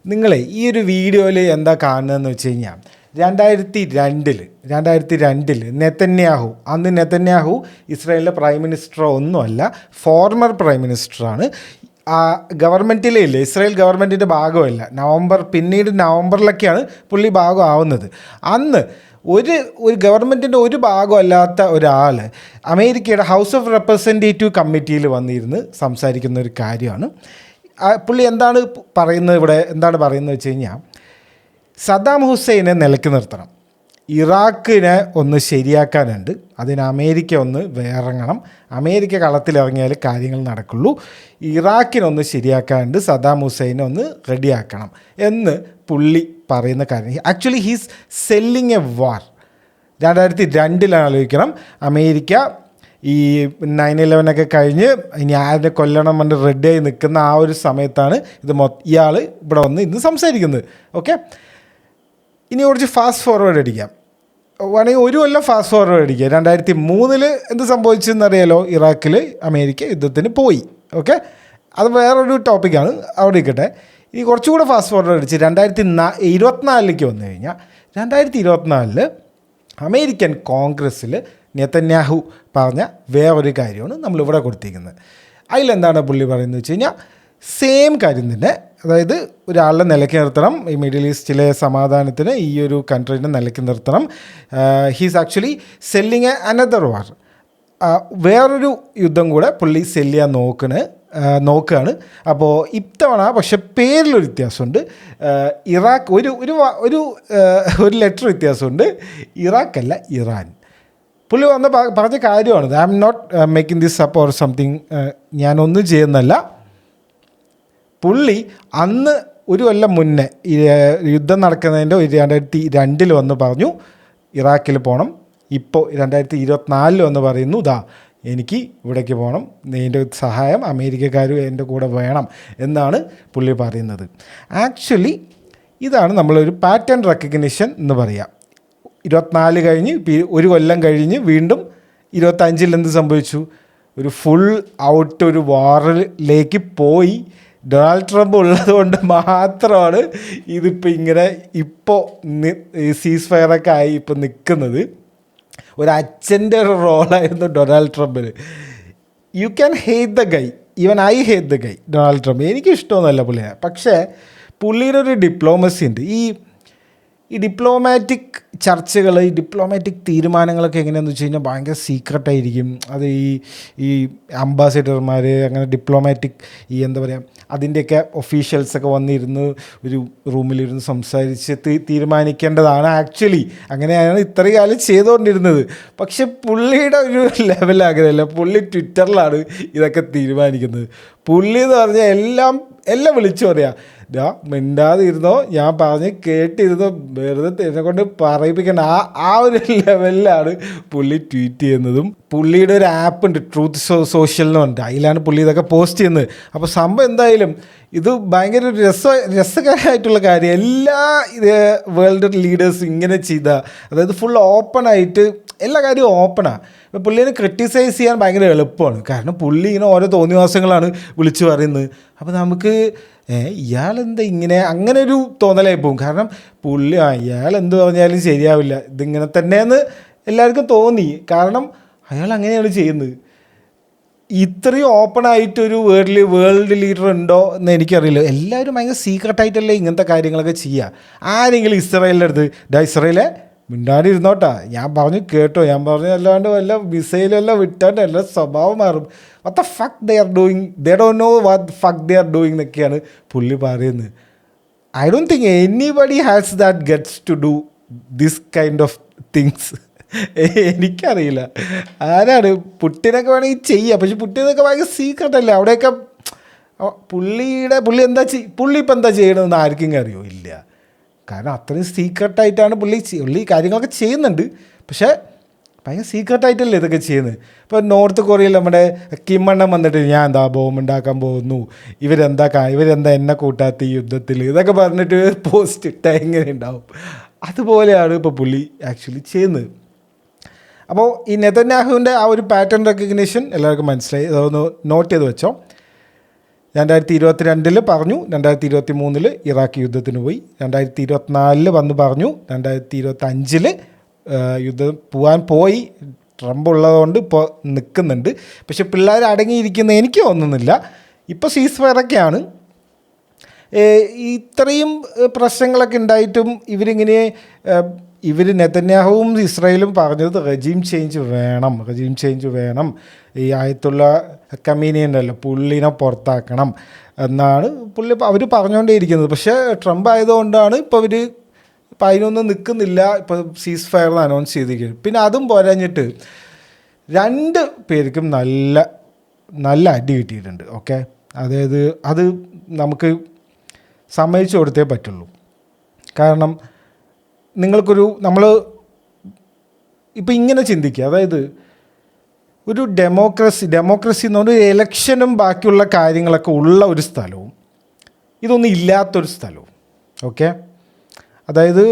നിങ്ങളെ ഈ ഒരു വീഡിയോയിൽ എന്താ കാണുന്നതെന്ന് വെച്ച് കഴിഞ്ഞാൽ 2002 നെതന്യാഹു ഇസ്രായേലിലെ പ്രൈം മിനിസ്റ്ററോ ഒന്നുമല്ല, ഫോർമർ പ്രൈം മിനിസ്റ്ററാണ്. ഗവൺമെൻറ്റിലേ ഇല്ല, ഇസ്രായേൽ ഗവൺമെൻറ്റിൻ്റെ ഭാഗമല്ല. പിന്നീട് നവംബറിലൊക്കെയാണ് പുള്ളി ഭാഗമാവുന്നത്. അന്ന് ഒരു ഗവൺമെൻറ്റിൻ്റെ ഒരു ഭാഗമല്ലാത്ത ഒരാൾ അമേരിക്കയുടെ ഹൗസ് ഓഫ് റെപ്രസെൻറ്റേറ്റീവ് കമ്മിറ്റിയിൽ വന്നിരുന്ന് സംസാരിക്കുന്ന ഒരു കാര്യമാണ്. പുള്ളി എന്താണ് പറയുന്നത് വെച്ച് കഴിഞ്ഞാൽ, സദ്ദാം ഹുസൈനെ നിലയ്ക്ക് നിർത്തണം, ഇറാഖിനെ ഒന്ന് ശരിയാക്കാനുണ്ട്, അതിന് അമേരിക്ക ഒന്ന് ഇറങ്ങണം, അമേരിക്ക കളത്തിലിറങ്ങിയാൽ കാര്യങ്ങൾ നടക്കുള്ളൂ, ഇറാഖിനൊന്ന് ശരിയാക്കാനുണ്ട്, സദ്ദാം ഹുസൈനെ ഒന്ന് റെഡിയാക്കണം എന്ന് പുള്ളി പറയുന്ന കാര്യം. Actually he's selling a war. 2002 ആലോചിക്കണം, അമേരിക്ക ഈ 9/11 കഴിഞ്ഞ് ഇനി ആരെ കൊല്ലണം എന്ന് റെഡിയായി നിൽക്കുന്ന ആ ഒരു സമയത്താണ് ഇയാൾ ഇവിടെ വന്ന് ഇന്ന് സംസാരിക്കുന്നത്. ഓക്കെ, ഇനി കുറച്ച് ഫാസ്റ്റ് ഫോർവേഡ് അടിക്കാം, വേണമെങ്കിൽ ഒരു കൊല്ലം ഫാസ്റ്റ് ഫോർവേഡ് അടിക്കുക. 2003 എന്ത് സംഭവിച്ചെന്നറിയാലോ, ഇറാഖിൽ അമേരിക്ക യുദ്ധത്തിന് പോയി. ഓക്കെ, അത് വേറൊരു ടോപ്പിക്കാണ്, അവിടെ ഇരിക്കട്ടെ. ഇനി കുറച്ചുകൂടെ ഫാസ്റ്റ് ഫോർവേഡ് അടിച്ച് 2024 വന്നു കഴിഞ്ഞാൽ, 2024 അമേരിക്കൻ കോൺഗ്രസ്സിൽ നെതന്യാഹു പറഞ്ഞ വേറൊരു കാര്യമാണ് നമ്മളിവിടെ കൊടുത്തിരിക്കുന്നത്. അതിലെന്താണ് പുള്ളി പറയുന്നത് വെച്ച് കഴിഞ്ഞാൽ, സെയിം കാര്യം തന്നെ. അതായത് ഒരാളെ നിലയ്ക്ക് നിർത്തണം, ഈ മിഡിൽ ഈസ്റ്റിലെ സമാധാനത്തിന് ഈ ഒരു കൺട്രീനെ നിലയ്ക്ക് നിർത്തണം. ഹീസ് ആക്ച്വലി സെല്ലിങ് അനദർ വാർ. വേറൊരു യുദ്ധം കൂടെ പുള്ളി സെല്ല് ചെയ്യാൻ നോക്കുകയാണ്. അപ്പോൾ ഇത്തവണ പക്ഷെ പേരിലൊരു വ്യത്യാസമുണ്ട്. ഇറാഖ് ഒരു ലെറ്റർ വ്യത്യാസമുണ്ട്. ഇറാഖല്ല, ഇറാൻ. പുള്ളി പറഞ്ഞ കാര്യമാണ്. I'm not making this up or something. ഞാനൊന്നും ചെയ്യുന്നല്ല. പുള്ളി അന്ന് ഒരു കൊല്ലം മുന്നേ യുദ്ധം നടക്കുന്നതിൻ്റെ 2002 വന്ന് പറഞ്ഞു ഇറാഖിൽ പോകണം. ഇപ്പോൾ 2024 വന്ന് പറയുന്നു, എനിക്ക് ഇവിടേക്ക് പോകണം, നിൻ്റെ സഹായം അമേരിക്കക്കാരും എൻ്റെ കൂടെ വേണം എന്നാണ് പുള്ളി പറയുന്നത്. ആക്ച്വലി ഇതാണ് നമ്മളൊരു പാറ്റേൺ റെക്കഗ്നിഷൻ എന്ന് പറയാം. 24 കഴിഞ്ഞ് ഒരു കൊല്ലം കഴിഞ്ഞ് വീണ്ടും 25 എന്ത് സംഭവിച്ചു? ഒരു ഫുൾ ഔട്ട് ഒരു വാറിലേക്ക് പോയി. ഡൊണാൾഡ് ട്രംപ് ഉള്ളത് കൊണ്ട് മാത്രമാണ് ഇപ്പോൾ സീസ് ഫയറൊക്കെ ആയി ഇപ്പോൾ നിൽക്കുന്നത്. ഒരു അച്ഛൻ്റെ ഒരു റോളായിരുന്നു ഡൊണാൾഡ് ട്രംപിന്. You can hate the Guy, even I hate the Guy Donald Trump. എനിക്ക് ഇഷ്ടമൊന്നുമല്ല പുള്ളിയെ, പക്ഷേ പുള്ളിയുടെ ഒരു ഡിപ്ലോമസി ഉണ്ട്. ഈ ഡിപ്ലോമാറ്റിക് ചർച്ചകൾ, ഈ ഡിപ്ലോമാറ്റിക് തീരുമാനങ്ങളൊക്കെ എങ്ങനെയാണെന്ന് വെച്ച് കഴിഞ്ഞാൽ ഭയങ്കര സീക്രട്ടായിരിക്കും. അത് ഈ അംബാസിഡർമാർ, അങ്ങനെ ഡിപ്ലോമാറ്റിക് എന്താ പറയുക, അതിൻ്റെയൊക്കെ ഒഫീഷ്യൽസൊക്കെ വന്നിരുന്ന് ഒരു റൂമിലിരുന്ന് സംസാരിച്ച് തീരുമാനിക്കേണ്ടതാണ്. ആക്ച്വലി അങ്ങനെയാണ് ഇത്രയും കാലം ചെയ്തുകൊണ്ടിരുന്നത്. പക്ഷെ പുള്ളിയുടെ ഒരു ലെവൽ അങ്ങനെയല്ല. പുള്ളി ട്വിറ്ററിലാണ് ഇതൊക്കെ തീരുമാനിക്കുന്നത്. പുള്ളി എന്ന് പറഞ്ഞാൽ എല്ലാം വിളിച്ചു പറയാം, മിണ്ടാതിരുന്നോ, ഞാൻ പറഞ്ഞ് കേട്ടിരുന്നോ, വെറുതെ എന്നെ കൊണ്ട് പറയിപ്പിക്കേണ്ട ആ ഒരു ലെവലിലാണ് പുള്ളി ട്വീറ്റ് ചെയ്യുന്നതും. പുള്ളിയുടെ ഒരു ആപ്പ് ഉണ്ട്, ട്രൂത്ത് സോഷ്യൽ എന്ന് പറഞ്ഞിട്ട്, അതിലാണ് പുള്ളി ഇതൊക്കെ പോസ്റ്റ് ചെയ്യുന്നത്. അപ്പോൾ സംഭവം എന്തായാലും ഇത് ഭയങ്കര രസകരമായിട്ടുള്ള കാര്യം. എല്ലാ വേൾഡ് ലീഡേഴ്സും ഇങ്ങനെ അതായത് ഫുൾ ഓപ്പണായിട്ട് എല്ലാ കാര്യവും ഓപ്പണാണ്. ഇപ്പോൾ പുള്ളിനെ ക്രിട്ടിസൈസ് ചെയ്യാൻ ഭയങ്കര എളുപ്പമാണ്. കാരണം പുള്ളി ഇങ്ങനെ ഓരോ തോന്നിവാസങ്ങളാണ് വിളിച്ചു പറയുന്നത്. അപ്പോൾ നമുക്ക് ഇയാളെന്താ ഇങ്ങനെ, അങ്ങനെ ഒരു തോന്നലായി പോകും. കാരണം പുള്ളി ഇയാൾ എന്ത് പറഞ്ഞാലും ശരിയാവില്ല, ഇതിങ്ങനെ തന്നെയെന്ന് എല്ലാവർക്കും തോന്നി. കാരണം അയാൾ അങ്ങനെയാണ് ചെയ്യുന്നത്. ഇത്രയും ഓപ്പണായിട്ടൊരു വേൾഡ് ലീഡർ ഉണ്ടോ എന്ന് എനിക്കറിയില്ല. എല്ലാവരും ഭയങ്കര സീക്രട്ടായിട്ടല്ലേ ഇങ്ങനത്തെ കാര്യങ്ങളൊക്കെ ചെയ്യുക. ആരെങ്കിലും ഇസ്രായേലിൻ്റെ അടുത്ത് ഇസ്രായേലെ മിണ്ടാണ്ടിരുന്നോട്ടാ, ഞാൻ പറഞ്ഞു കേട്ടോ, ഞാൻ പറഞ്ഞു അല്ലാണ്ട് വല്ല മിസൈലെല്ലാം വിട്ടാണ്ട് എല്ലാ സ്വഭാവം മാറും. What the fuck they are doing, they don't know what fuck they are doing എന്നൊക്കെയാണ് പുള്ളി പറയുന്നത്. I don't think anybody has that guts to do this kind of things. എനിക്കറിയില്ല ആരാണ്. പുട്ടിനൊക്കെ വേണമെങ്കിൽ ചെയ്യാം, പക്ഷെ പുട്ടിനൊക്കെ ഭയങ്കര സീക്രട്ടല്ലേ അവിടെയൊക്കെ. പുള്ളി ഇപ്പം എന്താ ചെയ്യണമെന്ന് ആർക്കെങ്കിലും അറിയോ? ഇല്ല. കാരണം അത്രയും സീക്രട്ടായിട്ടാണ് പുള്ളി കാര്യങ്ങളൊക്കെ ചെയ്യുന്നുണ്ട്. പക്ഷേ ഭയങ്കര സീക്രട്ടായിട്ടല്ലേ ഇതൊക്കെ ചെയ്യുന്നത്. ഇപ്പോൾ നോർത്ത് കൊറിയയിൽ നമ്മുടെ കിമ്മണ്ണം വന്നിട്ട് ഞാൻ എന്താ ബോംബ് ഉണ്ടാക്കാൻ പോകുന്നു, ഇവരെന്താ എന്നെ കൂട്ടാത്ത ഈ യുദ്ധത്തിൽ, ഇതൊക്കെ പറഞ്ഞിട്ട് പോസ്റ്റ് ഇട്ടാൽ എങ്ങനെ ഉണ്ടാവും? അതുപോലെയാണ് ഇപ്പോൾ പുള്ളി ആക്ച്വലി ചെയ്യുന്നത്. അപ്പോൾ ഈ നെതന്യാഹുവിൻ്റെ ആ ഒരു പാറ്റേൺ റെക്കഗ്നിഷൻ എല്ലാവർക്കും മനസ്സിലായി. അതൊന്ന് നോട്ട് ചെയ്ത് വെച്ചോ. 2022 പറഞ്ഞു, 2023 ഇറാഖ് യുദ്ധത്തിന് പോയി, 2024 വന്ന് പറഞ്ഞു, 2025 യുദ്ധം പോയി. ട്രംപ് ഉള്ളതുകൊണ്ട് ഇപ്പോൾ നിൽക്കുന്നുണ്ട്. പക്ഷെ പിള്ളേർ അടങ്ങിയിരിക്കുന്ന എനിക്ക് തോന്നുന്നില്ല. ഇപ്പോൾ സീസ് ഫയറൊക്കെയാണ്. ഇത്രയും പ്രശ്നങ്ങളൊക്കെ ഉണ്ടായിട്ടും നെതന്യാഹുവും ഇസ്രായേലും പറഞ്ഞത് റെജീം ചേഞ്ച് വേണം, ഈ ആയത്തുള്ള കമീനി ഉണ്ടല്ലോ പുള്ളിനെ പുറത്താക്കണം എന്നാണ് അവർ പറഞ്ഞുകൊണ്ടേയിരിക്കുന്നത്. പക്ഷേ ട്രംപ് ആയതുകൊണ്ടാണ് ഇപ്പോൾ അതിനൊന്നും നിൽക്കുന്നില്ല. ഇപ്പോൾ സീസ് ഫയർ അനൗൺസ് ചെയ്തിരിക്കുന്നത്. പിന്നെ അതും പോരാഞ്ഞിട്ട് 2 പേർക്കും നല്ല അടി കിട്ടിയിട്ടുണ്ട്. ഓക്കെ, അതായത് അത് നമുക്ക് സമ്മതിച്ചു കൊടുത്തേ പറ്റുള്ളൂ. കാരണം നമ്മൾ ഇപ്പോൾ ഇങ്ങനെ ചിന്തിക്കുക, അതായത് ഒരു ഡെമോക്രസി എന്ന് പറഞ്ഞാൽ എലക്ഷനും ബാക്കിയുള്ള കാര്യങ്ങളൊക്കെ ഉള്ള ഒരു സ്ഥലവും ഇതൊന്നും ഇല്ലാത്തൊരു സ്ഥലവും. ഓക്കെ, അതായത്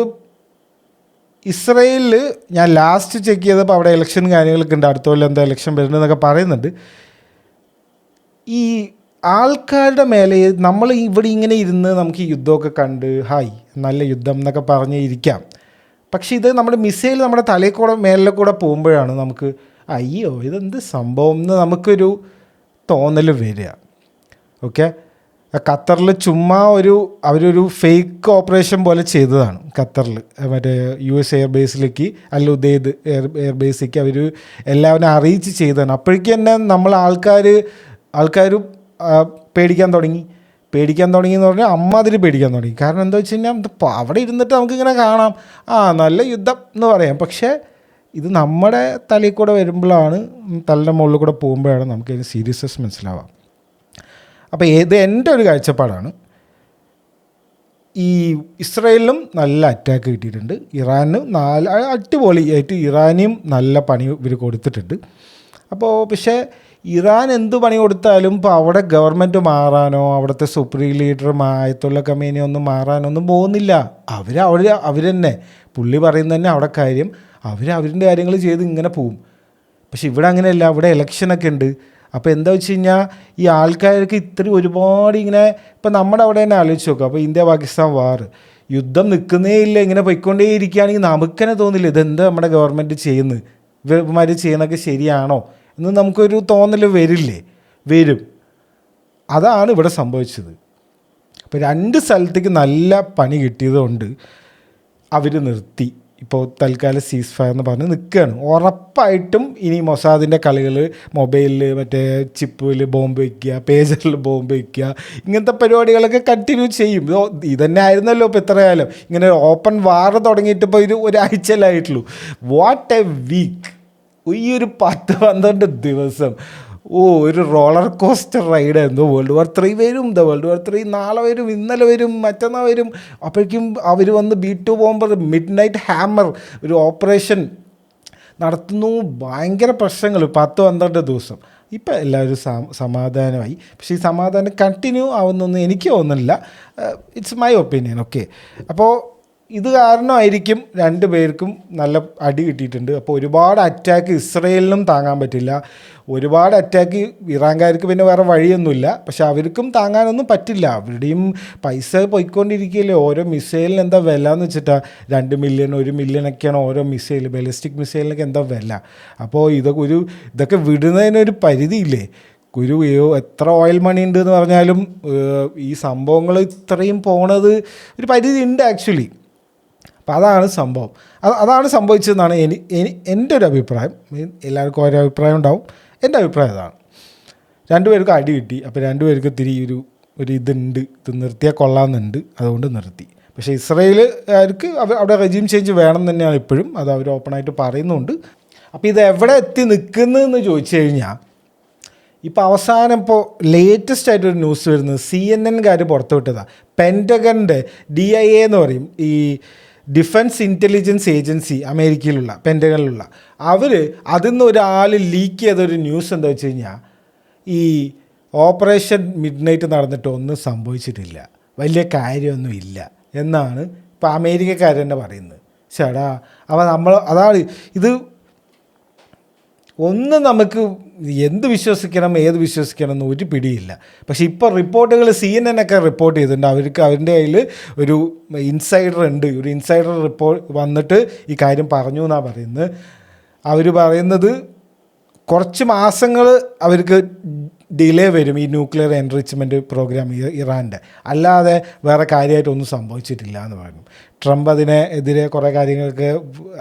ഇസ്രയേലിൽ ഞാൻ ലാസ്റ്റ് ചെക്ക് ചെയ്തപ്പോൾ അവിടെ ഇലക്ഷൻ കാര്യങ്ങളൊക്കെ ഉണ്ട്. അടുത്ത കൊല്ലം എന്താ ഇലക്ഷൻ വരുന്നതെന്നൊക്കെ പറയുന്നുണ്ട്. ഈ ആൾക്കാരുടെ മേലെ നമ്മൾ ഇവിടെ ഇങ്ങനെ ഇരുന്ന് നമുക്ക് ഈ യുദ്ധമൊക്കെ കണ്ട് ഹായ് നല്ല യുദ്ധം എന്നൊക്കെ പറഞ്ഞ് ഇരിക്കാം. പക്ഷേ ഇത് നമ്മുടെ മിസൈൽ നമ്മുടെ തലയിൽ കൂടെ മേലിൽ കൂടെ പോകുമ്പോഴാണ് നമുക്ക് അയ്യോ ഇതെന്ത് സംഭവം എന്ന് നമുക്കൊരു തോന്നൽ വരിക. ഓക്കെ, ഖത്തറിൽ ചുമ്മാ അവരൊരു ഫേക്ക് ഓപ്പറേഷൻ പോലെ ചെയ്തതാണ്. ഖത്തറിൽ മറ്റേ US എയർബേസിലേക്ക് അൽ ഉദൈദ് എയർബേസിലേക്ക് അവർ എല്ലാവരും അറിയിച്ച് ചെയ്തതാണ്. അപ്പോഴേക്കും തന്നെ നമ്മൾ ആൾക്കാർ പേടിക്കാൻ തുടങ്ങി എന്ന് പറഞ്ഞാൽ അമ്മാതിരി പേടിക്കാൻ തുടങ്ങി. കാരണം എന്താ വെച്ച് കഴിഞ്ഞാൽ അവിടെ ഇരുന്നിട്ട് നമുക്കിങ്ങനെ കാണാം നല്ല യുദ്ധം എന്ന് പറയാം. പക്ഷേ ഇത് നമ്മുടെ തലയിൽ കൂടെ വരുമ്പോഴാണ്, തലയുടെ മുകളിൽ കൂടെ പോകുമ്പോഴാണ് നമുക്ക് അതിന് സീരിയസ്നെസ് മനസ്സിലാവാം. അപ്പോൾ ഇത് എൻ്റെ ഒരു കാഴ്ചപ്പാടാണ്. ഈ ഇസ്രായേലിനും നല്ല അറ്റാക്ക് കിട്ടിയിട്ടുണ്ട്, ഇറാനും അടിപൊളിയായിട്ട് ഇറാനും നല്ല പണി ഇവർ കൊടുത്തിട്ടുണ്ട്. പക്ഷേ ഇറാൻ എന്ത് പണി കൊടുത്താലും ഇപ്പോൾ അവിടെ ഗവൺമെൻറ് മാറാനോ അവിടുത്തെ സുപ്രീം ലീഡർ ആയത്തുള്ള കമീനി ഒന്നും മാറാനൊന്നും പോകുന്നില്ല. അവർ തന്നെ പുള്ളി പറയുന്നത് തന്നെ അവിടെ കാര്യം, അവരിൻ്റെ കാര്യങ്ങൾ ചെയ്ത് ഇങ്ങനെ പോവും. പക്ഷെ ഇവിടെ അങ്ങനെയല്ല, ഇവിടെ ഇലക്ഷനൊക്കെ ഉണ്ട്. അപ്പോൾ എന്താ വെച്ച് കഴിഞ്ഞാൽ ഈ ആൾക്കാർക്ക് ഒരുപാട് ഇങ്ങനെ ഇപ്പം നമ്മുടെ അവിടെ തന്നെ ആലോചിച്ച് നോക്കുക. അപ്പോൾ ഇന്ത്യ പാകിസ്ഥാൻ വാർ യുദ്ധം നിൽക്കുന്നേ ഇല്ല, ഇങ്ങനെ പൊയ്ക്കൊണ്ടേ ഇരിക്കുകയാണെങ്കിൽ നമുക്കെന്നെ തോന്നില്ല ഇതെന്താ നമ്മുടെ ഗവൺമെൻറ് ചെയ്യുന്നത്, ഇവന്മാർ ചെയ്യുന്നതൊക്കെ ശരിയാണോ എന്ന് നമുക്കൊരു തോന്നൽ വരും. അതാണ് ഇവിടെ സംഭവിച്ചത്. അപ്പോൾ 2 സ്ഥലത്തേക്ക് നല്ല പണി കിട്ടിയതുകൊണ്ട് അവർ നിർത്തി. ഇപ്പോൾ തൽക്കാലം സീസ് ഫയർ എന്ന് പറഞ്ഞ് നിൽക്കുകയാണ്. ഉറപ്പായിട്ടും ഇനി മൊസാദിൻ്റെ കളികൾ മൊബൈലിൽ മറ്റേ ചിപ്പിൽ ബോംബ് വയ്ക്കുക, പേജറിൽ ബോംബ് വയ്ക്കുക, ഇങ്ങനത്തെ പരിപാടികളൊക്കെ കണ്ടിന്യൂ ചെയ്യും. ഇതന്നെ ആയിരുന്നല്ലോ ഇപ്പോൾ എത്രയായാലും. ഇങ്ങനെ ഓപ്പൺ വാർ തുടങ്ങിയിട്ട് ഇപ്പോൾ ഒരാഴ്ചയിലായിട്ടുള്ളൂ. What A week! ഈ ഒരു 10-12 ദിവസം ഒരു റോളർ കോസ്റ്റർ റൈഡായിരുന്നു. World War III വരും, World War III നാളെ വരും, ഇന്നലെ വരും, മറ്റന്നാൾ വരും. അപ്പോഴേക്കും അവർ വന്ന് B2 bomber, mid night hammer ഒരു ഓപ്പറേഷൻ നടത്തുന്നു. ഭയങ്കര പ്രശ്നങ്ങൾ 10-12 ദിവസം. ഇപ്പം എല്ലാവരും സമാധാനമായി. പക്ഷേ ഈ സമാധാനം കണ്ടിന്യൂ ആവുന്നൊന്നും എനിക്ക് തോന്നുന്നില്ല. It's my opinion. ഓക്കെ, അപ്പോൾ ഇത് കാരണമായിരിക്കും 2 പേർക്കും നല്ല അടി കിട്ടിയിട്ടുണ്ട്. അപ്പോൾ ഒരുപാട് അറ്റാക്ക് ഇസ്രയേലിനും താങ്ങാൻ പറ്റില്ല, ഒരുപാട് അറ്റാക്ക് ഇറാൻകാർക്ക് പിന്നെ വേറെ വഴിയൊന്നുമില്ല. പക്ഷെ അവർക്കും താങ്ങാനൊന്നും പറ്റില്ല. അവരുടെയും പൈസ പോയിക്കൊണ്ടിരിക്കുകയല്ലേ. ഓരോ മിസൈലിന് എന്താ വില എന്ന് വെച്ചിട്ടാണ് 2 മില്യൺ 1 മില്യണൊക്കെയാണ് ഓരോ മിസൈൽ, ബാലിസ്റ്റിക് മിസൈലിനൊക്കെ എന്താ വില. അപ്പോൾ ഇതൊക്കെ വിടുന്നതിനൊരു പരിധിയില്ലേ. എത്ര ഓയിൽ മണി ഉണ്ട് എന്ന് പറഞ്ഞാലും ഈ സംഭവങ്ങൾ ഇത്രയും പോണത് ഒരു പരിധി ഉണ്ട് ആക്ച്വലി. അപ്പോൾ അതാണ് സംഭവം. അതാണ് സംഭവിച്ചതെന്നാണ് എൻ്റെ ഒരു അഭിപ്രായം. എല്ലാവർക്കും ഓരോ അഭിപ്രായം ഉണ്ടാവും. എൻ്റെ അഭിപ്രായം അതാണ്. 2 പേർക്ക് അടി കിട്ടി. അപ്പോൾ 2 പേർക്ക് ഇത്തിരി ഇതുണ്ട്, ഇത് നിർത്തിയാൽ കൊള്ളാമെന്നുണ്ട്, അതുകൊണ്ട് നിർത്തി. പക്ഷേ ഇസ്രായേലുകാർക്ക് അവിടെ റെജീം ചേഞ്ച് വേണം തന്നെയാണ് ഇപ്പോഴും, അത് അവർ ഓപ്പണായിട്ട് പറയുന്നുണ്ട്. അപ്പോൾ ഇത് എവിടെ എത്തി നിൽക്കുന്നതെന്ന് ചോദിച്ചു കഴിഞ്ഞാൽ, ഇപ്പോൾ അവസാനം ലേറ്റസ്റ്റ് ആയിട്ടൊരു ന്യൂസ് വരുന്നത് CNN പുറത്തുവിട്ടതാണ്. പെൻറ്റഗണിൻ്റെ DIA എന്ന് പറയും, ഈ ഡിഫൻസ് ഇൻ്റലിജൻസ് ഏജൻസി അമേരിക്കയിലുള്ള പെൻറ്റഗണിലുള്ള, അതിൽ നിന്ന് ഒരാൾ ലീക്ക് ചെയ്തൊരു ന്യൂസ് എന്താ വെച്ച് കഴിഞ്ഞാൽ, ഈ ഓപ്പറേഷൻ മിഡ് നൈറ്റ് നടന്നിട്ട് ഒന്നും സംഭവിച്ചിട്ടില്ല, വലിയ കാര്യമൊന്നുമില്ല എന്നാണ് ഇപ്പോൾ അമേരിക്കക്കാർ തന്നെ പറയുന്നത്. ചേടാ, അപ്പോൾ അതാണ് ഇത് ഒന്നും നമുക്ക് എന്ത് വിശ്വസിക്കണം ഏത് വിശ്വസിക്കണം എന്ന് ഒരു പിടിയില്ല. പക്ഷേ ഇപ്പോൾ റിപ്പോർട്ടുകൾ CNN ഒക്കെ റിപ്പോർട്ട് ചെയ്തിട്ടുണ്ട്. അവരുടെ കയ്യിൽ ഒരു ഇൻസൈഡർ ഉണ്ട്. ഒരു ഇൻസൈഡർ റിപ്പോർട്ട് വന്നിട്ട് ഈ കാര്യം പറഞ്ഞു എന്നാണ് പറയുന്നത്. അവർ പറയുന്നത് കുറച്ച് മാസങ്ങൾ അവർക്ക് ഡിലേ വരും ഈ ന്യൂക്ലിയർ എൻറിച്ച്മെൻറ്റ് പ്രോഗ്രാം ഇറാൻ്റെ, അല്ലാതെ വേറെ കാര്യമായിട്ടൊന്നും സംഭവിച്ചിട്ടില്ല എന്ന് പറഞ്ഞു. ട്രംപ് അതിനെതിരെ കുറേ കാര്യങ്ങൾക്ക്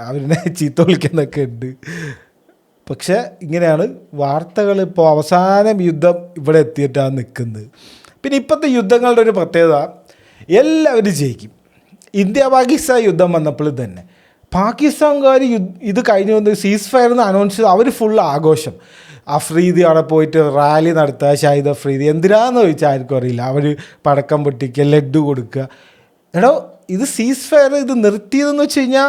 അവരിനെ ചീത്ത വിളിക്കുന്നൊക്കെ ഉണ്ട്. പക്ഷേ ഇങ്ങനെയാണ് വാർത്തകൾ. ഇപ്പോൾ അവസാനം യുദ്ധം ഇവിടെ എത്തിയിട്ടാണ് നിൽക്കുന്നത്. പിന്നെ ഇപ്പോഴത്തെ യുദ്ധങ്ങളുടെ ഒരു പ്രത്യേകത, എല്ലാവരും ജയിക്കും. ഇന്ത്യ പാകിസ്ഥാൻ യുദ്ധം വന്നപ്പോൾ തന്നെ പാകിസ്ഥാൻകാർ ഇത് കഴിഞ്ഞ് വന്ന് സീസ് ഫയർ എന്ന് അനൗൺസ് ചെയ്ത് അവർ ഫുൾ ആഘോഷം. അഫ്രീദി അവിടെ പോയിട്ട് റാലി നടത്തുക, ഷാഹിദ് അഫ്രീദി. എന്തിനാന്ന് ചോദിച്ചാൽ ആർക്കും അറിയില്ല. അവർ പടക്കം പൊട്ടിക്കുക, ലഡ്ഡു കൊടുക്കുക. എടോ, ഇത് സീസ് ഫയർ ഇത് നിർത്തിയതെന്ന് വെച്ച് കഴിഞ്ഞാൽ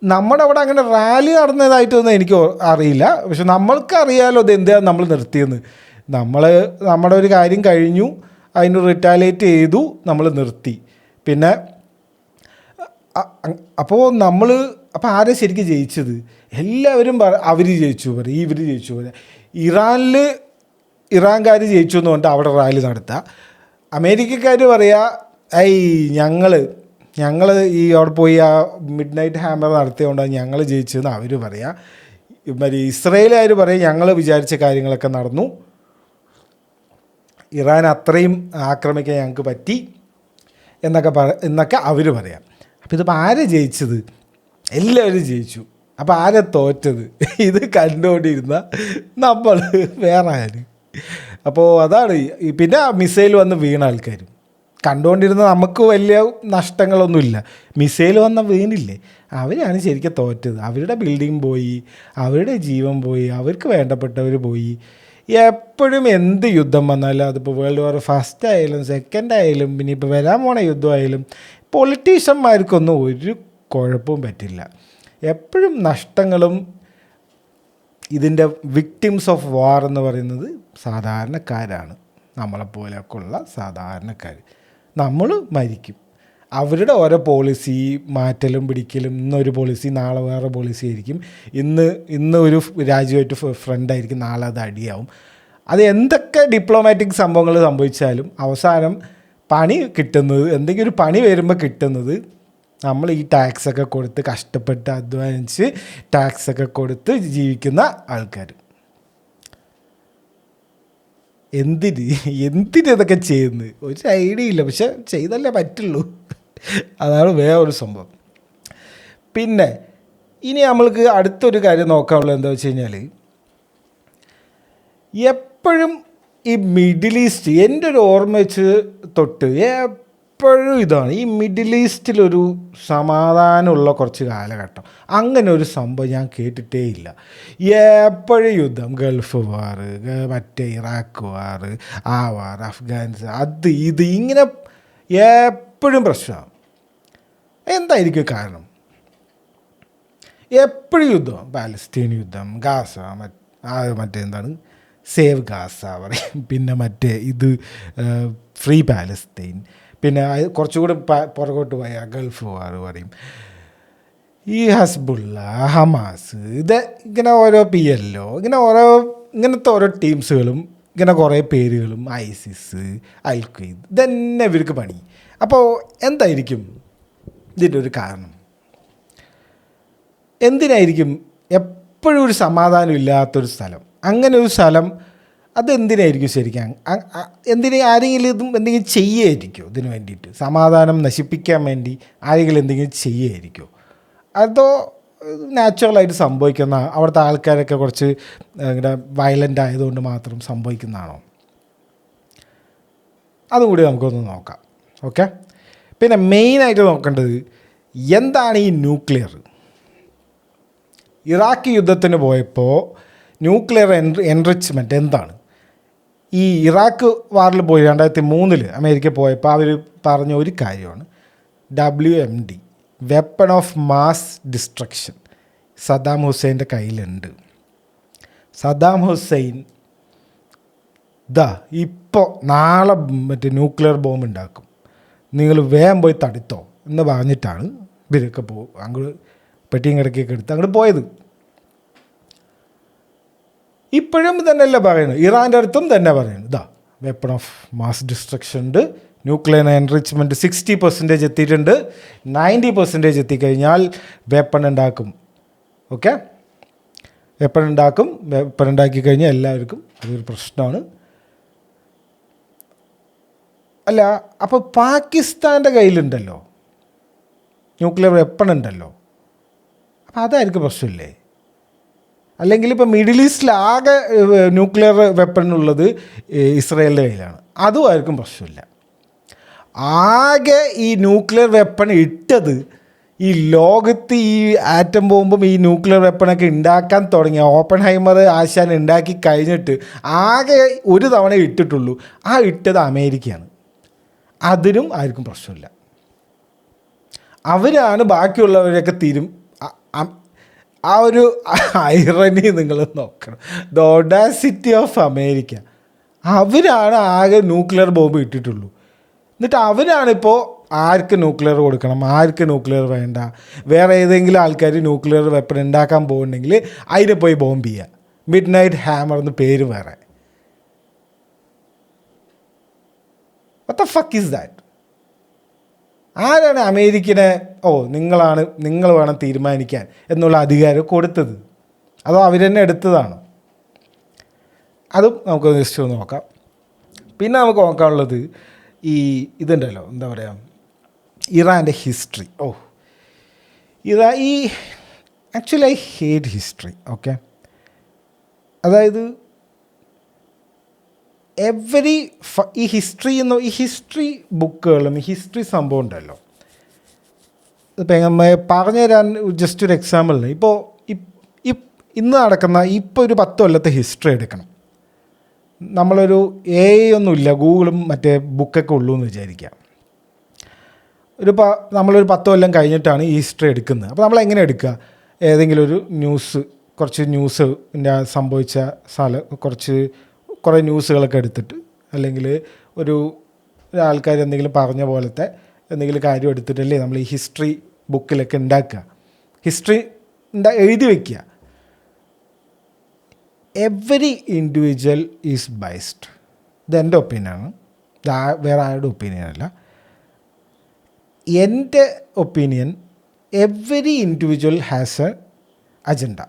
നമ്മുടെ അവിടെ അങ്ങനെ റാലി നടന്നതായിട്ടൊന്നും എനിക്ക് അറിയില്ല. പക്ഷെ നമ്മൾക്ക് അറിയാമല്ലോ ഇത് എന്താണ് നമ്മൾ നിർത്തിയെന്ന്. നമ്മുടെ ഒരു കാര്യം കഴിഞ്ഞു, അതിന് റിറ്റാലിയേറ്റ് ചെയ്തു, നമ്മൾ നിർത്തി. പിന്നെ അപ്പോൾ ആരാ ശരിക്കും ജയിച്ചത്? എല്ലാവരും അവർ ജയിച്ചു പറയും, ഇവർ ജയിച്ചു പറയും. ഇറാൻകാർ ജയിച്ചു എന്ന് പറഞ്ഞിട്ട് അവിടെ റാലി നടത്തുക. അമേരിക്കക്കാർ പറയുക, ഞങ്ങൾ ഈ അവിടെ പോയി ആ മിഡ് നൈറ്റ് ഹാമർ നടത്തിയതുകൊണ്ടാണ് ഞങ്ങൾ ജയിച്ചതെന്ന് അവർ പറയാം. ഇസ്രയേലുകാർ പറയും ഞങ്ങൾ വിചാരിച്ച കാര്യങ്ങളൊക്കെ നടന്നു, ഇറാൻ അത്രയും ആക്രമിക്കാൻ ഞങ്ങൾക്ക് പറ്റി എന്നൊക്കെ അവർ പറയാം. അപ്പോൾ ഇതിപ്പോൾ ആരാ ജയിച്ചത്? എല്ലാവരും ജയിച്ചു. അപ്പോൾ ആരാ തോറ്റത്? ഇത് കണ്ടുകൊണ്ടിരുന്ന നമ്മൾ വേറെ ആര്? അപ്പോൾ അതാണ്. പിന്നെ മിസൈൽ വന്ന് വീണ ആൾക്കാരും കണ്ടുകൊണ്ടിരുന്ന നമുക്ക് വലിയ നഷ്ടങ്ങളൊന്നുമില്ല. മിസൈൽ വന്ന വീണില്ലേ, അവരാണ് ശരിക്കും തോറ്റത്. അവരുടെ ബിൽഡിംഗ് പോയി, അവരുടെ ജീവൻ പോയി, അവർക്ക് വേണ്ടപ്പെട്ടവർ പോയി. എപ്പോഴും എന്ത് യുദ്ധം വന്നാലും, അതിപ്പോൾ വേൾഡ് വാർ ഫസ്റ്റ് ആയാലും സെക്കൻഡ് ആയാലും പിന്നെ ഇപ്പോൾ വരാൻ പോണ യുദ്ധമായാലും പൊളിറ്റീഷ്യന്മാർക്കൊന്നും ഒരു കുഴപ്പവും പറ്റില്ല. എപ്പോഴും നഷ്ടങ്ങളും. ഇതിൻ്റെ വിക്ടിംസ് ഓഫ് വാർ എന്ന് പറയുന്നത് സാധാരണക്കാരാണ്, നമ്മളെപ്പോലെയൊക്കെ ഉള്ള സാധാരണക്കാർ. നമ്മൾ മരിക്കും. അവരുടെ ഓരോ പോളിസി മാറ്റലും പിടിക്കലും, ഇന്നൊരു പോളിസി നാളെ വേറെ പോളിസി ആയിരിക്കും. ഇന്ന് ഒരു രാജ്യമായിട്ട് ഫ്രണ്ടായിരിക്കും, നാളെ അത് അടിയാവും. അത് എന്തൊക്കെ ഡിപ്ലോമാറ്റിക് സംഭവങ്ങൾ സംഭവിച്ചാലും അവസാനം പണി കിട്ടുന്നത്, എന്തെങ്കിലും ഒരു പണി വരുമ്പോൾ കിട്ടുന്നത് നമ്മൾ ഈ ടാക്സൊക്കെ കൊടുത്ത് കഷ്ടപ്പെട്ട് അധ്വാനിച്ച് ടാക്സൊക്കെ കൊടുത്ത് ജീവിക്കുന്ന ആൾക്കാർ. എന്തിന് ഇതൊക്കെ ചെയ്യുന്നത് ഒരു ഐഡിയ ഇല്ല. പക്ഷെ ചെയ്തല്ലേ പറ്റുള്ളൂ. അതാണ് വേറൊരു സംഭവം. പിന്നെ ഇനി നമ്മൾക്ക് അടുത്തൊരു കാര്യം നോക്കാനുള്ളത് എന്താ വെച്ച് കഴിഞ്ഞാൽ, എപ്പോഴും ഈ മിഡിൽ ഈസ്റ്റ്, എൻ്റെ ഒരു ഓർമ്മ വെച്ച് തൊട്ട് എപ്പോഴും ഇതാണ്, ഈ മിഡിൽ ഈസ്റ്റിലൊരു സമാധാനമുള്ള കുറച്ച് കാലഘട്ടം. അങ്ങനെ ഒരു സംഭവം ഞാൻ കേട്ടിട്ടേ ഇല്ല. എപ്പോഴും യുദ്ധം, ഗൾഫ് വാർ, മറ്റേ ഇറാഖ് വാർ, ആ വാർ, അഫ്ഗാനിസ്ഥാൻ, അത് ഇത് ഇങ്ങനെ എപ്പോഴും പ്രശ്നമാണ്. എന്തായിരിക്കും കാരണം? എപ്പോഴും യുദ്ധം, പാലസ്തീൻ യുദ്ധം, ഗാസ, മറ്റേന്താണ് സേവ് ഗാസ പറയും, പിന്നെ മറ്റേ ഇത് ഫ്രീ പാലസ്തീൻ, പിന്നെ കുറച്ചുകൂടി പുറകോട്ട് പോയാൽ ഗൾഫ് വാർ പറയും, ഈ ഹസ്ബുള്ള, ഹമാസ്, ഇങ്ങനെ ഓരോ PLO, ഇങ്ങനത്തെ ഓരോ ടീംസുകളും, ഇങ്ങനെ കുറേ പേരുകളും, ഐസിസ്, അൽഖയ്ദ, ഇതന്നെ ഇവർക്ക് പണി. അപ്പോൾ എന്തായിരിക്കും ഇതിൻ്റെ ഒരു കാരണം? എന്തിനായിരിക്കും എപ്പോഴും ഒരു സമാധാനം ഇല്ലാത്തൊരു സ്ഥലം? അങ്ങനെ ഒരു സ്ഥലം അതെന്തിനായിരിക്കും ശരിക്കും? ആരെങ്കിലും എന്തെങ്കിലും ചെയ്യുമായിരിക്കുമോ ഇതിന് വേണ്ടിയിട്ട്? സമാധാനം നശിപ്പിക്കാൻ വേണ്ടി ആരെങ്കിലും എന്തെങ്കിലും ചെയ്യുമായിരിക്കുമോ? അതോ നാച്ചുറലായിട്ട് സംഭവിക്കുന്ന, അവിടുത്തെ ആൾക്കാരൊക്കെ കുറച്ച് ഇങ്ങനെ വയലൻ്റ് ആയതുകൊണ്ട് മാത്രം സംഭവിക്കുന്നതാണോ? അതും കൂടി നമുക്കൊന്ന് നോക്കാം. ഓക്കെ. പിന്നെ മെയിനായിട്ട് നോക്കേണ്ടത് എന്താണ് ഈ ന്യൂക്ലിയർ. ഇറാഖ് യുദ്ധത്തിന് പോയപ്പോൾ ന്യൂക്ലിയർ എൻറിച്ച്മെൻറ്റ് എന്താണ്? ഈ ഇറാഖ് വാറിൽ പോയി 2003 അമേരിക്ക പോയപ്പോൾ അവർ പറഞ്ഞ ഒരു കാര്യമാണ് WMD, weapon of mass destruction. Saddam ഹുസൈൻ്റെ കയ്യിലുണ്ട്. സദ്ദാം ഹുസൈൻ ഇപ്പോൾ നാളെ മറ്റേ ന്യൂക്ലിയർ ബോംബ് ഉണ്ടാക്കും, നിങ്ങൾ വേഗം പോയി തടുത്തോ എന്ന് പറഞ്ഞിട്ടാണ് ഇവരൊക്കെ അങ്ങോട്ട് പെട്ടിയും കിടക്കിയൊക്കെ എടുത്ത് അങ്ങോട്ട് പോയത്. ഇപ്പോഴും തന്നെയല്ല പറയുന്നത്, ഇറാൻ്റെ അടുത്തും തന്നെ പറയുന്നത് ഇതാ വെപ്പൺ ഓഫ് മാസ് ഡിസ്ട്രക്ഷൻ ഉണ്ട്, ന്യൂക്ലിയർ എൻറിച്ച്മെൻറ്റ് 60% എത്തിയിട്ടുണ്ട്, 90% എത്തിക്കഴിഞ്ഞാൽ വെപ്പൺ ഉണ്ടാക്കും. ഓക്കെ, വെപ്പൺ ഉണ്ടാക്കി കഴിഞ്ഞാൽ എല്ലാവർക്കും അതൊരു പ്രശ്നമാണ്. അല്ല, അപ്പോൾ പാകിസ്ഥാൻ്റെ കയ്യിലുണ്ടല്ലോ ന്യൂക്ലിയർ വെപ്പൺ ഉണ്ടല്ലോ, അപ്പോൾ അതായിരിക്കും പ്രശ്നമില്ലേ? അല്ലെങ്കിൽ ഇപ്പോൾ മിഡിൽ ഈസ്റ്റിലാകെ ന്യൂക്ലിയർ വെപ്പൺ ഉള്ളത് ഇസ്രയേലിൻ്റെ കയ്യിലാണ്, അതും ആർക്കും പ്രശ്നമില്ല. ആകെ ഈ ന്യൂക്ലിയർ വെപ്പൺ ഇട്ടത് ഈ ലോകത്ത് ഈ ആറ്റം ബോംബും ഈ ന്യൂക്ലിയർ വെപ്പണൊക്കെ ഉണ്ടാക്കാൻ തുടങ്ങിയ ഓപ്പൺഹൈമർ ആശാൻ ഉണ്ടാക്കി കഴിഞ്ഞിട്ട് ആകെ ഒരു തവണ ഇട്ടിട്ടുള്ളൂ, ആ ഇട്ടത് അമേരിക്കയാണ്. അതിനും ആർക്കും പ്രശ്നമില്ല. അവരാണ് ബാക്കിയുള്ളവരൊക്കെ ആ ഒരു ഐറണി നിങ്ങൾ നോക്കണം. The Audacity of America. അവരാണ് ആകെ ന്യൂക്ലിയർ ബോംബ് ഇട്ടിട്ടുള്ളൂ. എന്നിട്ട് അവരാണിപ്പോൾ ആർക്ക് ന്യൂക്ലിയർ കൊടുക്കണം, ആർക്ക് ന്യൂക്ലിയർ വേണ്ട, വേറെ ഏതെങ്കിലും ആൾക്കാർ ന്യൂക്ലിയർ വെപ്പൺ ഉണ്ടാക്കാൻ പോകുന്നുണ്ടെങ്കിൽ അതിനെ പോയി ബോംബ് ചെയ്യുക. മിഡ് നൈറ്റ് ഹാമർ എന്ന് പേര് വേറെ. What the fuck is that? ആരാണ് അമേരിക്കനെ നിങ്ങൾ വേണം തീരുമാനിക്കാൻ എന്നുള്ള അധികാരം കൊടുത്തത്? അതോ അവർ തന്നെ എടുത്തതാണ്? അതും നമുക്ക് ജസ്റ്റ് ഒന്ന് നോക്കാം. പിന്നെ നമുക്ക് നോക്കാനുള്ളത് ഇതുണ്ടല്ലോ, എന്താ പറയുക, ഇറാൻ്റെ history. Actually I hate history. Okay, അതായത് ഈ ഹിസ്റ്ററി ബുക്കുകളും ഈ ഹിസ്റ്ററി സംഭവം ഉണ്ടല്ലോ, ഇപ്പം പറഞ്ഞുതരാൻ ജസ്റ്റ് ഒരു എക്സാമ്പിളിന്, ഇപ്പോൾ ഇന്ന് നടക്കുന്ന ഇപ്പോൾ ഒരു 10 കൊല്ലത്തെ ഹിസ്റ്ററി എടുക്കണം. നമ്മളൊരു ഒന്നുമില്ല, ഗൂഗിളും മറ്റേ ബുക്കൊക്കെ ഉള്ളൂ എന്ന് വിചാരിക്കാം. നമ്മളൊരു 10 കൊല്ലം കഴിഞ്ഞിട്ടാണ് ഈ ഹിസ്റ്ററി എടുക്കുന്നത്. അപ്പോൾ നമ്മളെങ്ങനെ എടുക്കുക? ഏതെങ്കിലും ഒരു കുറച്ച് ന്യൂസിൻ്റെ സംഭവിച്ച കുറേ ന്യൂസുകളൊക്കെ എടുത്തിട്ട്, അല്ലെങ്കിൽ ഒരാൾക്കാർ എന്തെങ്കിലും പറഞ്ഞ പോലത്തെ എന്തെങ്കിലും കാര്യം എടുത്തിട്ടല്ലേ നമ്മൾ ഈ ഹിസ്റ്ററി ബുക്കിലൊക്കെ ഉണ്ടാക്കുക, ഹിസ്റ്ററി എഴുതി വയ്ക്കുക. Every individual is based. ഇതെൻ്റെ ഒപ്പീനിയനാണ്, വേറെ ആരുടെ ഒപ്പീനിയനല്ല. എൻ്റെ opinion, every individual has A agenda.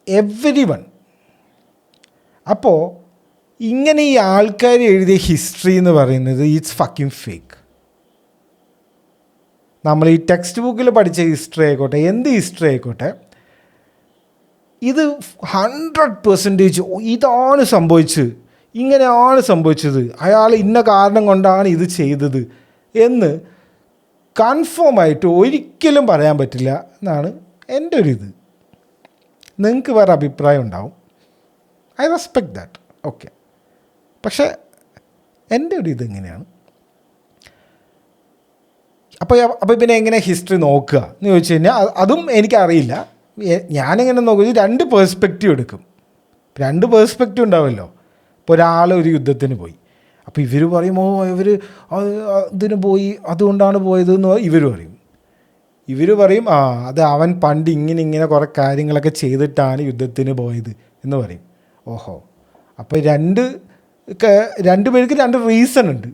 Every one. അപ്പോൾ ഇങ്ങനെ ഈ ആൾക്കാർ എഴുതിയ ഹിസ്റ്ററി എന്ന് പറയുന്നത് ഇറ്റ്സ് ഫക്കിംഗ് ഫേക്ക്. നമ്മൾ ഈ ടെക്സ്റ്റ് ബുക്കിൽ പഠിച്ച ഹിസ്റ്ററി ആയിക്കോട്ടെ, എന്ത് ഹിസ്റ്ററി ആയിക്കോട്ടെ, ഇത് 100% ഇതാണ് സംഭവിച്ചത്, ഇങ്ങനെയാണ് സംഭവിച്ചത്, അയാൾ ഇന്ന കാരണം കൊണ്ടാണ് ഇത് ചെയ്തത് എന്ന് കൺഫേം ആയിട്ട് ഒരിക്കലും പറയാൻ പറ്റില്ല എന്നാണ് എൻ്റെ ഇത്. നിങ്ങൾക്ക് വേറെ അഭിപ്രായം ഉണ്ടാവും, ഐ റെസ്പെക്ട് ദാറ്റ്. ഓക്കെ, പക്ഷേ എൻ്റെ ഇതെങ്ങനെയാണ്? അപ്പോൾ പിന്നെ എങ്ങനെ ഹിസ്റ്ററി നോക്കുക എന്ന് ചോദിച്ചു കഴിഞ്ഞാൽ അതും എനിക്കറിയില്ല. ഞാനെങ്ങനെ നോക്കുക, 2 പേഴ്സ്പെക്റ്റീവ് എടുക്കും. 2 പേഴ്സ്പെക്റ്റീവ് ഉണ്ടാവുമല്ലോ. ഇപ്പോൾ ഒരാൾ ഒരു യുദ്ധത്തിന് പോയി, അപ്പോൾ ഇവർ പറയും ഇവർ ഇതിന് പോയി അതുകൊണ്ടാണ് പോയതെന്ന് ഇവർ പറയും അത് അവൻ പണ്ട് ഇങ്ങനെ കുറേ കാര്യങ്ങളൊക്കെ ചെയ്തിട്ടാണ് യുദ്ധത്തിന് പോയത് എന്ന് പറയും. അപ്പോൾ 2 പേർക്ക് 2 റീസൺ ഉണ്ട്.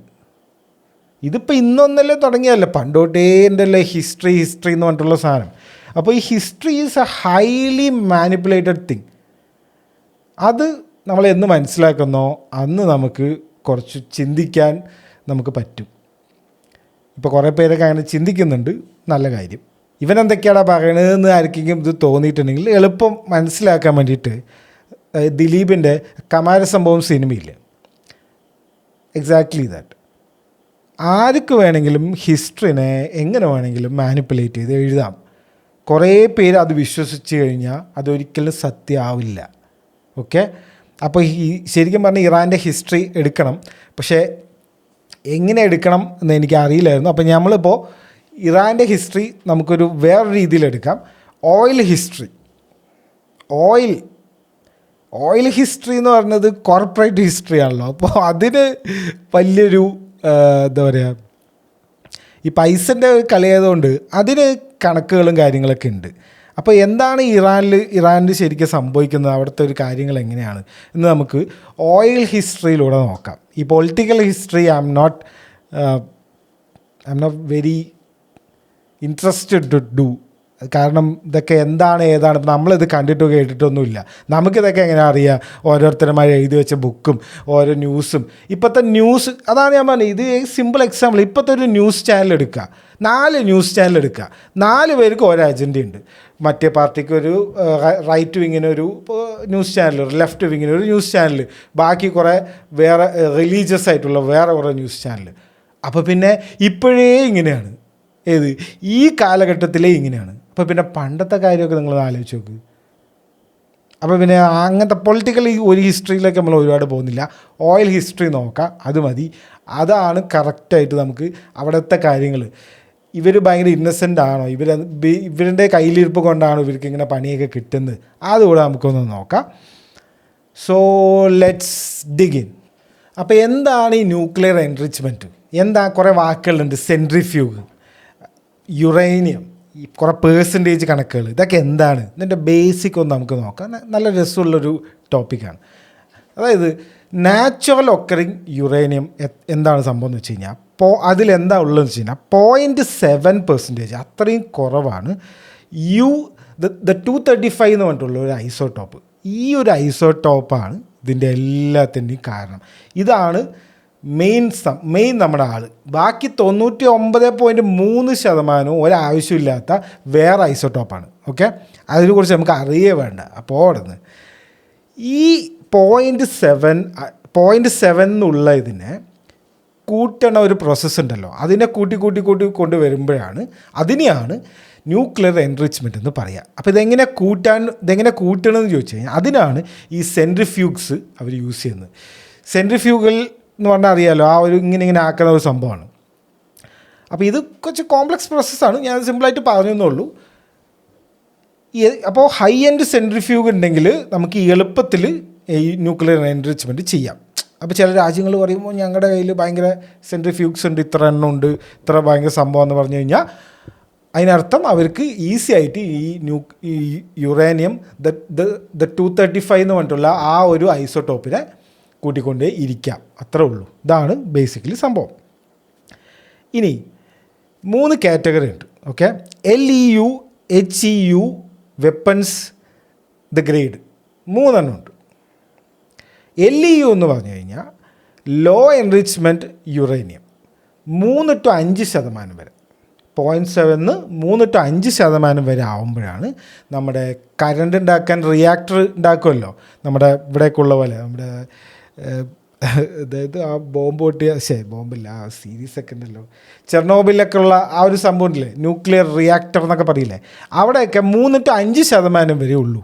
ഇതിപ്പോൾ ഇന്നൊന്നല്ലേ തുടങ്ങിയതല്ല, പണ്ടോട്ടേ ഉണ്ടല്ലേ ഹിസ്റ്ററി എന്ന് പറഞ്ഞിട്ടുള്ള സാധനം. അപ്പോൾ ഈ history is A highly manipulated thing. അത് നമ്മൾ എന്ന് മനസ്സിലാക്കുന്നോ അന്ന് നമുക്ക് കുറച്ച് ചിന്തിക്കാൻ നമുക്ക് പറ്റും. ഇപ്പോൾ കുറേ പേരൊക്കെ അങ്ങനെ ചിന്തിക്കുന്നുണ്ട്, നല്ല കാര്യം. ഇവനെന്തൊക്കെയാണ് പറയണതെന്ന് ആർക്കെങ്കിലും ഇത് തോന്നിയിട്ടുണ്ടെങ്കിൽ എളുപ്പം മനസ്സിലാക്കാൻ വേണ്ടിയിട്ട് ദിലീപിൻ്റെ കമാരസംഭവം സിനിമയില്ലേ, എക്സാക്ട്ലി ദാറ്റ്. ആർക്ക് വേണമെങ്കിലും ഹിസ്റ്ററിനെ എങ്ങനെ വേണമെങ്കിലും മാനിപ്പുലേറ്റ് ചെയ്ത് എഴുതാം. കുറേ പേര് അത് വിശ്വസിച്ച് കഴിഞ്ഞാൽ അതൊരിക്കലും സത്യമാവില്ല. ഓക്കെ, അപ്പോൾ ശരിക്കും പറഞ്ഞാൽ ഇറാൻ്റെ ഹിസ്റ്ററി എടുക്കണം, പക്ഷേ എങ്ങനെ എടുക്കണം എന്ന് എനിക്ക് അറിയില്ലായിരുന്നു. അപ്പോൾ നമ്മളിപ്പോൾ ഇറാൻ്റെ ഹിസ്റ്ററി നമുക്കൊരു വേറെ രീതിയിലെടുക്കാം. ഓയിൽ ഹിസ്റ്ററി എന്ന് പറയുന്നത് കോർപ്പറേറ്റ് ഹിസ്റ്ററി ആണല്ലോ. അപ്പോൾ അതിന് വലിയൊരു എന്താ പറയുക, ഈ പൈസൻ്റെ കളിയായതുകൊണ്ട് അതിന് കണക്കുകളും കാര്യങ്ങളൊക്കെ ഉണ്ട്. അപ്പോൾ എന്താണ് ഇറാനിൽ ശരിക്കും സംഭവിക്കുന്നത്, അവിടുത്തെ ഒരു കാര്യങ്ങൾ എങ്ങനെയാണ് എന്ന് നമുക്ക് ഓയിൽ ഹിസ്റ്ററിയിലൂടെ നോക്കാം. ഈ political history I'm not very interested to do. കാരണം ഇതൊക്കെ എന്താണ് ഏതാണ് നമ്മളിത് കണ്ടിട്ടോ കേട്ടിട്ടൊന്നുമില്ല. നമുക്കിതൊക്കെ എങ്ങനെ അറിയാം? ഓരോരുത്തരുമായി എഴുതി വെച്ച ബുക്കും ഓരോ ന്യൂസും. ഇപ്പോഴത്തെ ന്യൂസ്, അതാണ് ഞാൻ പറഞ്ഞത്, ഇത് സിമ്പിൾ എക്സാമ്പിൾ. ഇപ്പോഴത്തെ ഒരു ന്യൂസ് ചാനൽ എടുക്കുക, 4 ന്യൂസ് ചാനൽ എടുക്കുക, 4 പേർക്ക് ഓരോ അജണ്ടയുണ്ട്. മറ്റേ പാർട്ടിക്ക് ഒരു റൈറ്റ് വിങ്ങിനൊരു ന്യൂസ് ചാനൽ, ഒരു ലെഫ്റ്റ് വിങ്ങിനൊരു ന്യൂസ് ചാനൽ, ബാക്കി കുറേ വേറെ റിലീജിയസ് ആയിട്ടുള്ള വേറെ കുറേ ന്യൂസ് ചാനൽ. അപ്പോൾ പിന്നെ ഇപ്പോഴേ ഇങ്ങനെയാണ്, ഏത് ഈ കാലഘട്ടത്തിലേ ഇങ്ങനെയാണ്. അപ്പോൾ പിന്നെ പണ്ടത്തെ കാര്യമൊക്കെ നിങ്ങൾ ആലോചിച്ച് നോക്ക്. അപ്പോൾ പിന്നെ അങ്ങനത്തെ പൊളിറ്റിക്കൽ ഒരു ഹിസ്റ്ററിയിലേക്ക് നമ്മൾ ഒരുപാട് പോകുന്നില്ല. ഓയിൽ ഹിസ്റ്ററി നോക്കാം, അത് മതി. അതാണ് കറക്റ്റായിട്ട് നമുക്ക് അവിടുത്തെ കാര്യങ്ങൾ. ഇവർ ഭയങ്കര ഇന്നസെൻ്റ് ആണോ, ഇവരുടെ കയ്യിലിരിപ്പ് കൊണ്ടാണോ ഇവർക്ക് ഇങ്ങനെ പണിയൊക്കെ കിട്ടുന്നത്, അതുകൂടെ നമുക്കൊന്ന് നോക്കാം. So let's dig in. അപ്പോൾ എന്താണ് ഈ ന്യൂക്ലിയർ എൻറിച്ച്മെൻറ്റ്? എന്താ കുറേ വാക്കുകളുണ്ട്. സെൻട്രിഫ്യൂഗ്, യുറേനിയം, ഈ കുറേ പേഴ്സൻറ്റേജ് കണക്കുകൾ, ഇതൊക്കെ എന്താണ്? ഇതിൻ്റെ ബേസിക് ഒന്ന് നമുക്ക് നോക്കാം. നല്ല രസമുള്ളൊരു ടോപ്പിക്കാണ്. അതായത് നാച്ചുറൽ ഒക്കറിങ് യുറേനിയം എന്താണ് സംഭവം എന്ന് വെച്ച് കഴിഞ്ഞാൽ, അതിലെന്താ ഉള്ളതെന്ന് വെച്ച് കഴിഞ്ഞാൽ 0.7%, അത്രയും കുറവാണ്. the 235 എന്ന് പറഞ്ഞിട്ടുള്ള ഒരു ഐസോടോപ്പ്. ഈ ഒരു ഐസോടോപ്പാണ് ഇതിൻ്റെ എല്ലാത്തിൻ്റെയും കാരണം. ഇതാണ് മെയിൻ നമ്മുടെ ആൾ. ബാക്കി 99.3% ഒരാവശ്യമില്ലാത്ത വേറെ ഐസോടോപ്പാണ്. ഓക്കെ, അതിനെക്കുറിച്ച് നമുക്ക് അറിയേ വേണ്ട. അപ്പോൾ അവിടെ ഈ 0.7 എന്നുള്ള ഇതിനെ കൂട്ടണ ഒരു പ്രോസസ്സ് ഉണ്ടല്ലോ, അതിനെ കൂട്ടി കൊണ്ടുവരുമ്പോഴാണ് അതിനെയാണ് ന്യൂക്ലിയർ എൻറിച്ച്മെൻറ്റ് എന്ന് പറയുക. അപ്പോൾ ഇതെങ്ങനെ കൂട്ടണമെന്ന് ചോദിച്ചു കഴിഞ്ഞാൽ അതിനാണ് ഈ സെൻട്രിഫ്യൂഗ്സ് അവർ യൂസ് ചെയ്യുന്നത്. സെൻട്രിഫ്യൂഗൽ എന്ന് പറഞ്ഞാൽ അറിയാമല്ലോ, ആ ഒരു ഇങ്ങനെ ആക്കുന്ന ഒരു സംഭവമാണ്. അപ്പോൾ ഇത് കുറച്ച് കോംപ്ലക്സ് പ്രോസസ്സാണ്, ഞാൻ സിമ്പിളായിട്ട് പറഞ്ഞെന്നുള്ളൂ. അപ്പോൾ ഹൈ എൻഡ് സെൻട്രിഫ്യൂഗ് ഉണ്ടെങ്കിൽ നമുക്ക് എളുപ്പത്തിൽ ഈ ന്യൂക്ലിയർ എൻറിച്ച്മെൻറ്റ് ചെയ്യാം. അപ്പോൾ ചില രാജ്യങ്ങൾ പറയുമ്പോൾ ഞങ്ങളുടെ കയ്യിൽ ഭയങ്കര സെൻട്രിഫ്യൂഗ്സ് ഉണ്ട്, ഇത്ര എണ്ണം ഉണ്ട്, ഇത്ര ഭയങ്കര സംഭവം എന്ന് പറഞ്ഞു കഴിഞ്ഞാൽ അതിനർത്ഥം അവർക്ക് ഈസി ആയിട്ട് ഈ യുറേനിയം ദ 235 എന്ന് പറഞ്ഞിട്ടുള്ള ആ ഒരു ഐസോടോപ്പിനെ കൂട്ടിക്കൊണ്ടേ ഇരിക്കാം, അത്രേ ഉള്ളൂ. ഇതാണ് ബേസിക്കലി സംഭവം. ഇനി 3 കാറ്റഗറി ഉണ്ട്. Okay, LEU, HEU weapons the grade 3 ഉണ്ട്. LEU എന്ന് പറഞ്ഞു കഴിഞ്ഞാൽ ലോ എൻറിച്ച്മെൻറ്റ് യുറേനിയം 3 to 5% വരെ, 0.7 3 to 5% വരെ ആവുമ്പോഴാണ് നമ്മുടെ കറണ്ട് ഉണ്ടാക്കാൻ റിയാക്ടർ ഉണ്ടാക്കുമല്ലോ, നമ്മുടെ ഇവിടേക്കുള്ള പോലെ, നമ്മുടെ അതായത് ആ ബോംബില്ല, ആ സീരീസൊക്കെ ഉണ്ടല്ലോ, ചെർണോബിലൊക്കെ ഉള്ള ആ ഒരു സംഭവം ഇല്ലേ, ന്യൂക്ലിയർ റിയാക്ടർ എന്നൊക്കെ പറയില്ലേ, അവിടെയൊക്കെ 3 to 5% വരെ ഉള്ളൂ,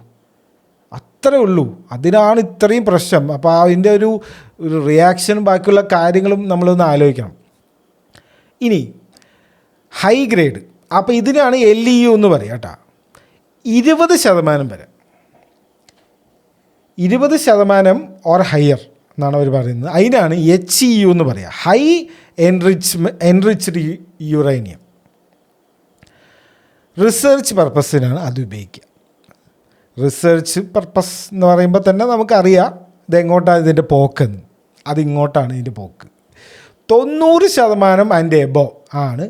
അത്രേ ഉള്ളൂ. അതിനാണ് ഇത്രയും പ്രശ്നം. അപ്പോൾ അതിൻ്റെ ഒരു റിയാക്ഷനും ബാക്കിയുള്ള കാര്യങ്ങളും നമ്മളൊന്ന് ആലോചിക്കണം. ഇനി ഹൈ ഗ്രേഡ്, അപ്പോൾ ഇതിനാണ് LEU എന്ന് പറയുക കേട്ടോ. 20% വരെ, 20% ഓർ ഹയർ എന്നാണ് അവർ പറയുന്നത്. അതിനാണ് HEU എന്ന് പറയുക, ഹൈ എൻറിച്ച്ഡ് യുറേനിയം. റിസർച്ച് പർപ്പസിനാണ് അത് ഉപയോഗിക്കുക. റിസർച്ച് പർപ്പസ് എന്ന് പറയുമ്പോൾ തന്നെ നമുക്കറിയാം ഇതെങ്ങോട്ടാണ് ഇതിൻ്റെ പോക്കെന്ന്. അതിങ്ങോട്ടാണ് ഇതിൻ്റെ പോക്ക്. 90% അതിൻ്റെ എബോ ആണ്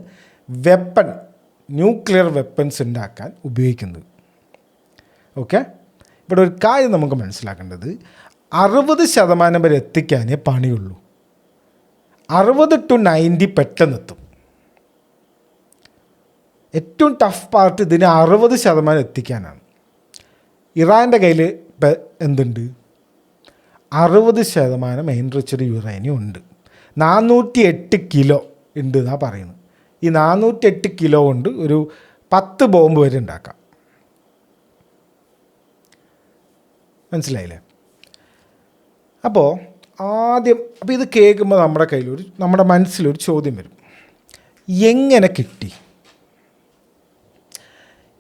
ന്യൂക്ലിയർ വെപ്പൺസ് ഉണ്ടാക്കാൻ ഉപയോഗിക്കുന്നത്. ഓക്കെ, ഇവിടെ ഒരു കാര്യം നമുക്ക് മനസ്സിലാക്കേണ്ടത്, 60% വരെ എത്തിക്കാനേ പണിയുള്ളൂ. 60 to 90 പെട്ടെന്നെത്തും. ഏറ്റവും ടഫ് പാർട്ട് ഇതിന് 60% എത്തിക്കാനാണ്. ഇറാൻ്റെ കയ്യിൽ ഇപ്പം എന്തുണ്ട്? 60% എൻറിച്ച്ഡ് യുറേനിയം ഉണ്ട്. 408 കിലോ ഉണ്ട് എന്നാണ് പറയുന്നത്. ഈ 408 കിലോ കൊണ്ട് ഒരു 10 ബോംബ് വരെ ഉണ്ടാക്കാം. മനസ്സിലായില്ലേ? അപ്പോൾ ഇത് കേൾക്കുമ്പോൾ നമ്മുടെ മനസ്സിലൊരു ചോദ്യം വരും, എങ്ങനെ കിട്ടി?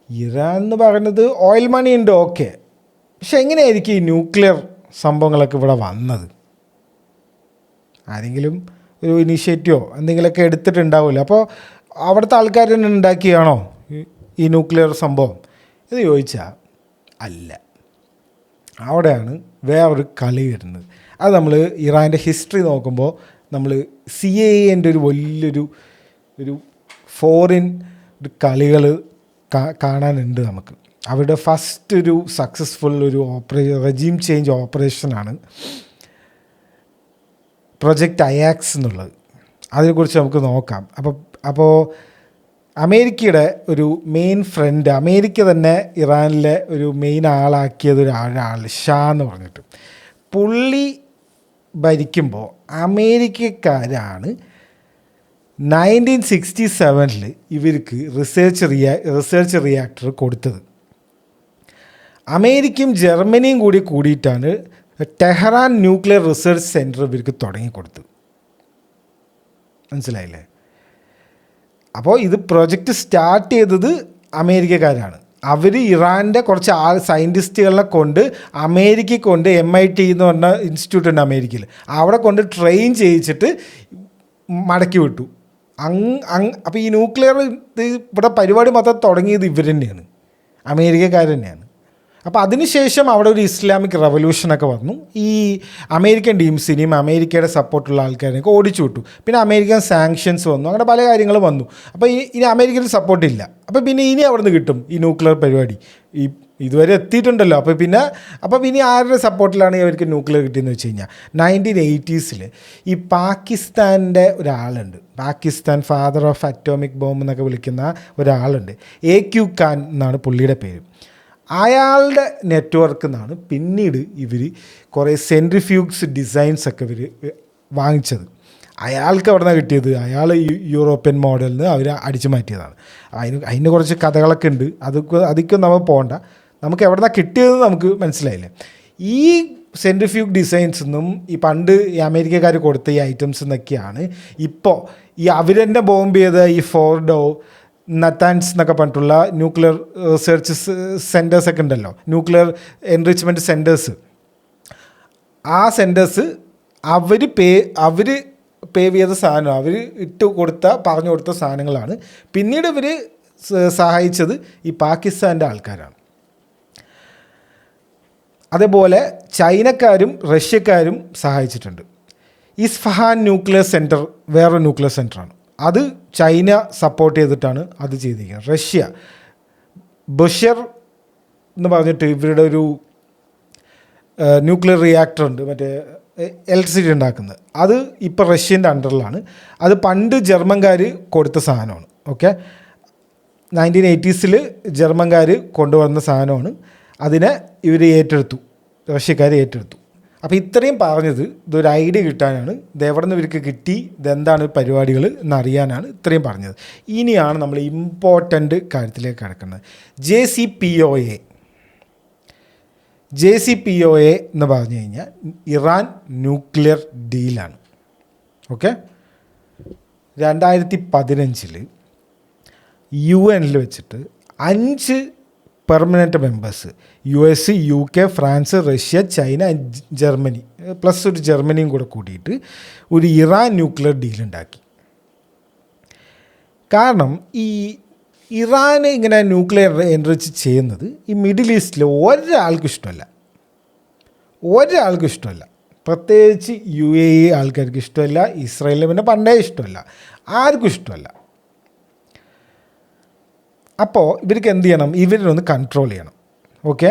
ഇറാൻ എന്ന് പറയുന്നത് ഓയിൽ മണി ഉണ്ട്, ഓക്കെ, പക്ഷെ എങ്ങനെയായിരിക്കും ഈ ന്യൂക്ലിയർ സംഭവങ്ങളൊക്കെ ഇവിടെ വന്നത്? ആരെങ്കിലും ഒരു ഇനീഷ്യേറ്റീവോ എന്തെങ്കിലുമൊക്കെ എടുത്തിട്ടുണ്ടാവില്ല. അപ്പോൾ അവിടുത്തെ ആൾക്കാർ തന്നെ ഉണ്ടാക്കിയാണോ ഈ ന്യൂക്ലിയർ സംഭവം എന്ന് ചോദിച്ചാൽ അല്ല. അവിടെയാണ് വേറൊരു കളി വരുന്നത്. അത് നമ്മൾ ഇറാൻ്റെ ഹിസ്റ്ററി നോക്കുമ്പോൾ നമ്മൾ CIA ഒരു വലിയൊരു ഫോറിൻ കളികൾ കാണാനുണ്ട് നമുക്ക്. അവരുടെ ഫസ്റ്റ് ഒരു സക്സസ്ഫുൾ ഒരു റെജീം ചേഞ്ച് ഓപ്പറേഷനാണ് പ്രൊജക്റ്റ് അയാക്സ് എന്നുള്ളത്. അതിനെക്കുറിച്ച് നമുക്ക് നോക്കാം. അപ്പോൾ അമേരിക്കയുടെ ഒരു മെയിൻ ഫ്രണ്ട്, അമേരിക്ക തന്നെ ഇറാനിലെ ഒരു മെയിൻ ആളാക്കിയത് ഒരാൾ ഷാ എന്ന് പറഞ്ഞിട്ട്, പുള്ളി ഭരിക്കുമ്പോൾ അമേരിക്കക്കാരാണ് 1967 ഇവർക്ക് റിസർച്ച് റിയാക്ടർ കൊടുത്തത്. അമേരിക്കയും ജർമ്മനിയും കൂടിയിട്ടാണ് ടെഹ്റാൻ ന്യൂക്ലിയർ റിസർച്ച് സെൻറ്റർ ഇവർക്ക് തുടങ്ങിക്കൊടുത്തത്. മനസ്സിലായില്ലേ? അപ്പോൾ ഇത് പ്രൊജക്റ്റ് സ്റ്റാർട്ട് ചെയ്തത് അമേരിക്കക്കാരാണ്. അവർ ഇറാൻ്റെ കുറച്ച് സയൻറ്റിസ്റ്റുകളെ കൊണ്ട് അമേരിക്കയിൽ കൊണ്ട് MIT എന്ന് പറഞ്ഞ ഇൻസ്റ്റിറ്റ്യൂട്ട് ഉണ്ട് അമേരിക്കയിൽ, അവിടെ കൊണ്ട് ട്രെയിൻ ചെയ്യിച്ചിട്ട് മടക്കി വിട്ടു. അപ്പോൾ ഈ ന്യൂക്ലിയർ ഇവിടെ പരിപാടി മൊത്തം തുടങ്ങിയത് ഇവർ തന്നെയാണ്, അമേരിക്കക്കാർ തന്നെയാണ്. അപ്പോൾ അതിനുശേഷം അവിടെ ഒരു ഇസ്ലാമിക് റവല്യൂഷനൊക്കെ വന്നു. ഈ അമേരിക്കൻ ടീംസിനെയും അമേരിക്കയുടെ സപ്പോർട്ടുള്ള ആൾക്കാരെയൊക്കെ ഓടിച്ചു വിട്ടു. പിന്നെ അമേരിക്കൻ സാങ്ഷൻസ് വന്നു, അങ്ങനെ പല കാര്യങ്ങളും വന്നു. അപ്പോൾ ഇനി അമേരിക്കയിൽ സപ്പോർട്ടില്ല. അപ്പോൾ പിന്നെ ഇനി അവിടെ നിന്ന് കിട്ടും ഈ ന്യൂക്ലിയർ പരിപാടി, ഇതുവരെ എത്തിയിട്ടുണ്ടല്ലോ. അപ്പോൾ പിന്നെ ആരുടെ സപ്പോർട്ടിലാണ് ഇവർക്ക് ന്യൂക്ലിയർ കിട്ടിയെന്ന് വെച്ച് കഴിഞ്ഞാൽ 1980s ഈ പാകിസ്ഥാൻ്റെ ഒരാളുണ്ട്, Pakistan father of atomic bomb എന്നൊക്കെ വിളിക്കുന്ന ഒരാളുണ്ട്, AQ ഖാൻ എന്നാണ് പുള്ളിയുടെ പേര്. അയാളുടെ നെറ്റ്വർക്ക് നിന്നാണ് പിന്നീട് ഇവർ കുറേ സെൻട്രിഫ്യൂഗ്സ് ഡിസൈൻസ് ഒക്കെ ഇവർ വാങ്ങിച്ചത്. അയാൾക്ക് എവിടെ നിന്നാണ് കിട്ടിയത്? അയാൾ യൂറോപ്യൻ മോഡലിൽ നിന്ന് അവർ അടിച്ചു മാറ്റിയതാണ്. അതിന് കുറച്ച് കഥകളൊക്കെ ഉണ്ട്, അതൊക്കെ നമ്മൾ പോകണ്ട. നമുക്ക് എവിടെ നിന്നാണ് കിട്ടിയതെന്ന് നമുക്ക് മനസ്സിലായില്ലേ. ഈ സെൻട്രിഫ്യൂഗ് ഡിസൈൻസ് നിന്നും ഈ പണ്ട് ഈ അമേരിക്കക്കാർ കൊടുത്ത ഈ ഐറ്റംസ് എന്നൊക്കെയാണ് ഇപ്പോൾ ഈ അവർ തന്നെ ബോംബ് ചെയ്ത ഈ ഫോർഡോ, നത്താൻസ് എന്നൊക്കെ പറഞ്ഞിട്ടുള്ള ന്യൂക്ലിയർ റിസർച്ച് സെൻറ്റേഴ്സൊക്കെ ഉണ്ടല്ലോ, ന്യൂക്ലിയർ എൻറിച്ച്മെൻറ്റ് സെൻറ്റേഴ്സ്. ആ സെൻറ്റേഴ്സ് അവർ പേവ് ചെയ്ത സാധനം, അവർ പറഞ്ഞു കൊടുത്ത സാധനങ്ങളാണ്. പിന്നീട് ഇവർ സഹായിച്ചത് ഈ പാകിസ്ഥാൻ്റെ ആൾക്കാരാണ്. അതേപോലെ ചൈനക്കാരും റഷ്യക്കാരും സഹായിച്ചിട്ടുണ്ട്. ഇസ്ഫഹാൻ ന്യൂക്ലിയർ സെൻറ്റർ വേറൊരു ന്യൂക്ലിയർ സെൻറ്ററാണ്. അത് ചൈന സപ്പോർട്ട് ചെയ്തിട്ടാണ് അത് ചെയ്തിരിക്കുന്നത്. റഷ്യ ബഷർ എന്ന് പറഞ്ഞിട്ട് ഇവരുടെ ഒരു ന്യൂക്ലിയർ റിയാക്ടർ ഉണ്ട്, മറ്റേ ഇലക്ട്രിസിറ്റി ഉണ്ടാക്കുന്നത്. അത് ഇപ്പോൾ റഷ്യൻ്റെ അണ്ടറിലാണ്. അത് പണ്ട് ജർമ്മൻകാർ കൊടുത്ത സാധനമാണ്. ഓക്കെ, 1980s ജർമ്മൻകാർ കൊണ്ടുവന്ന സാധനമാണ്. അതിനെ ഇവർ റഷ്യക്കാർ ഏറ്റെടുത്തു. അപ്പോൾ ഇത്രയും പറഞ്ഞത് ഇതൊരു ഐഡിയ കിട്ടാനാണ്, ഇതെവിടെ നിന്ന് ഇവർക്ക് കിട്ടി, ഇതെന്താണ് പരിപാടികൾ എന്നറിയാനാണ് ഇത്രയും പറഞ്ഞത്. ഇനിയാണ് നമ്മൾ ഇമ്പോർട്ടൻ്റ് കാര്യത്തിലേക്ക് കിടക്കുന്നത്. JCPOA എന്ന് പറഞ്ഞു കഴിഞ്ഞാൽ ഇറാൻ ന്യൂക്ലിയർ ഡീലാണ്. ഓക്കെ, 2015 UN വെച്ചിട്ട് 5 permanent members US, UK, France, Russia, China, Germany plus ഒരു ജർമ്മനിയും കൂടെ കൂടിയിട്ട് ഒരു ഇറാൻ ന്യൂക്ലിയർ ഡീലുണ്ടാക്കി. കാരണം ഈ ഇറാൻ ഇങ്ങനെ ന്യൂക്ലിയർ എൻറിച്ച് ചെയ്യുന്നത് ഈ മിഡിൽ ഈസ്റ്റിൽ ഒരാൾക്കും ഇഷ്ടമല്ല. പ്രത്യേകിച്ച് UAE ആൾക്കാർക്ക് ഇഷ്ടമല്ല, ഇസ്രായേലിന് പിന്നെ പണ്ടേ ഇഷ്ടമല്ല, ആർക്കും ഇഷ്ടമല്ല. അപ്പോൾ ഇവർക്ക് എന്ത് ചെയ്യണം? ഇവരൊന്ന് കൺട്രോൾ ചെയ്യണം. ഓക്കെ,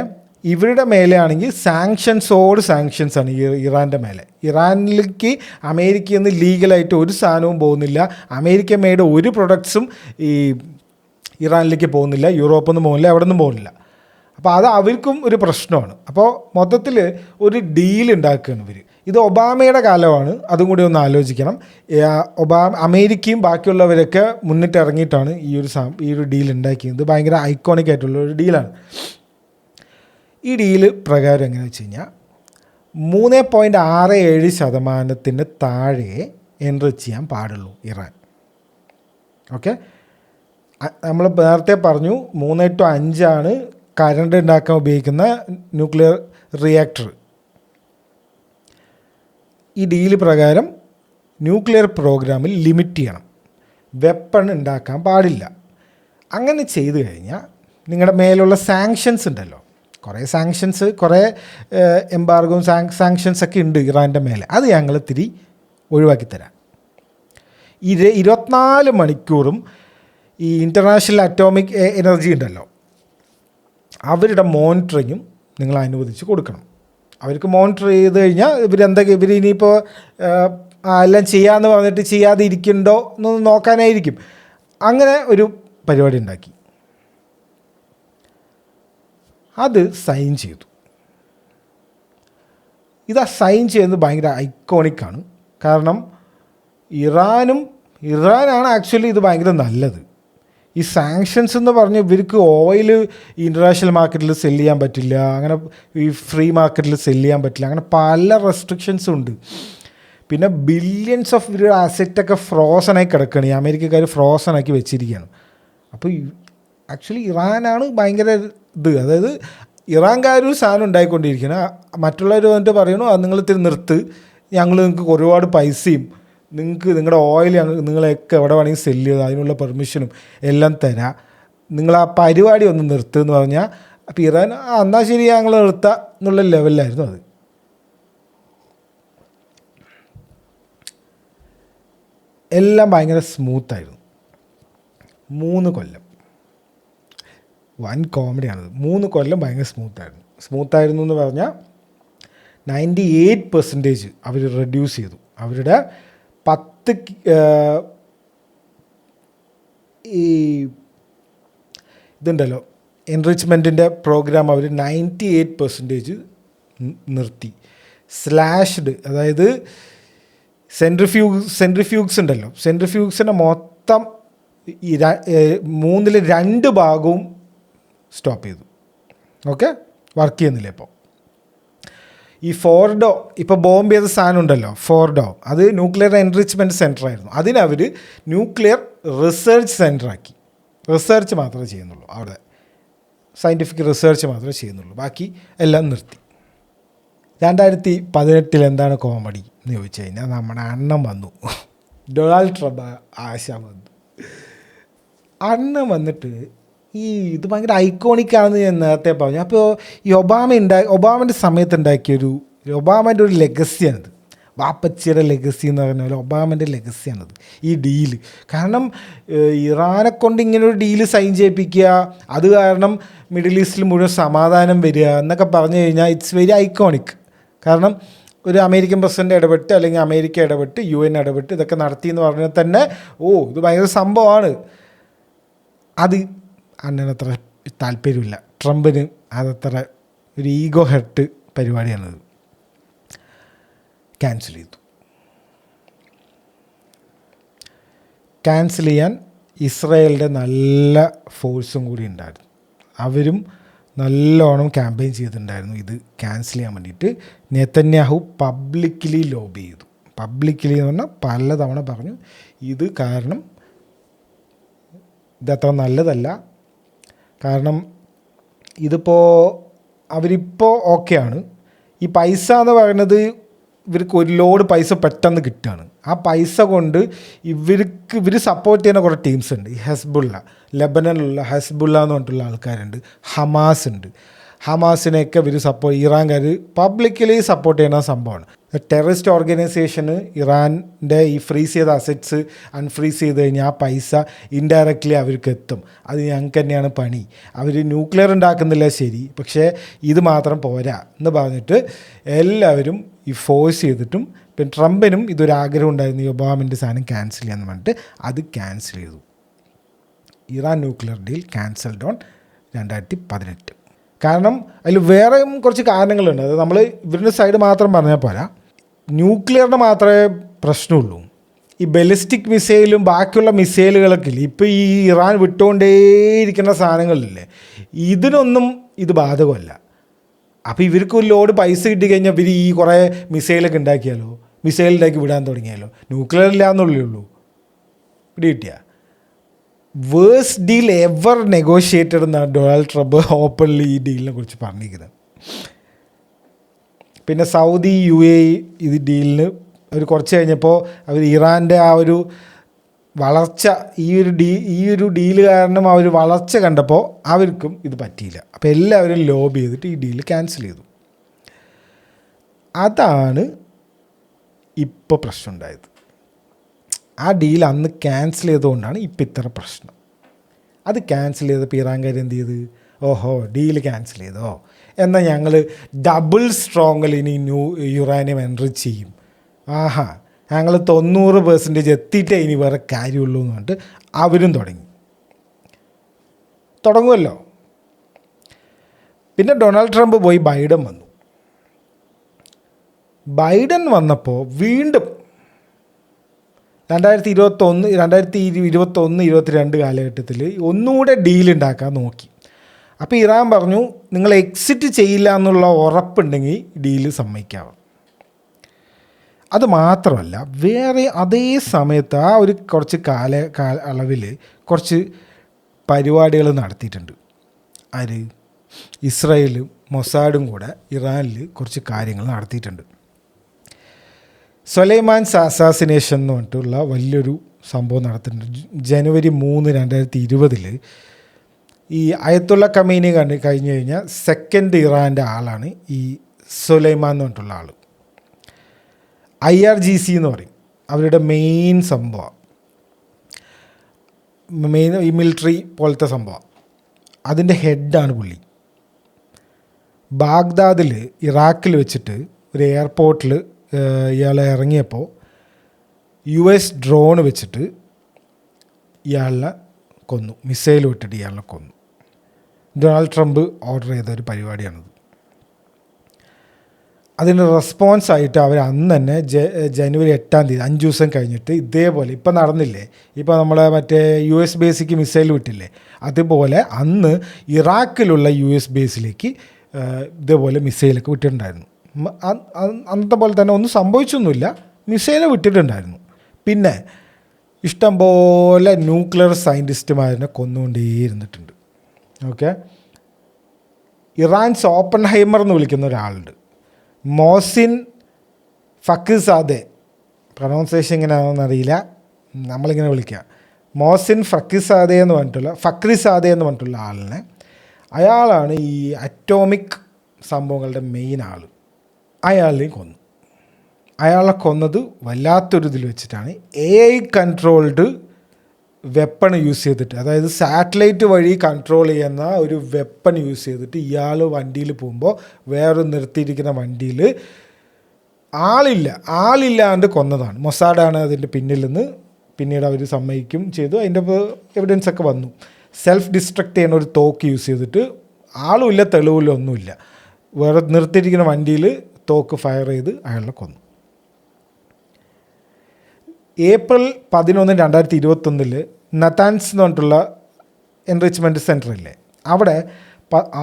ഇവരുടെ മേലെ ആണെങ്കിൽ സാങ്ഷൻസാണ് ഇറാൻ്റെ മേലെ. ഇറാനിലേക്ക് അമേരിക്കയിൽ നിന്ന് ലീഗലായിട്ട് ഒരു സാധനവും പോകുന്നില്ല. അമേരിക്ക മേയുടെ ഒരു പ്രൊഡക്ട്സും ഈ ഇറാനിലേക്ക് പോകുന്നില്ല, യൂറോപ്പിൽ നിന്ന് പോകുന്നില്ല, എവിടെ നിന്നും പോകുന്നില്ല. അപ്പോൾ അത് അവർക്കും ഒരു പ്രശ്നമാണ്. അപ്പോൾ മൊത്തത്തിൽ ഒരു ഡീൽ ഉണ്ടാക്കുകയാണ് ഇവർ. ഇത് ഒബാമയുടെ കാലമാണ്, അതും കൂടി ഒന്ന് ആലോചിക്കണം. അമേരിക്കയും ബാക്കിയുള്ളവരൊക്കെ മുന്നിട്ട് ഇറങ്ങിയിട്ടാണ് ഈ ഒരു ഡീൽ ഉണ്ടാക്കിയത്. ഭയങ്കര ഐക്കോണിക് ആയിട്ടുള്ള ഒരു ഡീലാണ്. ഈ ഡീല് പ്രകാരം എങ്ങനെയാണെന്ന് വെച്ച് കഴിഞ്ഞാൽ 3.67% താഴെ എൻറിച്ച് ചെയ്യാൻ പാടുള്ളൂ ഇറാൻ. ഓക്കെ, നമ്മൾ നേരത്തെ പറഞ്ഞു 3 to 5 കറണ്ട് ഉണ്ടാക്കാൻ ഉപയോഗിക്കുന്ന ന്യൂക്ലിയർ റിയാക്ടർ. ഈ ഡീല് പ്രകാരം ന്യൂക്ലിയർ പ്രോഗ്രാമിൽ ലിമിറ്റ് ചെയ്യണം, വെപ്പൺ ഉണ്ടാക്കാൻ പാടില്ല. അങ്ങനെ ചെയ്തു കഴിഞ്ഞാൽ നിങ്ങളുടെ മേലുള്ള സാങ്ഷൻസ് ഉണ്ടല്ലോ, കുറേ സാങ്ഷൻസ്, കുറേ എംബാർഗോയും സാങ്ഷൻസൊക്കെ ഉണ്ട് ഇറാൻ്റെ മേലെ, അത് ഞങ്ങൾ ഇത്തിരി ഒഴിവാക്കി തരാം. 24 മണിക്കൂറും ഈ ഇൻ്റർനാഷണൽ അറ്റോമിക് എനർജി ഉണ്ടല്ലോ, അവരുടെ മോണിറ്ററിങ്ങും നിങ്ങൾ അനുവദിച്ച് കൊടുക്കണം. അവർക്ക് മോണിറ്റർ ചെയ്ത് കഴിഞ്ഞാൽ ഇവർ ഇനിയിപ്പോൾ എല്ലാം ചെയ്യാമെന്ന് പറഞ്ഞിട്ട് ചെയ്യാതെ ഇരിക്കുന്നുണ്ടോ എന്നൊന്ന് നോക്കാനായിരിക്കും. അങ്ങനെ ഒരു പരിപാടി ഉണ്ടാക്കി, അത് സൈൻ ചെയ്തു. സൈൻ ചെയ്യുന്നത് ഭയങ്കര ഐക്കോണിക്കാണ്. കാരണം ഇറാനാണ് ആക്ച്വലി ഇത് ഭയങ്കര നല്ലത്. ഈ സാങ്ഷൻസ് എന്ന് പറഞ്ഞ് ഇവർക്ക് ഓയിൽ ഇൻ്റർനാഷണൽ മാർക്കറ്റിൽ സെല്ല് ചെയ്യാൻ പറ്റില്ല, അങ്ങനെ ഈ ഫ്രീ മാർക്കറ്റിൽ സെല്ല് ചെയ്യാൻ പറ്റില്ല, അങ്ങനെ പല റെസ്ട്രിക്ഷൻസും ഉണ്ട്. പിന്നെ ബില്യൺസ് ഓഫ് ഇവരുടെ അസറ്റൊക്കെ ഫ്രോസണായി കിടക്കുകയാണ്, ഈ അമേരിക്കക്കാർ ഫ്രോസണാക്കി വെച്ചിരിക്കുകയാണ്. അപ്പോൾ ആക്ച്വലി ഇറാനാണ് ഭയങ്കര ഇത്, അതായത് ഇറാൻകാരും സാധനം ഉണ്ടായിക്കൊണ്ടിരിക്കണം. മറ്റുള്ളവർ വന്നിട്ട് പറയണു അത് നിങ്ങൾ ഇത്തിരി നിർത്ത്, ഞങ്ങൾ നിങ്ങൾക്ക് ഒരുപാട് പൈസയും നിങ്ങളുടെ ഓയിൽ നിങ്ങളെയൊക്കെ എവിടെ വേണമെങ്കിൽ സെല്ല് ചെയ്ത് അതിനുള്ള പെർമിഷനും എല്ലാം തരാം, നിങ്ങൾ ആ പരിപാടി ഒന്ന് നിർത്തുക എന്ന് പറഞ്ഞാൽ, അപ്പോൾ ഇറാൻ എന്നാൽ ശരി ഞങ്ങൾ നിർത്താം എന്നുള്ള ലെവലിലായിരുന്നു അത്. എല്ലാം ഭയങ്കര സ്മൂത്തായിരുന്നു. 3 കൊല്ലം വൻ കോമഡിയാണത്. 3 കൊല്ലം ഭയങ്കര സ്മൂത്തായിരുന്നു എന്ന് പറഞ്ഞാൽ 98% അവർ റെഡ്യൂസ് ചെയ്തു. അവരുടെ 10 ഈ ഇതുണ്ടല്ലോ എൻറിച്ച്മെൻറ്റിൻ്റെ പ്രോഗ്രാം അവർ 98% നിർത്തി. സ്ലാഷ്ഡ്, അതായത് സെൻട്രിഫ്യൂഗ്സ് ഉണ്ടല്ലോ, സെൻട്രിഫ്യൂഗ്സിൻ്റെ മൊത്തം 2/3 ഭാഗവും സ്റ്റോപ്പ് ചെയ്തു. ഓക്കെ, വർക്ക് ചെയ്യുന്നില്ല. ഇപ്പോൾ ഈ ഫോർഡോ, ഇപ്പോൾ ബോംബ് ചെയ്ത സാധനം ഉണ്ടല്ലോ ഫോർഡോ, അത് ന്യൂക്ലിയർ എൻറിച്ച്മെൻറ്റ് സെൻറ്റർ ആയിരുന്നു. അതിനവർ ന്യൂക്ലിയർ റിസർച്ച് സെൻറ്ററാക്കി. റിസർച്ച് മാത്രമേ ചെയ്യുന്നുള്ളൂ അവിടെ, സയൻറ്റിഫിക് റിസർച്ച് മാത്രമേ ചെയ്യുന്നുള്ളൂ, ബാക്കി എല്ലാം നിർത്തി. 2018 എന്താണ് കോമഡി എന്ന് ചോദിച്ചു കഴിഞ്ഞാൽ, നമ്മുടെ അണ്ണൻ വന്നു, ഡൊണാൾഡ് ട്രംപ് വന്നു. അണ്ണൻ വന്നിട്ട് ഇത് ഭയങ്കര ഐക്കോണിക്കാണെന്ന് ഞാൻ നേരത്തെ പറഞ്ഞു. അപ്പോൾ ഈ ഒബാമൻ്റെ സമയത്ത് ഉണ്ടാക്കിയൊരു ഒബാമൻ്റെ ഒരു ലെഗസിയാണിത്, വാപ്പച്ചിയുടെ ലെഗസി എന്ന് പറഞ്ഞ പോലെ ഒബാമൻ്റെ ലെഗസിയാണിത് ഈ ഡീല്. കാരണം ഇറാനെ കൊണ്ട് ഇങ്ങനൊരു ഡീല് സൈൻ ചെയ്യിപ്പിക്കുക, അത് കാരണം മിഡിൽ ഈസ്റ്റിൽ മുഴുവൻ സമാധാനം വരിക എന്നൊക്കെ പറഞ്ഞു കഴിഞ്ഞാൽ ഇറ്റ്സ് വെരി ഐക്കോണിക്. കാരണം ഒരു അമേരിക്കൻ പ്രസിഡന്റ് ഇടപെട്ട്, അല്ലെങ്കിൽ അമേരിക്ക ഇടപെട്ട്, UN ഇടപെട്ട് ഇതൊക്കെ നടത്തി എന്ന് പറഞ്ഞാൽ തന്നെ ഇത് ഭയങ്കര സംഭവമാണ്. അത് അണ്ണനത്ര താല്പര്യമില്ല, ട്രംപിന് അതത്ര ഒരു ഈഗോ ഹെർട്ട് പരിപാടിയാണത്. ക്യാൻസൽ ചെയ്തു. ക്യാൻസൽ ചെയ്യാൻ ഇസ്രായേലിൻ്റെ നല്ല ഫോഴ്സും കൂടി ഉണ്ടായിരുന്നു. അവരും നല്ലോണം ക്യാമ്പയിൻ ചെയ്തിട്ടുണ്ടായിരുന്നു ഇത് ക്യാൻസൽ ചെയ്യാൻ വേണ്ടിയിട്ട്. നെതന്യാഹു പബ്ലിക്കലി ലോബി ചെയ്തു. പബ്ലിക്കലി എന്ന് പറഞ്ഞാൽ പലതവണ പറഞ്ഞു ഇത് കാരണം ഇതത്ര നല്ലതല്ല. കാരണം അവരിപ്പോൾ ഓക്കെയാണ്. ഈ പൈസ എന്ന് പറയുന്നത് ഇവർക്ക് ഒരു ലോഡ് പൈസ പെട്ടെന്ന് കിട്ടുകയാണ്. ആ പൈസ കൊണ്ട് ഇവർ സപ്പോർട്ട് ചെയ്യുന്ന കുറേ ടീംസ് ഉണ്ട്. ഈ ഹെസ്ബുള്ള, ലെബനനിലുള്ള ഹെസ്ബുള്ള എന്ന് പറഞ്ഞിട്ടുള്ള ആൾക്കാരുണ്ട്, ഹമാസ് ഉണ്ട്. ഹമാസിനെയൊക്കെ ഇറാൻകാർ പബ്ലിക്കലി സപ്പോർട്ട് ചെയ്യുന്ന സംഭവമാണ്. ടെററിസ്റ്റ് ഓർഗനൈസേഷന് ഇറാൻ്റെ ഈ ഫ്രീസ് ചെയ്ത അസറ്റ്സ് അൺഫ്രീസ് ചെയ്ത് കഴിഞ്ഞാൽ ആ പൈസ ഇൻഡയറക്റ്റ്ലി അവർക്ക് എത്തും. അത് ഞങ്ങൾക്ക് തന്നെയാണ് പണി. അവർ ന്യൂക്ലിയർ ഉണ്ടാക്കുന്നില്ല ശരി, പക്ഷേ ഇത് മാത്രം പോരാ എന്ന് പറഞ്ഞിട്ട് എല്ലാവരും ഈ ഫോഴ്സ് ചെയ്തിട്ടും, പിന്നെ ട്രംപിനും ഇതൊരാഗ്രഹം ഉണ്ടായിരുന്നു ഈ ഒബാമൻ്റെ സാധനം ക്യാൻസൽ ചെയ്യാമെന്ന് പറഞ്ഞിട്ട് അത് ക്യാൻസൽ ചെയ്തു. Iran nuclear deal cancelled on 2018. കാരണം അതിൽ വേറെയും കുറച്ച് കാരണങ്ങളുണ്ട്. അത് നമ്മൾ ഇവരുടെ സൈഡ് മാത്രം പറഞ്ഞാൽ പോരാ. ന്യൂക്ലിയറിന് മാത്രമേ പ്രശ്നമുള്ളൂ. ഈ ബലിസ്റ്റിക് മിസൈലും ബാക്കിയുള്ള മിസൈലുകളൊക്കെ ഇല്ലേ, ഇപ്പോൾ ഈ ഇറാൻ വിട്ടുകൊണ്ടേയിരിക്കുന്ന സാധനങ്ങളില്ലേ, ഇതിനൊന്നും ഇത് ബാധകമല്ല. അപ്പോൾ ഇവർക്ക് ഒരു ലോഡ് പൈസ കിട്ടിക്കഴിഞ്ഞാൽ ഇവർ ഈ കുറേ മിസൈലൊക്കെ ഉണ്ടാക്കിയാലോ, മിസൈൽ ഉണ്ടാക്കി വിടാൻ തുടങ്ങിയാലോ. ന്യൂക്ലിയർ ഇല്ല എന്നുള്ളേ ഉള്ളൂ. ഇവിടെ കിട്ടിയ വേഴ്സ്റ്റ് ഡീൽ എവർ നെഗോഷിയേറ്റഡ് എന്നാണ് ഡൊണാൾഡ് ട്രംപ് ഓപ്പൺലി ഈ ഡീലിനെ കുറിച്ച് പറഞ്ഞിരിക്കുന്നത്. പിന്നെ സൗദി UAE ഇത് ഡീലിന് അവർ കുറച്ച് കഴിഞ്ഞപ്പോൾ അവർ ഇറാൻ്റെ ആ ഒരു വളർച്ച ഈ ഒരു ഡീല് കാരണം അവർ വളർച്ച കണ്ടപ്പോൾ അവർക്കും ഇത് പറ്റിയില്ല. അപ്പോൾ എല്ലാവരും ലോബി ചെയ്തിട്ട് ഈ ഡീല് ക്യാൻസൽ ചെയ്തു. അതാണ് ഇപ്പോൾ പ്രശ്നം ഉണ്ടായത്. ആ ഡീൽ അന്ന് ക്യാൻസൽ ചെയ്തുകൊണ്ടാണ് ഇപ്പം ഇത്ര പ്രശ്നം. അത് ക്യാൻസൽ ചെയ്തപ്പോൾ ഇറാൻകാർ എന്ത് ചെയ്ത്, ഓഹോ ഡീൽ ക്യാൻസൽ ചെയ്തോ, എന്നാൽ ഞങ്ങൾ ഡബിൾ സ്ട്രോങ്ങിൽ ഇനി യുറാനിയം എൻറിച്ച് ചെയ്യും, ആഹാ ഞങ്ങൾ 90% എത്തിയിട്ടേ ഇനി വേറെ കാര്യമുള്ളൂ എന്ന് പറഞ്ഞിട്ട് അവരും തുടങ്ങുമല്ലോ. പിന്നെ ഡൊണാൾഡ് ട്രംപ് പോയി ബൈഡൻ വന്നു. ബൈഡൻ വന്നപ്പോൾ വീണ്ടും 2021-22 കാലഘട്ടത്തിൽ ഒന്നുകൂടെ ഡീലുണ്ടാക്കാൻ നോക്കി. അപ്പോൾ ഇറാൻ പറഞ്ഞു, നിങ്ങൾ എക്സിറ്റ് ചെയ്യില്ല എന്നുള്ള ഉറപ്പുണ്ടെങ്കിൽ ഡീല് സമ്മതിക്കാം. അത് മാത്രമല്ല, വേറെ അതേ സമയത്ത് ആ ഒരു കുറച്ച് അളവിൽ കുറച്ച് പരിപാടികൾ നടത്തിയിട്ടുണ്ട്. ആര്? ഇസ്രായേലും മൊസാഡും കൂടെ ഇറാനിൽ കുറച്ച് കാര്യങ്ങൾ നടത്തിയിട്ടുണ്ട്. സുലൈമാൻസ് അസാസിനേഷൻ എന്ന് പറഞ്ഞിട്ടുള്ള വലിയൊരു സംഭവം നടത്തിയിട്ടുണ്ട്. ജനുവരി 3, 2020 ഈ അയത്തുള്ള ഖമീനി കഴിഞ്ഞ് കഴിഞ്ഞാൽ സെക്കൻഡ് ഇറാൻ്റെ ആളാണ് ഈ സുലൈമാൻ എന്ന് പറഞ്ഞിട്ടുള്ള ആൾ. IRGC എന്ന് പറയും അവരുടെ മെയിൻ സംഭവം, ഈ മിലിറ്ററി പോലത്തെ സംഭവം. അതിൻ്റെ ഹെഡാണ് പുള്ളി. ബാഗ്ദാദിൽ ഇറാഖിൽ വെച്ചിട്ട് ഒരു എയർപോർട്ടിൽ ഇയാളെ ഇറങ്ങിയപ്പോൾ US ഡ്രോൺ വെച്ചിട്ട് ഇയാളെ കൊന്നു, മിസൈൽ വിട്ടിട്ട് ഇയാളെ കൊന്നു. ഡൊണാൾഡ് ട്രംപ് ഓർഡർ ചെയ്ത ഒരു പരിപാടിയാണത്. അതിന് റെസ്പോൺസായിട്ട് അവർ അന്ന് തന്നെ ജനുവരി 8 5 ദിവസം കഴിഞ്ഞിട്ട് ഇതേപോലെ ഇപ്പം നടന്നില്ലേ, ഇപ്പോൾ നമ്മളെ മറ്റേ US ബേസിലേക്ക് മിസൈൽ വിട്ടില്ലേ, അതുപോലെ അന്ന് ഇറാഖിലുള്ള US ബേസിലേക്ക് ഇതേപോലെ മിസൈലൊക്കെ വിട്ടിട്ടുണ്ടായിരുന്നു. അന്നത്തെ പോലെ തന്നെ ഒന്നും സംഭവിച്ചൊന്നുമില്ല, മിസൈല് വിട്ടിട്ടുണ്ടായിരുന്നു. പിന്നെ ഇഷ്ടംപോലെ ന്യൂക്ലിയർ സയൻറ്റിസ്റ്റുമാരെ കൊന്നുകൊണ്ടേയിരുന്നിട്ടുണ്ട്. ഓക്കെ, ഇറാൻസ് ഓപ്പൺഹൈമർ എന്ന് വിളിക്കുന്ന ഒരാളുണ്ട്, മോസിൻ ഫക്കിസാദെ, പ്രൊനൗൺസിയേഷൻ എങ്ങനെയാണെന്ന് അറിയില്ല, നമ്മളിങ്ങനെ വിളിക്കുക മോസിൻ ഫക്കിസാദെ എന്ന് പറഞ്ഞിട്ടുള്ള ആളിനെ, അയാളാണ് ഈ അറ്റോമിക് സംഭവങ്ങളുടെ മെയിൻ ആൾ. അയാളെയും കൊന്നു. അയാളെ കൊന്നത് വല്ലാത്തൊരു ഇതിൽ വെച്ചിട്ടാണ്. AI കൺട്രോൾഡ് വെപ്പൺ യൂസ് ചെയ്തിട്ട്, അതായത് സാറ്റലൈറ്റ് വഴി കൺട്രോൾ ചെയ്യുന്ന ഒരു വെപ്പൺ യൂസ് ചെയ്തിട്ട് ഇയാൾ വണ്ടിയിൽ പോകുമ്പോൾ വേറൊരു നിർത്തിയിരിക്കുന്ന വണ്ടിയിൽ ആളില്ലാണ്ട് കൊന്നതാണ്. മൊസാഡാണ് അതിൻ്റെ പിന്നിൽ നിന്ന് പിന്നീട് അവർ സമ്മതിക്കും ചെയ്തു. അതിൻ്റെ എവിഡൻസ് ഒക്കെ വന്നു. സെൽഫ് ഡിസ്ട്രക്ട് ചെയ്യുന്ന ഒരു തോക്ക് യൂസ് ചെയ്തിട്ട്, ആളുമില്ല തെളിവില്ല ഒന്നുമില്ല, വേറെ നിർത്തിയിരിക്കുന്ന വണ്ടിയിൽ തോക്ക് ഫയർ ചെയ്ത് അയാളെ കൊന്നു. ഏപ്രിൽ 11, 2021 നതാൻസ് എന്ന് പറഞ്ഞിട്ടുള്ള എൻറിച്ച്മെൻറ്റ് സെൻറ്റർ ഇല്ലേ, അവിടെ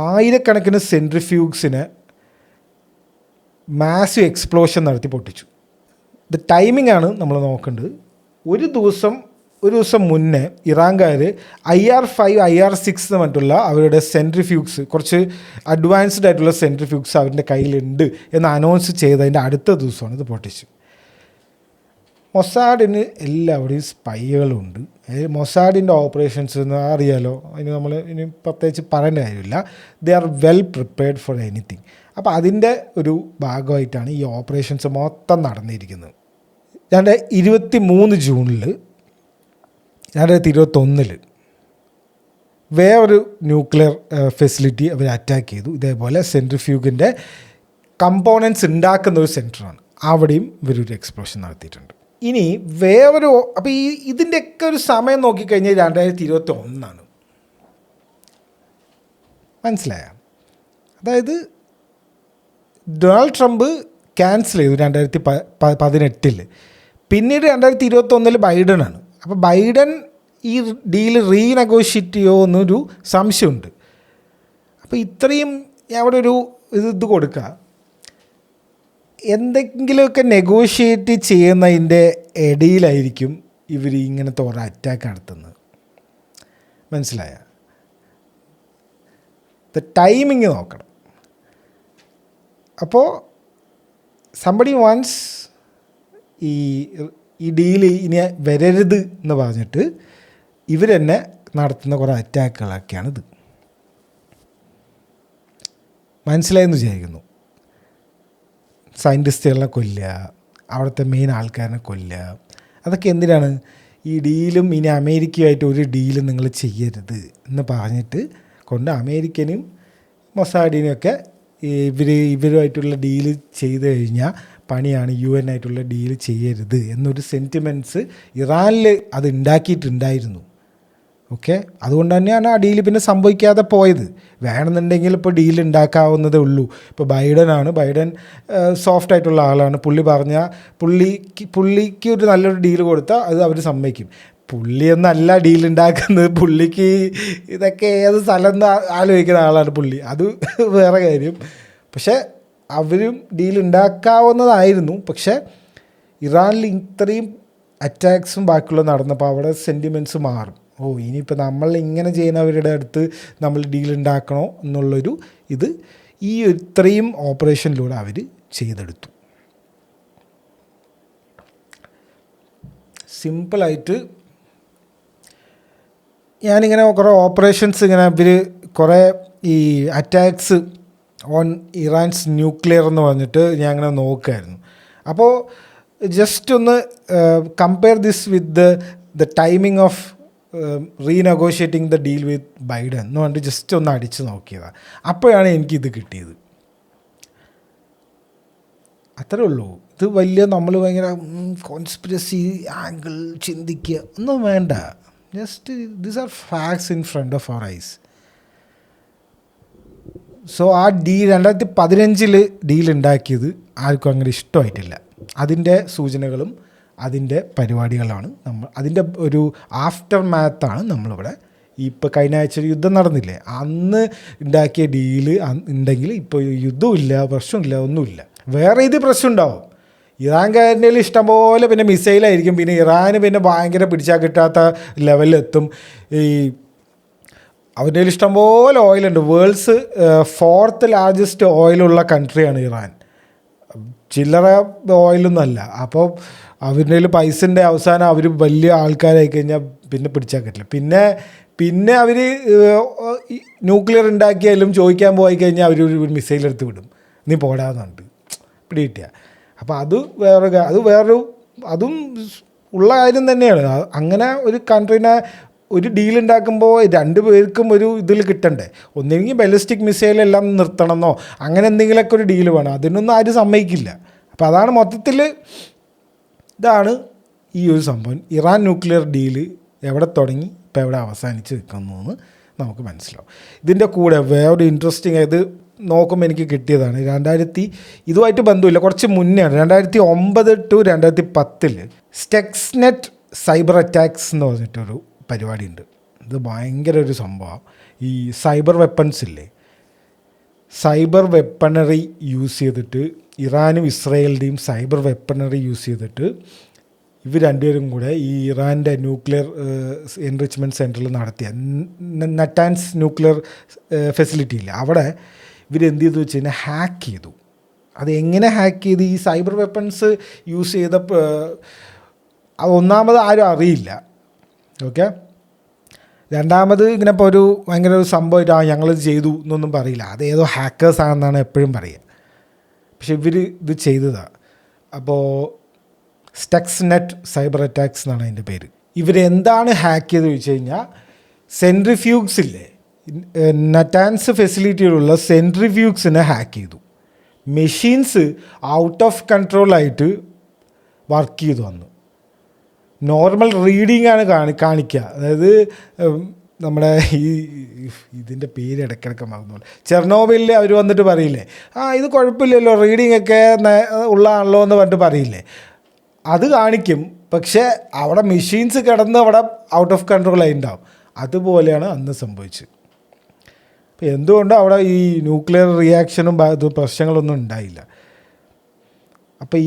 ആയിരക്കണക്കിന് സെൻട്രിഫ്യൂഗ്സിനെ മാസീവ് എക്സ്പ്ലോഷൻ നടത്തി പൊട്ടിച്ചു. ഇത് ടൈമിംഗ് ആണ് നമ്മൾ നോക്കേണ്ടത്. ഒരു ദിവസം മുന്നേ ഇറാൻകാർ IR-5 IR-6 എന്ന് പറഞ്ഞിട്ടുള്ള അവരുടെ സെൻട്രിഫ്യൂഗ്സ്, കുറച്ച് അഡ്വാൻസ്ഡ് ആയിട്ടുള്ള സെൻട്രിഫ്യൂഗ്സ് അവരുടെ കയ്യിലുണ്ട് എന്ന് അനൗൺസ് ചെയ്തതിൻ്റെ അടുത്ത ദിവസമാണ് ഇത് പൊട്ടിച്ചു. മൊസാഡിന് എല്ലാവിടെയും സ്പൈകളുണ്ട്. മൊസാഡിൻ്റെ ഓപ്പറേഷൻസ് എന്ന് അറിയാലോ, അതിന് നമ്മൾ ഇനി പ്രത്യേകിച്ച് പറയേണ്ട കാര്യമില്ല. They are well prepared for anything. അപ്പോൾ അതിൻ്റെ ഒരു ഭാഗമായിട്ടാണ് ഈ ഓപ്പറേഷൻസ് മൊത്തം നടന്നിരിക്കുന്നത്. 2023 ജൂണിൽ 2021 വേറൊരു ന്യൂക്ലിയർ ഫെസിലിറ്റി അവർ അറ്റാക്ക് ചെയ്തു. ഇതേപോലെ സെൻട്രിഫ്യൂഗിൻ്റെ കമ്പോണൻസ് ഉണ്ടാക്കുന്ന ഒരു സെൻറ്ററാണ്. അവിടെയും ഇവരൊരു എക്സ്പ്ലോഷൻ നടത്തിയിട്ടുണ്ട്. ഇനി വേറൊരു, അപ്പോൾ ഇതിൻ്റെയൊക്കെ ഒരു സമയം നോക്കിക്കഴിഞ്ഞാൽ 2021 മനസ്സിലായ. അതായത് ഡൊണാൾഡ് ട്രംപ് ക്യാൻസൽ ചെയ്തു 2018. പിന്നീട് 2021 ബൈഡനാണ്. അപ്പോൾ ബൈഡൻ ഈ ഡീൽ റീനെഗോഷിയേറ്റ് ചെയ്യുമോ എന്നൊരു സംശയമുണ്ട്. അപ്പോൾ ഇത്രയും അവിടെ ഒരു ഇത് കൊടുക്കുക, എന്തെങ്കിലുമൊക്കെ നെഗോഷിയേറ്റ് ചെയ്യുന്നതിൻ്റെ ഇടയിലായിരിക്കും ഇവർ ഇങ്ങനത്തെ ഓരോ അറ്റാക്ക് നടത്തുന്നത്. മനസ്സിലായ? ടൈമിങ് നോക്കണം. അപ്പോൾ സംബഡി വാൻസ് ഈ ഈ ഡീല് ഇനി വരരുത് എന്ന് പറഞ്ഞിട്ട് ഇവർ തന്നെ നടത്തുന്ന കുറേ അറ്റാക്കുകളൊക്കെയാണിത്. മനസ്സിലായെന്ന് വിചാരിക്കുന്നു. സയൻറ്റിസ്റ്റുകളെ കൊല്ലുക, അവിടുത്തെ മെയിൻ ആൾക്കാരെ കൊല്ലുക, അതൊക്കെ എന്തിനാണ്? ഈ ഡീലും ഇനി അമേരിക്കയുമായിട്ട് ഒരു ഡീലും നിങ്ങൾ ചെയ്യരുത് എന്ന് പറഞ്ഞിട്ട് കൊണ്ട് അമേരിക്കനും മൊസാഡിനെയൊക്കെ ഇവരുമായിട്ടുള്ള ഡീല് ചെയ്ത് കഴിഞ്ഞാൽ പണിയാണ്, UN ആയിട്ടുള്ള ഡീല് ചെയ്യരുത് എന്നൊരു സെൻറ്റിമെൻറ്റ്സ് ഇറാനിൽ അത് ഉണ്ടാക്കിയിട്ടുണ്ടായിരുന്നു. ഓക്കെ, അതുകൊണ്ട് തന്നെയാണ് ആ ഡീല് പിന്നെ സംഭവിക്കാതെ പോയത്. വേണമെന്നുണ്ടെങ്കിൽ ഇപ്പോൾ ഡീൽ ഉണ്ടാക്കാവുന്നതേ ഉള്ളൂ. ഇപ്പോൾ ബൈഡൻ സോഫ്റ്റ് ആയിട്ടുള്ള ആളാണ്. പുള്ളി പറഞ്ഞാൽ പുള്ളിക്ക് ഒരു നല്ലൊരു ഡീൽ കൊടുത്താൽ അത് അവർ സമ്മതിക്കും. പുള്ളിയൊന്നല്ല ഡീൽ ഉണ്ടാക്കുന്നത്, പുള്ളിക്ക് ഇതൊക്കെ ഏത് സ്ഥലം എന്ന് ആലോചിക്കുന്ന ആളാണ് പുള്ളി, അത് വേറെ കാര്യം. പക്ഷേ അവരും ഡീൽ ഉണ്ടാക്കാവുന്നതായിരുന്നു. പക്ഷേ ഇറാനിൽ ഇത്രയും അറ്റാക്സും ബാക്കിയുള്ള നടന്നപ്പോൾ അവിടെ സെൻറ്റിമെൻറ്റ്സ് മാറും. ഇനിയിപ്പോൾ നമ്മൾ ഇങ്ങനെ ചെയ്യുന്നവരുടെ അടുത്ത് നമ്മൾ ഡീൽ ഉണ്ടാക്കണോ എന്നുള്ളൊരു ഇത് ഈ ഇത്രയും ഓപ്പറേഷനിലൂടെ അവർ ചെയ്തെടുത്തു. സിമ്പിളായിട്ട് ഞാനിങ്ങനെ കുറേ ഓപ്പറേഷൻസ് ഇങ്ങനെ ഇവർ കുറേ ഈ അറ്റാക്സ് ഓൺ ഇറാൻസ് ന്യൂക്ലിയർ എന്ന് പറഞ്ഞിട്ട് ഞാൻ അങ്ങനെ നോക്കുമായിരുന്നു. അപ്പോൾ ജസ്റ്റ് ഒന്ന് compare this with the timing of renegotiating the deal with Biden എന്ന് പറഞ്ഞിട്ട് ജസ്റ്റ് ഒന്ന് അടിച്ച് നോക്കിയതാണ്. അപ്പോഴാണ് എനിക്കിത് കിട്ടിയത്. അത്രേ ഉള്ളൂ. ഇത് വലിയ നമ്മൾ ഭയങ്കര കോൺസ്പിറസി ആംഗിൾ ചിന്തിക്കുക ഒന്നും വേണ്ട. Just these are facts in front of our eyes. So ആ 2015 ഡീൽ ഉണ്ടാക്കിയത് ആർക്കും അങ്ങനെ ഇഷ്ടമായിട്ടില്ല. അതിൻ്റെ സൂചനകളും അതിൻ്റെ പരിപാടികളാണ് അതിൻ്റെ ഒരു ആഫ്റ്റർ മാത്താണ് നമ്മളിവിടെ ഇപ്പോൾ കഴിഞ്ഞ ആഴ്ച യുദ്ധം നടന്നില്ലേ, അന്ന് ഉണ്ടാക്കിയ ഡീല് ഉണ്ടെങ്കിൽ ഇപ്പോൾ യുദ്ധമില്ല, പ്രശ്നമില്ല, ഒന്നുമില്ല. വേറെ ഇത് പ്രശ്നം ഉണ്ടാവും. ഇറാൻകാരൻ്റെ ഇഷ്ടംപോലെ പിന്നെ മിസൈലായിരിക്കും. പിന്നെ ഇറാന് പിന്നെ ഭയങ്കര പിടിച്ചാൽ കിട്ടാത്ത ലെവലിലെത്തും. ഈ അവരുടെ ഇഷ്ടംപോലെ ഓയിലുണ്ട്. വേൾഡ്സ് 4th ലാർജസ്റ്റ് ഓയിലുള്ള കൺട്രിയാണ് ഇറാൻ. ചില്ലറ ഓയിലൊന്നുമല്ല. അപ്പോൾ അവരുടെ പൈസൻ്റെ അവസാനം അവർ വലിയ ആൾക്കാരായി കഴിഞ്ഞാൽ പിന്നെ പിടിച്ചാൽ കിട്ടില്ല. പിന്നെ അവർ ന്യൂക്ലിയർ ഉണ്ടാക്കിയാലും ചോദിക്കാൻ പോയി കഴിഞ്ഞാൽ അവർ ഒരു മിസൈൽ എടുത്ത് വിടും, നീ പോടാന്നുണ്ട് പിടികിട്ടിയ. അപ്പോൾ അതും ഉള്ള കാര്യം തന്നെയാണ്. അങ്ങനെ ഒരു കൺട്രീനെ ഒരു ഡീൽ ഉണ്ടാക്കുമ്പോൾ 2 പേർക്കും ഒരു ഇതിൽ കിട്ടണ്ടേ. ഒന്നെങ്കിൽ ബാലിസ്റ്റിക് മിസൈലെല്ലാം നിർത്തണമെന്നോ അങ്ങനെ എന്തെങ്കിലുമൊക്കെ ഒരു ഡീൽ വേണം. അതിനൊന്നും ആരും സമ്മതിക്കില്ല. അപ്പോൾ അതാണ് മൊത്തത്തിൽ ഇതാണ് ഈ ഒരു സംഭവം. ഇറാൻ ന്യൂക്ലിയർ ഡീല് എവിടെ തുടങ്ങി ഇപ്പോൾ എവിടെ അവസാനിച്ച് നിൽക്കുന്നു എന്ന് നമുക്ക് മനസ്സിലാവും. ഇതിൻ്റെ കൂടെ വേറൊരു ഇൻട്രസ്റ്റിംഗ് ആയത് നോക്കുമ്പോൾ എനിക്ക് കിട്ടിയതാണ്. ഇതുമായിട്ട് ബന്ധമില്ല, കുറച്ച് മുന്നെയാണ്. 2009 to 2010 സ്റ്റെക്സ്നെറ്റ് സൈബർ അറ്റാക്സ് എന്ന് പറഞ്ഞിട്ടൊരു പരിപാടിയുണ്ട്. ഇത് ഭയങ്കര ഒരു സംഭവമാണ്. ഈ സൈബർ വെപ്പൺസ് ഇല്ലേ, സൈബർ വെപ്പണറി യൂസ് ചെയ്തിട്ട് ഇറാനും ഇസ്രായേലിൻ്റെയും സൈബർ വെപ്പണറി യൂസ് ചെയ്തിട്ട് ഇവർ രണ്ടുപേരും കൂടെ ഈ ഇറാൻ്റെ ന്യൂക്ലിയർ എൻറിച്ച്മെൻറ്റ് സെൻറ്ററിൽ നടത്തിയ നറ്റാൻസ് ന്യൂക്ലിയർ ഫെസിലിറ്റി ഇല്ല, അവിടെ ഇവരെന്ത് ചെയ്തു വെച്ച് കഴിഞ്ഞാൽ ഹാക്ക് ചെയ്തു. അത് എങ്ങനെ ഹാക്ക് ചെയ്ത് ഈ സൈബർ വെപ്പൺസ് യൂസ് ചെയ്തപ്പോൾ അത് ഒന്നാമത് ആരും അറിയില്ല. ഓക്കെ, രണ്ടാമത് ഇങ്ങനെ ഇപ്പോൾ ഒരു ഭയങ്കര ഒരു സംഭവമായിട്ട് ഞങ്ങളിത് ചെയ്തു എന്നൊന്നും പറയില്ല. അത് ഏതോ ഹാക്കേഴ്സ് ആണെന്നാണ് എപ്പോഴും പറയുക. പക്ഷെ ഇവർ ഇത് ചെയ്തതാണ്. അപ്പോൾ സ്റ്റെക്സ്നെറ്റ് സൈബർ അറ്റാക്സ് എന്നാണ് അതിൻ്റെ പേര്. ഇവരെന്താണ് ഹാക്ക് ചെയ്ത് ചോദിച്ചു കഴിഞ്ഞാൽ സെൻട്രിഫ്യൂഗ്സ് ഇല്ലേ, നറ്റാൻസ് ഫെസിലിറ്റിയിലുള്ള സെൻട്രിഫ്യൂഗ്സിനെ ഹാക്ക് ചെയ്തു. മെഷീൻസ് ഔട്ട് ഓഫ് കൺട്രോളായിട്ട് വർക്ക് ചെയ്തു വന്നു. നോർമൽ റീഡിംഗ് ആണ് കാണിക്കുക. അതായത് നമ്മുടെ ഇതിൻ്റെ പേര് ഇടയ്ക്കിടയ്ക്ക് മറന്നു. ചെർണോബിലിൽ അവർ വന്നിട്ട് പറയില്ലേ, ഇത് കുഴപ്പമില്ലല്ലോ റീഡിംഗ് ഒക്കെ ഉള്ളതാണല്ലോ എന്ന് പറഞ്ഞിട്ട് പറയില്ലേ, അത് കാണിക്കും. പക്ഷേ അവിടെ മെഷീൻസ് കിടന്ന് അവിടെ ഔട്ട് ഓഫ് കൺട്രോളായി ഉണ്ടാവും. അതുപോലെയാണ് അന്ന് സംഭവിച്ചത്. അപ്പോൾ എന്തുകൊണ്ടും അവിടെ ഈ ന്യൂക്ലിയർ റിയാക്ഷനും പ്രശ്നങ്ങളൊന്നും ഉണ്ടായില്ല. അപ്പോൾ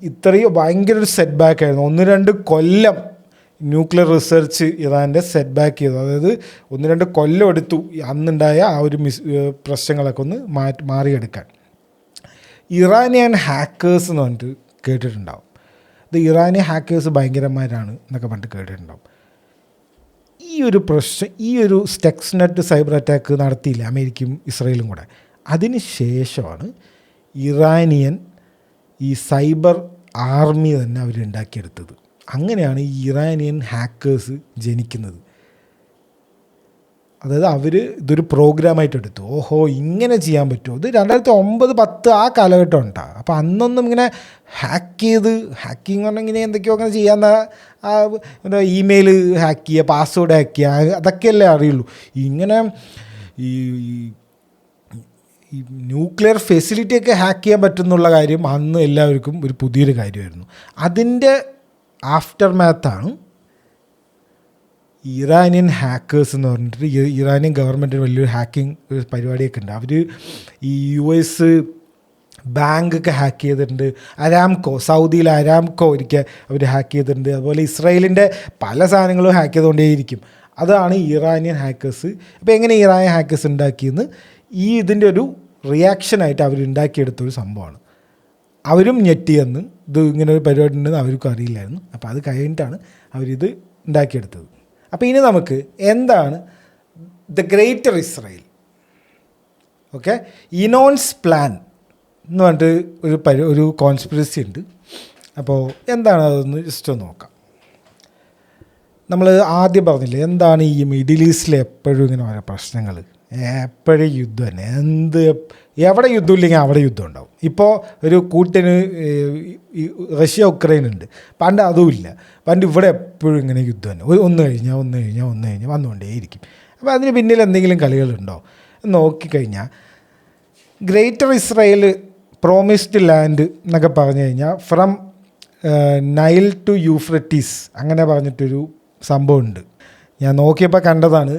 ഇത്രയും ഭയങ്കര ഒരു സെറ്റ് ബാക്ക് ആയിരുന്നു. 1-2 കൊല്ലം ന്യൂക്ലിയർ റിസർച്ച് ഇറാൻ്റെ സെറ്റ് ബാക്ക് ചെയ്തു. അതായത് 1-2 കൊല്ലം എടുത്തു അന്നുണ്ടായ ആ ഒരു പ്രശ്നങ്ങളൊക്കെ ഒന്ന് മാറിയെടുക്കാൻ. ഇറാനിയൻ ഹാക്കേഴ്സ് എന്ന് പറഞ്ഞിട്ട് കേട്ടിട്ടുണ്ടാവും. ഇത് ഇറാനിയൻ ഹാക്കേഴ്സ് ഭയങ്കരന്മാരാണ് എന്നൊക്കെ പറഞ്ഞിട്ട് കേട്ടിട്ടുണ്ടാവും. ഈ ഒരു പ്രശ്നം, ഈ ഒരു സ്റ്റെക്സ്നെറ്റ് സൈബർ അറ്റാക്ക് നടത്തിയില്ല അമേരിക്കയും ഇസ്രയേലും കൂടെ. അതിന് ശേഷമാണ് ഇറാനിയൻ ഈ സൈബർ ആർമി തന്നെ അവരുണ്ടാക്കിയെടുത്തത്. അങ്ങനെയാണ് ഈ ഇറാനിയൻ ഹാക്കേഴ്സ് ജനിക്കുന്നത്. അതായത് അവർ ഇതൊരു പ്രോഗ്രാമായിട്ട് എടുത്തു. ഓഹോ, ഇങ്ങനെ ചെയ്യാൻ പറ്റുമോ? ഇത് 2009-10 ആ കാലഘട്ടം ഉണ്ടാകും. അപ്പോൾ അന്നൊന്നും ഇങ്ങനെ ഹാക്കിങ് പറഞ്ഞാൽ ഇങ്ങനെ എന്തൊക്കെയോ അങ്ങനെ ചെയ്യാവുന്ന എന്താ ഇമെയിൽ ഹാക്ക് ചെയ്യുക, പാസ്വേഡ് ഹാക്ക് ചെയ്യുക, അതൊക്കെയല്ലേ അറിയുള്ളൂ. ഇങ്ങനെ ഈ ന്യൂക്ലിയർ ഫെസിലിറ്റിയൊക്കെ ഹാക്ക് ചെയ്യാൻ പറ്റുന്നുള്ള കാര്യം അന്ന് എല്ലാവർക്കും ഒരു പുതിയൊരു കാര്യമായിരുന്നു. അതിൻ്റെ ആഫ്റ്റർ മാത്താണ് ഇറാനിയൻ ഹാക്കേഴ്സ് എന്ന് പറഞ്ഞിട്ട് ഇറാനിയൻ ഗവൺമെൻറ്റിന് വലിയൊരു ഹാക്കിംഗ് പരിപാടിയൊക്കെ ഉണ്ട്. അവർ ഈ US ബാങ്കൊക്കെ ഹാക്ക് ചെയ്തിട്ടുണ്ട്. സൗദിയിലെ അരാംകോ ഒരിക്കൽ അവർ ഹാക്ക് ചെയ്തിട്ടുണ്ട്. അതുപോലെ ഇസ്രായേലിൻ്റെ പല സാധനങ്ങളും ഹാക്ക് ചെയ്തുകൊണ്ടേയിരിക്കും. അതാണ് ഇറാനിയൻ ഹാക്കേഴ്സ്. അപ്പോൾ എങ്ങനെ ഇറാനിയൻ ഹാക്കേഴ്സ് ഉണ്ടാക്കിയെന്ന് ഇതിൻ്റെ ഒരു റിയാക്ഷനായിട്ട് അവരുണ്ടാക്കിയെടുത്തൊരു സംഭവമാണ്. അവരും ഞെട്ടിയെന്ന് ഇത് ഇങ്ങനെ ഒരു പരിപാടി ഉണ്ടെന്ന് അവർക്കും അറിയില്ലായിരുന്നു. അപ്പോൾ അത് കഴിഞ്ഞിട്ടാണ് അവരിത് ഉണ്ടാക്കിയെടുത്തത്. അപ്പോൾ ഇനി നമുക്ക് എന്താണ് the greater Israel, okay, Yinon's plan എന്ന് പറഞ്ഞിട്ട് ഒരു കോൺസ്പിറസി ഉണ്ട്. അപ്പോൾ എന്താണ് അതൊന്ന് ജസ്റ്റ് ഒന്ന് നോക്കാം. നമ്മൾ ആദ്യം പറഞ്ഞില്ലേ, എന്താണ് ഈ മിഡിൽ ഈസ്റ്റിൽ എപ്പോഴും ഇങ്ങനെ ഓരോ പ്രശ്നങ്ങൾ, എപ്പോഴും യുദ്ധം തന്നെ. എവിടെ യുദ്ധമില്ലെങ്കിൽ അവിടെ യുദ്ധം ഉണ്ടാവും. ഇപ്പോൾ ഒരു കൂട്ടിന് റഷ്യ ഉക്രൈൻ ഉണ്ട്, പണ്ട് അതുമില്ല. പണ്ട് ഇവിടെ എപ്പോഴും ഇങ്ങനെ യുദ്ധം തന്നെ, ഒന്ന് കഴിഞ്ഞാൽ വന്നുകൊണ്ടേയിരിക്കും. അപ്പോൾ അതിന് പിന്നിൽ എന്തെങ്കിലും കളികളുണ്ടോ നോക്കിക്കഴിഞ്ഞാൽ, ഗ്രേറ്റർ ഇസ്രായേൽ പ്രോമിസ്ഡ് ലാൻഡ് എന്നൊക്കെ പറഞ്ഞു കഴിഞ്ഞാൽ ഫ്രം നൈൽ ടു യൂഫ്രട്ടീസ് അങ്ങനെ പറഞ്ഞിട്ടൊരു സംഭവമുണ്ട്. ഞാൻ നോക്കിയപ്പോൾ കണ്ടതാണ്.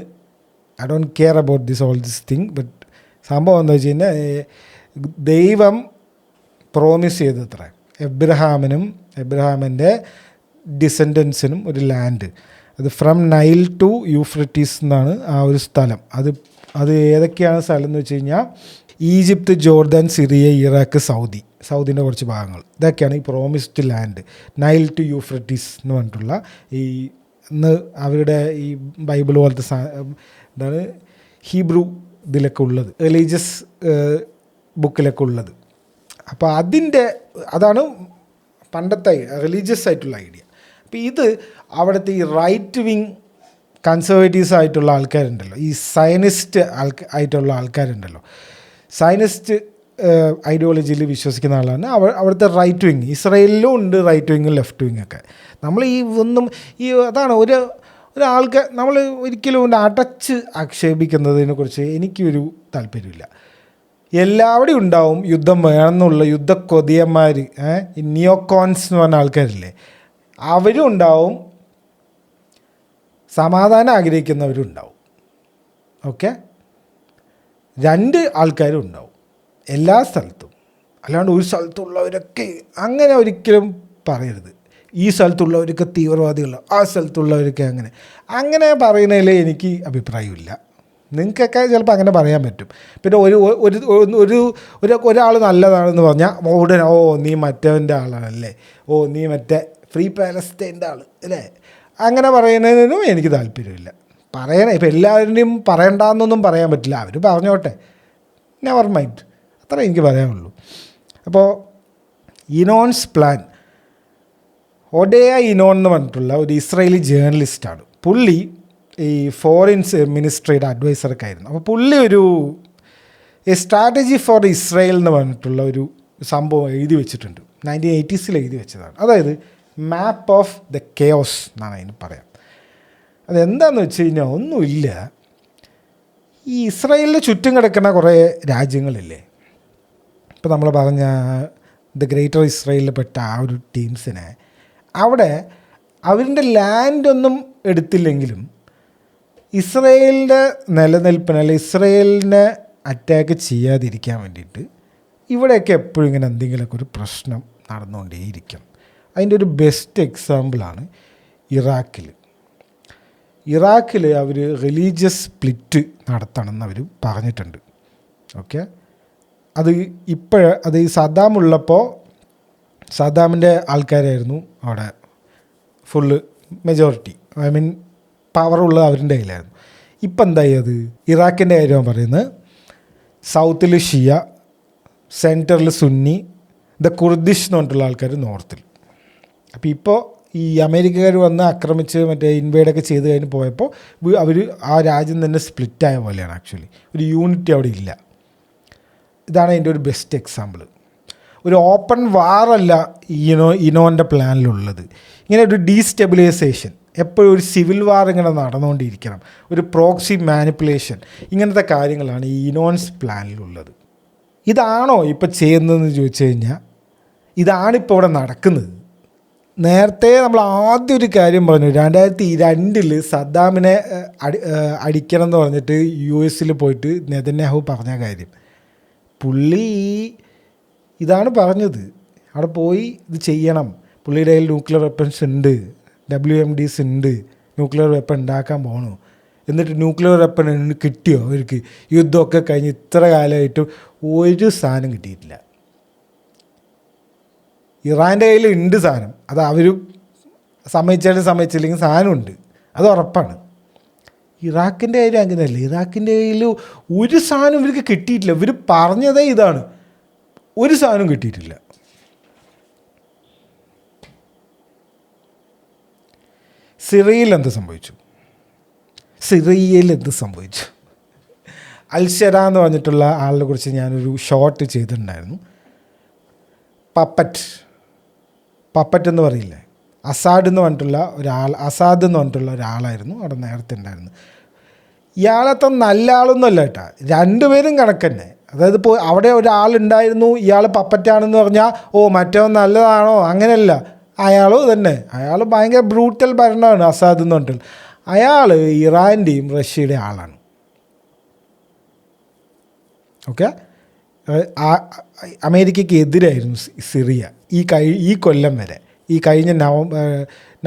I don't care about all this thing, but സംഭവം എന്താ വെച്ച് കഴിഞ്ഞാൽ, ദൈവം പ്രോമിസ് ചെയ്തത്ര എബ്രഹാമിൻ്റെ ഡിസെൻഡൻസിനും ഒരു ലാൻഡ്. അത് ഫ്രം നൈൽ ടു യൂഫ്രട്ടീസ് എന്നാണ് ആ ഒരു സ്ഥലം. അത് ഏതൊക്കെയാണ് സ്ഥലം എന്ന് വെച്ച് കഴിഞ്ഞാൽ, ഈജിപ്ത്, ജോർദാൻ, സിറിയ, ഇറാഖ്, സൗദിൻ്റെ കുറച്ച് ഭാഗങ്ങൾ. ഇതൊക്കെയാണ് ഈ promised land. Nile to Euphrates എന്ന് പറഞ്ഞിട്ടുള്ള ഇന്ന് അവരുടെ ഈ ബൈബിൾ പോലത്തെ എന്താണ് ഹീബ്രു ഇതിലൊക്കെ ഉള്ളത്, റിലീജിയസ് ബുക്കിലൊക്കെ ഉള്ളത്. അപ്പോൾ അതാണ് പണ്ടത്തെ റിലീജിയസ് ആയിട്ടുള്ള ഐഡിയ. അപ്പോൾ ഇത് അവിടുത്തെ ഈ റൈറ്റ് വിങ് കൺസർവേറ്റീവ്സ് ആയിട്ടുള്ള ആൾക്കാരുണ്ടല്ലോ, ഈ സയനിസ്റ്റ് ആയിട്ടുള്ള ആൾക്കാരുണ്ടല്ലോ, സയനിസ്റ്റ് ഐഡിയോളജിയിൽ വിശ്വസിക്കുന്ന ആളാണ് അവിടുത്തെ റൈറ്റ് വിങ്. ഇസ്രായേലിലും ഉണ്ട് റൈറ്റ് വിങ്ങും ലെഫ്റ്റ് വിങ്ങൊക്കെ. നമ്മൾ അതാണ് ഒരാൾക്ക് നമ്മൾ ഒരിക്കലും അടച്ച് ആക്ഷേപിക്കുന്നതിനെക്കുറിച്ച് എനിക്കൊരു താല്പര്യമില്ല. എല്ലാവിടെയും ഉണ്ടാവും യുദ്ധം വേണമെന്നുള്ള യുദ്ധക്കൊതിയന്മാർ, ഈ നിയോക്കോൺസ് എന്ന് പറഞ്ഞ ആൾക്കാരില്ലേ, അവരും ഉണ്ടാവും, സമാധാനം ആഗ്രഹിക്കുന്നവരും ഉണ്ടാവും. ഓക്കെ, രണ്ട് ആൾക്കാരും ഉണ്ടാവും എല്ലാ സ്ഥലത്തും. അല്ലാണ്ട് ഒരു സ്ഥലത്തുള്ളവരൊക്കെ അങ്ങനെ ഒരിക്കലും പറയരുത്. ഈ സ്ഥലത്തുള്ളവരൊക്കെ തീവ്രവാദികളാണ്, ആ സ്ഥലത്തുള്ളവരൊക്കെ അങ്ങനെ പറയുന്നതിൽ എനിക്ക് അഭിപ്രായമില്ല. നിങ്ങൾക്കൊക്കെ ചിലപ്പോൾ അങ്ങനെ പറയാൻ പറ്റും. പിന്നെ ഒരാൾ നല്ലതാണെന്ന് പറഞ്ഞാൽ ഉടനെ നീ മറ്റവൻ്റെ ആളാണല്ലേ, നീ മറ്റേ ഫ്രീ പാലസ്റ്റൈൻ്റെ ആൾ അല്ലേ, അങ്ങനെ പറയുന്നതിനും എനിക്ക് താല്പര്യമില്ല. ഇപ്പം എല്ലാവരുടെയും പറയണ്ടെന്നൊന്നും പറയാൻ പറ്റില്ല. അവർ പറഞ്ഞോട്ടെ, നെവർ മൈൻഡ്, അത്ര എനിക്ക് പറയാനുള്ളൂ. അപ്പോൾ ഇനോൺസ് പ്ലാൻ, ഒഡേയ ഇനോൺ എന്ന് പറഞ്ഞിട്ടുള്ള ഒരു ഇസ്രായേലി ജേർണലിസ്റ്റാണ്. പുള്ളി ഈ ഫോറിൻ മിനിസ്ട്രിയുടെ അഡ്വൈസറൊക്കെ ആയിരുന്നു. അപ്പോൾ പുള്ളി ഒരു സ്ട്രാറ്റജി ഫോർ ഇസ്രായേൽ എന്ന് പറഞ്ഞിട്ടുള്ള ഒരു സംഭവം എഴുതി വെച്ചിട്ടുണ്ട്. 1980s എഴുതി വെച്ചതാണ്. അതായത് മാപ്പ് ഓഫ് ദ കെയോസ് എന്നാണ് അതിന് പറയാം. അതെന്താണെന്ന് വെച്ച് കഴിഞ്ഞാൽ ഒന്നുമില്ല, ഈ ഇസ്രായേലിന് ചുറ്റും കിടക്കുന്ന കുറേ രാജ്യങ്ങളില്ലേ, ഇപ്പോൾ നമ്മൾ പറഞ്ഞ ദ ഗ്രേറ്റർ ഇസ്രായേലിൽ പെട്ട ആ ഒരു ടീംസിനെ, അവിടെ അവരുടെ ലാൻഡൊന്നും എടുത്തില്ലെങ്കിലും ഇസ്രായേലിൻ്റെ നിലനിൽപ്പിന്, അല്ലെങ്കിൽ ഇസ്രായേലിനെ അറ്റാക്ക് ചെയ്യാതിരിക്കാൻ വേണ്ടിയിട്ട് ഇവിടെയൊക്കെ എപ്പോഴും ഇങ്ങനെ എന്തെങ്കിലുമൊക്കെ ഒരു പ്രശ്നം നടന്നുകൊണ്ടേയിരിക്കും. അതിൻ്റെ ഒരു ബെസ്റ്റ് എക്സാമ്പിളാണ് ഇറാഖിൽ അവർ റിലീജിയസ് സ്പ്ലിറ്റ് നടത്തണമെന്ന് അവർ പറഞ്ഞിട്ടുണ്ട്. ഓക്കെ, അത് ഈ സദ്ദാം ഉള്ളപ്പോൾ സദ്ദാമിൻ്റെ ആൾക്കാരായിരുന്നു അവിടെ ഫുള്ള് മെജോറിറ്റി, ഐ മീൻ പവറുള്ള അവരുടെ കയ്യിലായിരുന്നു. ഇപ്പം എന്തായി അത്? ഇറാഖിൻ്റെ കാര്യമാണ് പറയുന്നത്. സൗത്തിൽ ഷിയ, സെൻറ്ററിൽ സുന്നി, കുർദിഷ് എന്ന് പറഞ്ഞിട്ടുള്ള ആൾക്കാർ നോർത്തിൽ. അപ്പോൾ ഇപ്പോൾ ഈ അമേരിക്കക്കാർ വന്ന് ആക്രമിച്ച് മറ്റേ ഇൻവേഡൊക്കെ ചെയ്ത് കഴിഞ്ഞ് പോയപ്പോൾ അവർ ആ രാജ്യം തന്നെ സ്പ്ലിറ്റായ പോലെയാണ്. ആക്ച്വലി ഒരു യൂണിറ്റി അവിടെ ഇല്ല. ഇതാണ് അതിൻ്റെ ഒരു ബെസ്റ്റ് എക്സാമ്പിൾ. ഒരു ഓപ്പൺ വാറല്ല ഇനോൻ്റെ പ്ലാനിലുള്ളത്. ഇങ്ങനെ ഒരു ഡീസ്റ്റെബിലൈസേഷൻ, എപ്പോഴും ഒരു സിവിൽ വാർ ഇങ്ങനെ നടന്നുകൊണ്ടിരിക്കണം, ഒരു പ്രോക്സി മാനിപ്പുലേഷൻ, ഇങ്ങനത്തെ കാര്യങ്ങളാണ് ഈ ഇനോൻസ് പ്ലാനിലുള്ളത്. ഇതാണോ ഇപ്പോൾ ചെയ്യുന്നതെന്ന് ചോദിച്ചു കഴിഞ്ഞാൽ ഇതാണിപ്പോൾ ഇവിടെ നടക്കുന്നത്. നേരത്തെ നമ്മൾ ആദ്യം ഒരു കാര്യം പറഞ്ഞു, 2002 സദ്ദാമിനെ അടിക്കണം എന്ന് പറഞ്ഞിട്ട് US പോയിട്ട് നെതന്യാഹു പറഞ്ഞ കാര്യം. പുള്ളി ഇതാണ് പറഞ്ഞത്, അവിടെ പോയി ഇത് ചെയ്യണം, പുള്ളിയുടെ കയ്യിൽ ന്യൂക്ലിയർ വെപ്പൺസ് ഉണ്ട്, WMDs ഉണ്ട്, ന്യൂക്ലിയർ വെപ്പൺ ഉണ്ടാക്കാൻ പോകണു. എന്നിട്ട് ന്യൂക്ലിയർ വെപ്പൺ കിട്ടിയോ അവർക്ക്? യുദ്ധമൊക്കെ കഴിഞ്ഞ് ഇത്ര കാലമായിട്ടും ഒരു സാധനം കിട്ടിയിട്ടില്ല. ഇറാൻ്റെ കയ്യിൽ ഉണ്ട് സാധനം, അത് അവർ സമ്മതിച്ചാലും സമ്മതിച്ചില്ലെങ്കിൽ സാധനമുണ്ട്, അത് ഉറപ്പാണ്. ഇറാഖിൻ്റെ കാര്യം അങ്ങനെയല്ല. ഇറാഖിൻ്റെ കയ്യിൽ ഒരു സാധനം ഇവർക്ക് കിട്ടിയിട്ടില്ല. ഇവർ പറഞ്ഞതേ ഇതാണ്, ഒരു സാധനം കിട്ടിയിട്ടില്ല. സിറിയയിൽ എന്ത് സംഭവിച്ചു? അൽഷര എന്ന് പറഞ്ഞിട്ടുള്ള ആളിനെ കുറിച്ച് ഞാനൊരു ഷോർട്ട് ചെയ്തിട്ടുണ്ടായിരുന്നു. പപ്പറ്റ് എന്ന് പറയില്ലേ, അസാദ് എന്ന് പറഞ്ഞിട്ടുള്ള ഒരാളായിരുന്നു അവിടെ നേരത്തെ ഉണ്ടായിരുന്നത്. ഇയാളത്ര നല്ല ആളൊന്നുമല്ല കേട്ടോ, രണ്ടുപേരും കണക്കന്നെ. അതായത് ഇപ്പോൾ അവിടെ ഒരാളുണ്ടായിരുന്നു, ഇയാൾ പപ്പറ്റാണെന്ന് പറഞ്ഞാൽ മറ്റവൻ നല്ലതാണോ? അങ്ങനെയല്ല, അയാളും തന്നെ. അയാൾ ഭയങ്കര ബ്രൂട്ടൽ ഭരണമാണ് അസാദ് എന്ന് പറഞ്ഞിട്ടുള്ള. അയാൾ ഇറാൻ്റെയും റഷ്യയുടെയും ആളാണ്. ഓക്കെ, അമേരിക്കയ്ക്ക് എതിരായിരുന്നു സിറിയ ഈ കൊല്ലം വരെ. ഈ കഴിഞ്ഞ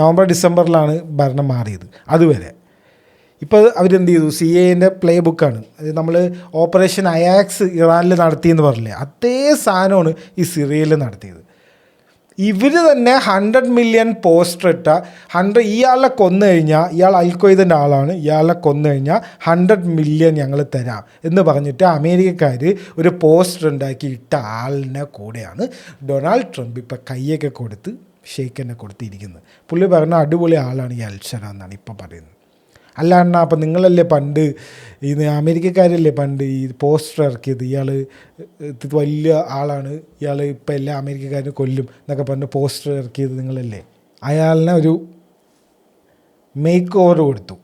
നവംബർ ഡിസംബറിലാണ് ഭരണം മാറിയത്. അതുവരെ ഇപ്പോൾ അവരെന്ത് ചെയ്തു? CIA പ്ലേ ബുക്കാണ് അത്. നമ്മൾ ഓപ്പറേഷൻ അയാക്സ് ഇറാനിൽ നടത്തിയെന്ന് പറഞ്ഞില്ലേ, അതേ സാധനമാണ് ഈ സിറിയയിൽ നടത്തിയത്. ഇവർ തന്നെ 100 മില്യൺ പോസ്റ്റർ ഇട്ട ഇയാളെ കൊന്നു കഴിഞ്ഞാൽ, ഇയാൾ അൽഖ്വയ്ദൻ്റെ ആളാണ്, ഇയാളെ കൊന്നു കഴിഞ്ഞാൽ 100 മില്യൺ ഞങ്ങൾ തരാം എന്ന് പറഞ്ഞിട്ട് അമേരിക്കക്കാർ ഒരു പോസ്റ്റർ ഉണ്ടാക്കി ഇട്ട ആളിനെ കൂടെയാണ് ഡൊണാൾഡ് ട്രംപ് ഇപ്പോൾ കൈയൊക്കെ കൊടുത്ത് ഷെയ്ക്കന്നെ കൊടുത്തിരിക്കുന്നത്. പുള്ളി പറഞ്ഞ അടിപൊളി ആളാണ് ഈ അൽഷര എന്നാണ് ഇപ്പോൾ പറയുന്നത്. അല്ലാണ്ട് അപ്പം നിങ്ങളല്ലേ പണ്ട് അമേരിക്കക്കാരല്ലേ പണ്ട് ഈ പോസ്റ്റർ ഇറക്കിയത്, ഇയാൾ വലിയ ആളാണ്, ഇയാൾ ഇപ്പം എല്ലാ അമേരിക്കക്കാരും കൊല്ലും എന്നൊക്കെ പറഞ്ഞ് പോസ്റ്റർ ഇറക്കിയത് നിങ്ങളല്ലേ. അയാളിനെ ഒരു മേക്ക് ഓവർ കൊടുത്തു,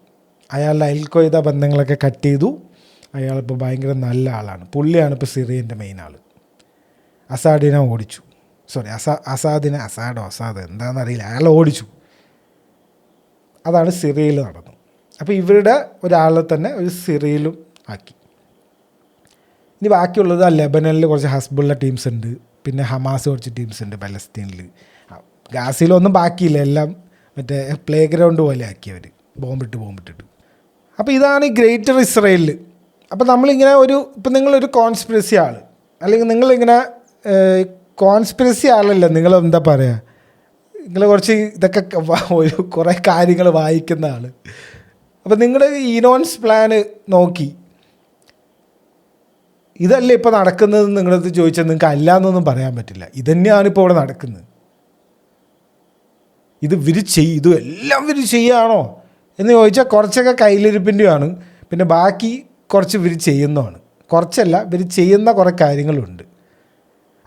അയാളുടെ അൽഖ്വയ്ദ ബന്ധങ്ങളൊക്കെ കട്ട് ചെയ്തു. അയാളിപ്പോൾ ഭയങ്കര നല്ല ആളാണ്. പുള്ളിയാണ് ഇപ്പോൾ സിറിയൻ്റെ മെയിൻ ആൾ. അസാദിനെ ഓടിച്ചു. അസാദ് എന്താണെന്നറിയില്ല, അയാളെ ഓടിച്ചു. അതാണ് സിറിയയിൽ നടന്നത്. അപ്പോൾ ഇവരുടെ ഒരാളെ തന്നെ ഒരു സിറിയയിലും ആക്കി. ഇനി ബാക്കിയുള്ളത് ലെബനനിൽ കുറച്ച് ഹസ്ബുള്ള ടീംസ് ഉണ്ട്, പിന്നെ ഹമാസ് കുറച്ച് ടീംസ് ഉണ്ട് പലസ്തീനിൽ. ഗാസയിലൊന്നും ബാക്കിയില്ല, എല്ലാം മറ്റേ പ്ലേ ഗ്രൗണ്ട് പോലെ ആക്കിയവർ ബോംബിട്ടിട്ട്. അപ്പോൾ ഇതാണ് ഈ ഗ്രേറ്റർ ഇസ്രയേലിൽ. അപ്പോൾ നമ്മളിങ്ങനെ ഇപ്പം നിങ്ങളൊരു കോൺസ്പിറസി ആൾ, അല്ലെങ്കിൽ നിങ്ങളിങ്ങനെ കോൺസ്പിറസി ആളല്ല, നിങ്ങളെന്താ പറയുക, നിങ്ങൾ കുറച്ച് ഇതൊക്കെ കുറേ കാര്യങ്ങൾ വായിക്കുന്ന ആൾ. അപ്പോൾ നിങ്ങളുടെ ഇനോൻസ് പ്ലാന് നോക്കി ഇതല്ലേ ഇപ്പോൾ നടക്കുന്നത് നിങ്ങളടുത്ത് ചോദിച്ചാൽ നിങ്ങൾക്ക് അല്ല എന്നൊന്നും പറയാൻ പറ്റില്ല. ഇതന്നെയാണ് ഇപ്പോൾ ഇവിടെ നടക്കുന്നത്. ഇത് എല്ലാം ഇവർ ചെയ്യുകയാണോ എന്ന് ചോദിച്ചാൽ കുറച്ചൊക്കെ കയ്യിലിരിപ്പിൻ്റെയാണ്, പിന്നെ ബാക്കി കുറച്ച് ഇവർ ചെയ്യുന്നതാണ്. കുറച്ചല്ല, ഇവർ ചെയ്യുന്ന കുറേ കാര്യങ്ങളുണ്ട്.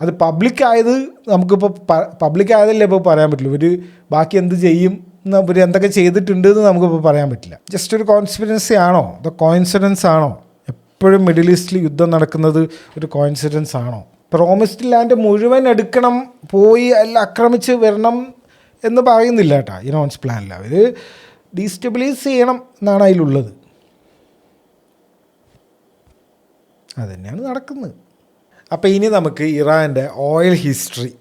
അത് പബ്ലിക്കായത് നമുക്കിപ്പോൾ പബ്ലിക്കായതല്ലേ ഇപ്പോൾ പറയാൻ പറ്റുള്ളൂ. ഇവർ ബാക്കി എന്ത് ചെയ്യും, ഇവർ എന്തൊക്കെ ചെയ്തിട്ടുണ്ട് എന്ന് നമുക്കിപ്പോൾ പറയാൻ പറ്റില്ല. ജസ്റ്റ് ഒരു കോൺസ്പിറൻസി ആണോ, അതോ കോയിൻസിഡൻസ് ആണോ? എപ്പോഴും മിഡിൽ ഈസ്റ്റിൽ യുദ്ധം നടക്കുന്നത് ഒരു കോയിൻസിഡൻസ് ആണോ? പ്രോമിസ്ഡ് ലാൻഡ് മുഴുവൻ എടുക്കണം, പോയി എല്ലാം ആക്രമിച്ച് വരണം എന്ന് പറയുന്നില്ല കേട്ടോ ഇനോൻസ് പ്ലാനിൽ. അവർ ഡീസ്റ്റെബിലൈസ് ചെയ്യണം എന്നാണ് അതിലുള്ളത്. അതുതന്നെയാണ് നടക്കുന്നത്. അപ്പോൾ ഇനി നമുക്ക് ഇറാൻ്റെ ഓയിൽ ഹിസ്റ്ററി,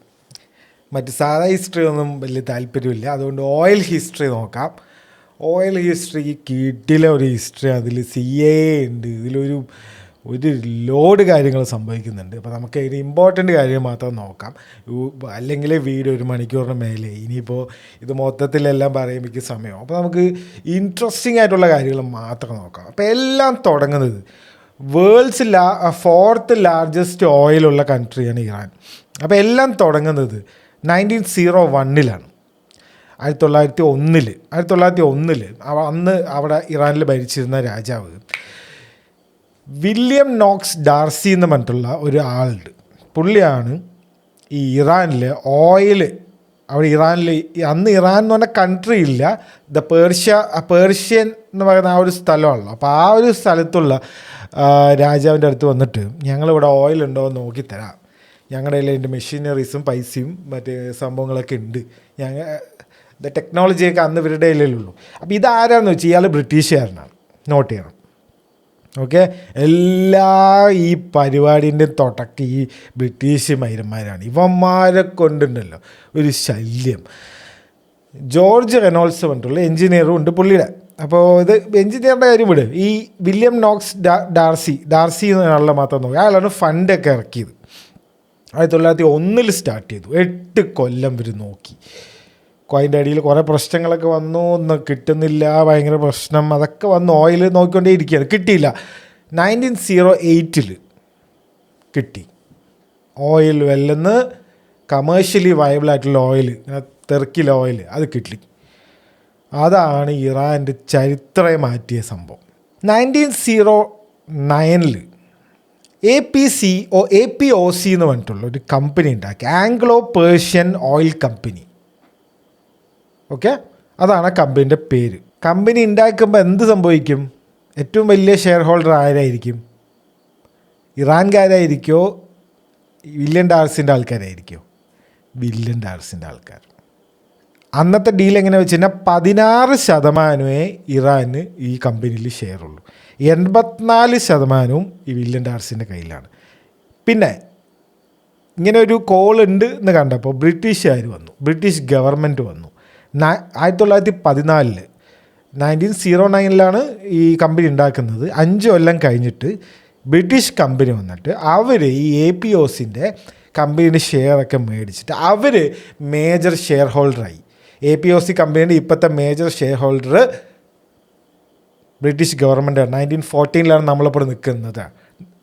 മറ്റ് സാധാ ഹിസ്റ്ററി ഒന്നും വലിയ താല്പര്യമില്ല, അതുകൊണ്ട് ഓയിൽ ഹിസ്റ്ററി നോക്കാം. ഓയിൽ ഹിസ്റ്ററി കിട്ടില്ല ഒരു ഹിസ്റ്ററി. അതിൽ CIA ഉണ്ട്, ഇതിലൊരു ഒരു ലോഡ് കാര്യങ്ങൾ സംഭവിക്കുന്നുണ്ട്. അപ്പോൾ നമുക്ക് ഇതിന് ഇമ്പോർട്ടൻ്റ് കാര്യം മാത്രം നോക്കാം. അല്ലെങ്കിൽ വീഡിയോ 1 മണിക്കൂറിന് മേലെ, ഇനിയിപ്പോൾ ഇത് മൊത്തത്തിലെല്ലാം പറയുമ്പോൾ സമയം. അപ്പോൾ നമുക്ക് ഇൻട്രസ്റ്റിംഗ് ആയിട്ടുള്ള കാര്യങ്ങൾ മാത്രം നോക്കാം. അപ്പോൾ എല്ലാം തുടങ്ങുന്നത് വേൾഡ്സ് 4th ലാർജസ്റ്റ് ഓയിലുള്ള കൺട്രിയാണ് ഇറാൻ. അപ്പോൾ എല്ലാം തുടങ്ങുന്നത് 1901 1901 അന്ന് അവിടെ ഇറാനിൽ ഭരിച്ചിരുന്ന രാജാവ് വില്യം നോക്സ് ഡാർസി എന്ന് പറഞ്ഞിട്ടുള്ള ഒരു ആളുണ്ട്. പുള്ളിയാണ് ഈ ഇറാനിൽ ഓയിൽ, അവിടെ ഇറാനിൽ അന്ന് ഇറാൻ എന്ന് പറഞ്ഞ കൺട്രി ഇല്ല, പേർഷ്യൻ എന്ന് പറയുന്ന ആ ഒരു സ്ഥലമാണല്ലോ. അപ്പോൾ ആ ഒരു സ്ഥലത്തുള്ള രാജാവിൻ്റെ അടുത്ത് വന്നിട്ട് ഞങ്ങളിവിടെ ഓയിൽ ഉണ്ടോ എന്ന് നോക്കിത്തരാം, ഞങ്ങളുടെ കയ്യിൽ അതിൻ്റെ മെഷീനറീസും പൈസയും മറ്റ് സംഭവങ്ങളൊക്കെ ഉണ്ട്, ടെക്നോളജിയൊക്കെ അന്ന് ഇവരുടെ കയ്യിലുള്ളൂ. അപ്പോൾ ഇതാരാന്ന് വെച്ചാൽ ഇയാൾ ബ്രിട്ടീഷുകാരനാണ്. നോട്ട് ചെയ്യണം. ഓക്കെ, എല്ലാ ഈ പരിപാടിൻ്റെ തുടക്കം ഈ ബ്രിട്ടീഷ് മൈരന്മാരാണ്. ഇവന്മാരെ കൊണ്ടുണ്ടല്ലോ ഒരു ശല്യം. ജോർജ് റെനോൾഡ്സ് പറഞ്ഞിട്ടുള്ള എൻജിനീയറും ഉണ്ട് പുള്ളിയുടെ. അപ്പോൾ ഇത് എൻജിനീയറുടെ കാര്യം വിട്. ഈ വില്യം നോക്സ് ഡാർസി എന്നുള്ള മാത്രം നോക്കി, അയാളാണ് ഫണ്ടൊക്കെ ഇറക്കിയത്. 1901 സ്റ്റാർട്ട് ചെയ്തു. 8 കൊല്ലം ഇവർ നോക്കി. അതിൻ്റെ അടിയിൽ കുറേ പ്രശ്നങ്ങളൊക്കെ വന്നു, ഒന്നും കിട്ടുന്നില്ല, ഭയങ്കര പ്രശ്നം, അതൊക്കെ വന്ന് ഓയിൽ നോക്കിക്കൊണ്ടേ ഇരിക്കുകയാണ്. കിട്ടിയില്ല. 1908 കിട്ടി ഓയിൽ. വെല്ലെന്ന് കമേഴ്ഷ്യലി വയബിളായിട്ടുള്ള ഓയിൽ, തെർക്കിലെ ഓയിൽ, അത് കിട്ടി. അതാണ് ഇറാൻ്റെ ചരിത്രത്തെ മാറ്റിയ സംഭവം. 1909 APOC എന്ന് പറഞ്ഞിട്ടുള്ള ഒരു കമ്പനി ഉണ്ടാക്കി, Anglo Persian oil company. Okay, അതാണ് ആ കമ്പനീൻ്റെ പേര്. കമ്പനി ഉണ്ടാക്കുമ്പോൾ എന്ത് സംഭവിക്കും? ഏറ്റവും വലിയ ഷെയർ ഹോൾഡർ ആരായിരിക്കും? ഇറാൻകാരായിരിക്കോ വില്യം ഡാർസിൻ്റെ ആൾക്കാരായിരിക്കോ? വില്യം ഡാർസിൻ്റെ ആൾക്കാർ. അന്നത്തെ ഡീൽ എങ്ങനെ വെച്ച് കഴിഞ്ഞാൽ 16% ഇറാന് ഈ കമ്പനിയിൽ ഷെയർ ഉള്ളൂ. 84% ഈ വില്യം ഡാർസിൻ്റെ കയ്യിലാണ്. പിന്നെ ഇങ്ങനെ ഒരു കോൾ ഉണ്ട് എന്ന് കണ്ടപ്പോൾ ബ്രിട്ടീഷുകാർ വന്നു, ബ്രിട്ടീഷ് ഗവൺമെൻറ് വന്നു. 1914 1909 ഈ കമ്പനി ഉണ്ടാക്കുന്നത്. 5 കൊല്ലം കഴിഞ്ഞിട്ട് ബ്രിട്ടീഷ് കമ്പനി വന്നിട്ട് അവർ ഈ APOCൻ്റെ കമ്പനീൻ്റെ ഷെയറൊക്കെ മേടിച്ചിട്ട് അവർ മേജർ ഷെയർ ഹോൾഡറായി. APOC കമ്പനീൻ്റെ ഇപ്പോഴത്തെ മേജർ ഷെയർ ഹോൾഡർ ബ്രിട്ടീഷ് ഗവൺമെൻറ്റാണ്. 1914 നമ്മളിപ്പോൾ നിൽക്കുന്നത്.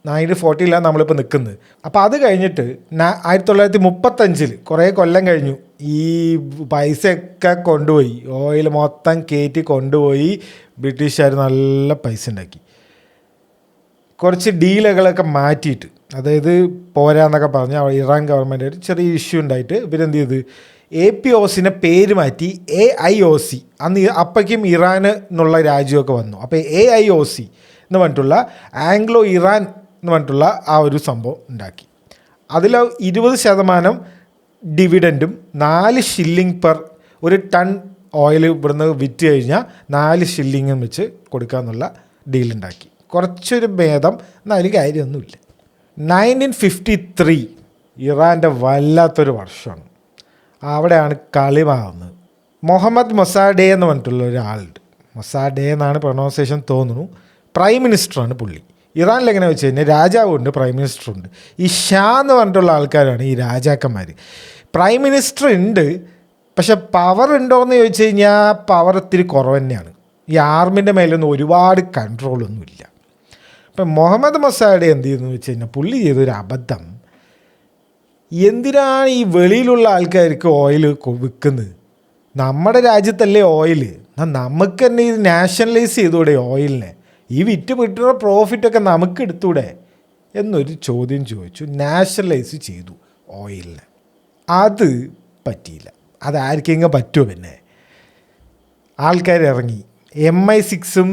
1914 നമ്മളിപ്പോൾ നിൽക്കുന്നത്. അപ്പോൾ അത് കഴിഞ്ഞിട്ട് 1935 കുറേ കൊല്ലം കഴിഞ്ഞു, ഈ പൈസയൊക്കെ കൊണ്ടുപോയി, ഓയിൽ മൊത്തം കയറ്റി കൊണ്ടുപോയി ബ്രിട്ടീഷുകാർ നല്ല പൈസ ഉണ്ടാക്കി. കുറച്ച് ഡീലുകളൊക്കെ മാറ്റിയിട്ട്, അതായത് പോരാന്നൊക്കെ പറഞ്ഞ് ഇറാൻ ഗവൺമെൻറ് ഒരു ചെറിയ ഇഷ്യൂ ഉണ്ടായിട്ട് ഇവരെന്ത് ചെയ്ത് APOCനെ പേര് മാറ്റി AIOC. അന്ന് അപ്പോഴേക്കും ഇറാൻ എന്നുള്ള രാജ്യമൊക്കെ വന്നു. അപ്പോൾ AIOC എന്ന് പറഞ്ഞിട്ടുള്ള ആംഗ്ലോ ഇറാൻ എന്ന് പറഞ്ഞിട്ടുള്ള ആ ഒരു സംഭവം ഉണ്ടാക്കി. അതിൽ 20% ഡിവിഡൻറ്റും 4 ഷില്ലിങ് പെർ ഒരു ടൺ ഓയിൽ ഇവിടുന്ന് വിറ്റ് കഴിഞ്ഞാൽ 4 ഷില്ലിങ്ങും വെച്ച് കൊടുക്കാമെന്നുള്ള ഡീലുണ്ടാക്കി. കുറച്ചൊരു ഭേദം, എന്നാലും കാര്യമൊന്നുമില്ല. 1953 ഇറാൻ്റെ വല്ലാത്തൊരു വർഷമാണ്. അവിടെയാണ് കളി മാറുന്നത്. മുഹമ്മദ് മൊസാഡേ എന്ന് പറഞ്ഞിട്ടുള്ള ഒരാളുണ്ട്. മൊസാഡേ എന്നാണ് പ്രൊണൗൺസിയേഷൻ തോന്നുന്നു. പ്രൈം മിനിസ്റ്ററാണ് പുള്ളി. ഇറാനിൽ എങ്ങനെ വെച്ച് കഴിഞ്ഞാൽ രാജാവുണ്ട്, പ്രൈം മിനിസ്റ്ററുണ്ട്. ഈ ഷാ എന്ന് പറഞ്ഞിട്ടുള്ള ആൾക്കാരാണ് ഈ രാജാക്കന്മാർ. പ്രൈം മിനിസ്റ്റർ ഉണ്ട്, പക്ഷെ പവർ ഉണ്ടോയെന്ന് ചോദിച്ചു കഴിഞ്ഞാൽ പവർ ഇത്തിരി കുറവ് തന്നെയാണ്. ഈ ആർമിൻ്റെ മേലൊന്നും ഒരുപാട് കൺട്രോളൊന്നുമില്ല. ഇപ്പം മുഹമ്മദ് മൊസാഡെ എന്ത് ചെയ്തെന്ന് വെച്ച് കഴിഞ്ഞാൽ പുള്ളി ചെയ്തൊരു അബദ്ധം. എന്തിനാണ് ഈ വെളിയിലുള്ള ആൾക്കാർക്ക് ഓയിൽ വിൽക്കുന്നത്? നമ്മുടെ രാജ്യത്തല്ലേ ഓയിൽ, നമുക്ക് തന്നെ ഇത് നാഷണലൈസ് ചെയ്തുകൂടെ ഓയിലിനെ? ഈ വിറ്റ് കിട്ടുന്ന പ്രോഫിറ്റൊക്കെ നമുക്ക് എടുത്തൂടെ എന്നൊരു ചോദ്യം ചോദിച്ചു. നാഷണലൈസ് ചെയ്തു ഓയിലിനെ. അത് പറ്റിയില്ല. അതാർക്കെങ്കിലും പറ്റുമോ? പിന്നെ ആൾക്കാർ ഇറങ്ങി, MI6ഉം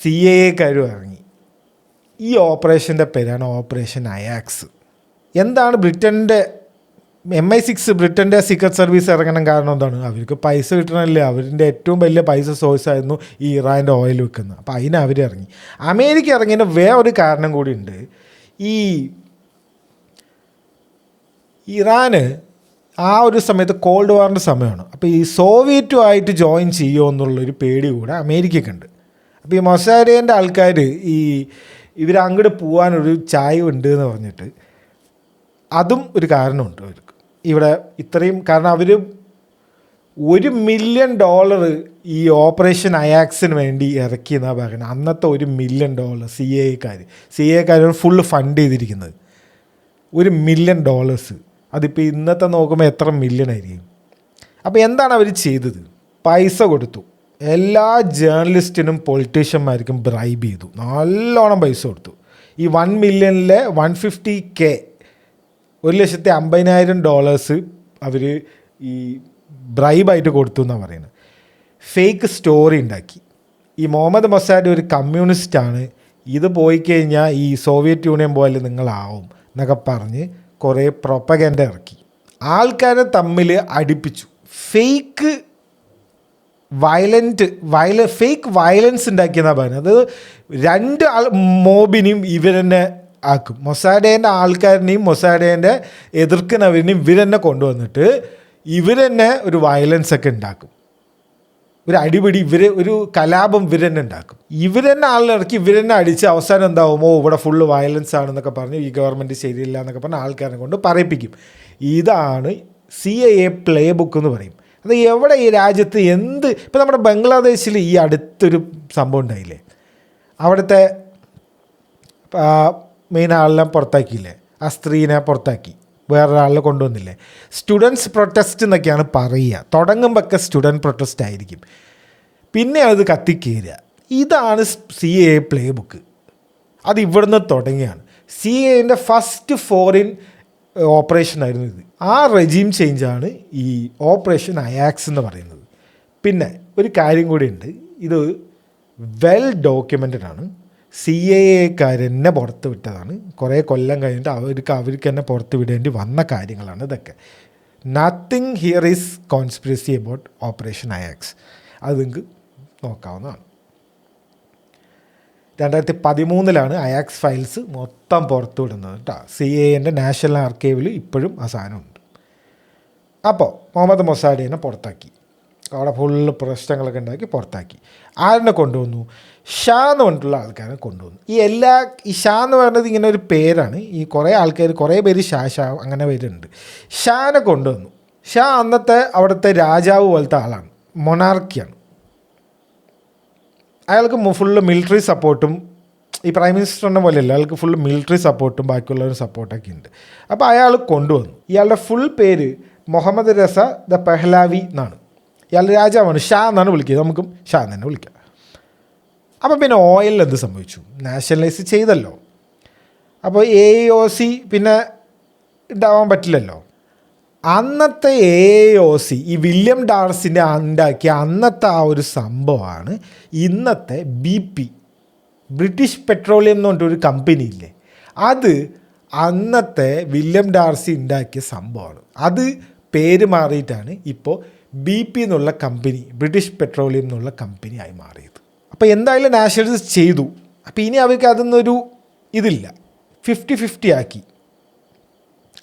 CAAക്കാരും ഇറങ്ങി. ഈ ഓപ്പറേഷൻ്റെ പേരാണ് ഓപ്പറേഷൻ അയാക്സ്. എന്താണ് ബ്രിട്ടൻ്റെ MI6 ബ്രിട്ടൻ്റെ സീക്രട്ട് സർവീസ് ഇറങ്ങണം കാരണം എന്താണ്? അവർക്ക് പൈസ കിട്ടണമല്ലേ. അവരുടെ ഏറ്റവും വലിയ പൈസ സോഴ്സ് ആയിരുന്നു ഈ ഇറാൻ്റെ ഓയിൽ വിൽക്കുന്നത്. അപ്പോൾ അതിന് അവർ ഇറങ്ങി. അമേരിക്ക ഇറങ്ങിയതിന് വേറൊരു കാരണം കൂടി ഉണ്ട്. ഈ ഇറാന് ആ ഒരു സമയത്ത് കോൾഡ് വാറിൻ്റെ സമയമാണ്. അപ്പോൾ ഈ സോവിയറ്റുമായിട്ട് ജോയിൻ ചെയ്യുമോ എന്നുള്ളൊരു പേടി കൂടെ അമേരിക്കയ്ക്കുണ്ട്. അപ്പോൾ ഈ മൊസാഡേൻ്റെ ആൾക്കാർ ഈ ഇവർ അങ്ങോട്ട് പോകാനൊരു ചായ ഉണ്ട് എന്ന് പറഞ്ഞിട്ട് അതും ഒരു കാരണമുണ്ട് അവർക്ക് ഇവിടെ ഇത്രയും. കാരണം അവർ $1 മില്യൺ ഈ ഓപ്പറേഷൻ അയാക്സിന് വേണ്ടി ഇറക്കി എന്നാണ് പറയുന്നത്. അന്നത്തെ $1 മില്യൺ സി എക്കാർ ഫുള്ള് ഫണ്ട് ചെയ്തിരിക്കുന്നത് $1 മില്യൺ. അതിപ്പോൾ ഇന്നത്തെ നോക്കുമ്പോൾ എത്ര മില്യൺ ആയിരിക്കും. അപ്പോൾ എന്താണ് അവർ ചെയ്തത്? പൈസ കൊടുത്തു. എല്ലാ ജേർണലിസ്റ്റിനും പൊളിറ്റീഷ്യന്മാർക്കും ബ്രൈബ് ചെയ്തു, നല്ലോണം പൈസ കൊടുത്തു. ഈ 1 മില്യണിലെ 150K $1,50,000 അവർ ഈ ബ്രൈബായിട്ട് കൊടുത്തു എന്നാണ് പറയുന്നത്. ഫേക്ക് സ്റ്റോറി ഉണ്ടാക്കി. ഈ മുഹമ്മദ് മൊസാദ് ഒരു കമ്മ്യൂണിസ്റ്റാണ്, ഇത് പോയി കഴിഞ്ഞാൽ ഈ സോവിയറ്റ് യൂണിയൻ പോലെ നിങ്ങളാവും എന്നൊക്കെ പറഞ്ഞ് കുറേ പ്രൊപ്പഗൻഡ ഇറക്കി. ആൾക്കാരെ തമ്മിൽ അടുപ്പിച്ചു. ഫേക്ക് വയലൻസ് ഉണ്ടാക്കിയെന്നാണ് പറയുന്നത്. അത് 2 മോബിനെയും ഇവരെന്നെ ആക്കും. മൊസാഡേൻ്റെ ആൾക്കാരിനെയും മൊസാഡേൻ്റെ എതിർക്കുന്നവരിനെയും ഇവരെന്നെ കൊണ്ടുവന്നിട്ട് ഇവരെന്നെ ഒരു വയലൻസ് ഒക്കെ ഉണ്ടാക്കും, ഒരു അടിപിടി, ഒരു കലാപം ഇവരെന്നെ ഉണ്ടാക്കും. ഇവരെന്നെ ആളിനിറക്കി ഇവരെന്നെ അടിച്ച് അവസാനം എന്താവുമോ ഇവിടെ ഫുള്ള് വയലൻസ് ആണെന്നൊക്കെ പറഞ്ഞ് ഈ ഗവൺമെൻറ് ശരിയില്ല എന്നൊക്കെ പറഞ്ഞ് ആൾക്കാരെ കൊണ്ട് പറയിപ്പിക്കും. ഇതാണ് CIA പ്ലേ ബുക്ക് എന്ന് പറയും. അത് എവിടെ ഈ രാജ്യത്ത് ഇപ്പം നമ്മുടെ ബംഗ്ലാദേശിൽ ഈ അടുത്തൊരു സംഭവം ഉണ്ടായില്ലേ, അവിടുത്തെ മെയിൻ ആളിനെ പുറത്താക്കിയില്ലേ, ആ സ്ത്രീനെ പുറത്താക്കി, വേറൊരാളിനെ കൊണ്ടുവന്നില്ലേ. സ്റ്റുഡൻസ് പ്രൊട്ടസ്റ്റ് എന്നൊക്കെയാണ് പറയുക. തുടങ്ങുമ്പോഴൊക്കെ സ്റ്റുഡൻറ്റ് പ്രൊട്ടസ്റ്റ് ആയിരിക്കും, പിന്നെ അത് കത്തിക്കയറുക. ഇതാണ് CIA പ്ലേ ബുക്ക്. അത് ഇവിടുന്ന് തുടങ്ങിയാണ്. CIAൻ്റെ ഫസ്റ്റ് ഫോറിൻ ഓപ്പറേഷൻ ആയിരുന്നു ഇത്. ആ റെജീം ചേഞ്ചാണ് ഈ ഓപ്പറേഷൻ അയാക്സ് എന്ന് പറയുന്നത്. പിന്നെ ഒരു കാര്യം കൂടിയുണ്ട്, ഇത് വെൽ ഡോക്യുമെൻറ്റഡ് ആണ്. CIA പുറത്ത് വിട്ടതാണ്. കുറേ കൊല്ലം കഴിഞ്ഞിട്ട് അവർക്ക് തന്നെ പുറത്ത് വിടേണ്ടി വന്ന കാര്യങ്ങളാണ് ഇതൊക്കെ. Nothing here is conspiracy about operation Ajax. അത് നിങ്ങൾക്ക് നോക്കാവുന്നതാണ്. 2013 അയാക്സ് ഫയൽസ് മൊത്തം പുറത്തു വിടുന്നത് കേട്ടോ. CIAൻ്റെ നാഷണൽ ആർക്കൈവിൽ ഇപ്പോഴും ആ സാധനമുണ്ട്. അപ്പോൾ മുഹമ്മദ് മൊസാഡിനെ പുറത്താക്കി, അവിടെ ഫുള്ള് പ്രശ്നങ്ങളൊക്കെ ഉണ്ടാക്കി പുറത്താക്കി. ആരിനെ കൊണ്ടുവന്നു? ഷാ എന്ന് പറഞ്ഞിട്ടുള്ള ആൾക്കാരെ കൊണ്ടുവന്നു. ഈ ഷാ എന്ന് പറയുന്നത് ഇങ്ങനെ ഒരു പേരാണ്. ഈ കുറേ പേര് ഷാ അങ്ങനെ പേരുണ്ട്. ഷാനെ കൊണ്ടുവന്നു. ഷാ അന്നത്തെ അവിടുത്തെ രാജാവ് പോലത്തെ ആളാണ്, മൊണാർക്കിയാണ്. അയാൾക്ക് ഫുള്ള് മിലിറ്ററി സപ്പോർട്ടും, ഈ പ്രൈം മിനിസ്റ്ററിൻ്റെ പോലെയല്ല, അയാൾക്ക് ഫുള്ള് മിലിറ്ററി സപ്പോർട്ടും ബാക്കിയുള്ളവരും സപ്പോർട്ടൊക്കെ ഉണ്ട്. അപ്പോൾ അയാൾ കൊണ്ടുവന്നു. ഇയാളുടെ ഫുൾ പേര് മുഹമ്മദ് രസ ദ പെഹ്ലാവി എന്നാണ്. ഇയാൾ രാജാവാണ്, ഷാ എന്നാണ് വിളിക്കുന്നത്, നമുക്കും ഷാ എന്ന് തന്നെ വിളിക്കാം. അപ്പം പിന്നെ ഓയിൽ എന്ത് സംഭവിച്ചു? നാഷണലൈസ് ചെയ്തല്ലോ. അപ്പോൾ AOC പിന്നെ ഉണ്ടാവാൻ പറ്റില്ലല്ലോ. അന്നത്തെ AOC ഈ വില്യം ഡാർസിൻ്റെ ഉണ്ടാക്കിയ അന്നത്തെ ആ ഒരു സംഭവമാണ് ഇന്നത്തെ BP, ബ്രിട്ടീഷ് പെട്രോളിയം എന്ന് പറഞ്ഞിട്ടൊരു കമ്പനി ഇല്ലേ, അത് അന്നത്തെ വില്യം ഡാർസി ഉണ്ടാക്കിയ സംഭവമാണ്. അത് പേര് മാറിയിട്ടാണ് ഇപ്പോൾ BP എന്നുള്ള കമ്പനി, ബ്രിട്ടീഷ് പെട്രോളിയം എന്നുള്ള കമ്പനി ആയി മാറിയത്. അപ്പോൾ എന്തായാലും നാഷണലൈസ് ചെയ്തു. അപ്പോൾ ഇനി അവർക്ക് അതൊന്നൊരു ഇതില്ല, 50-50 ആക്കി.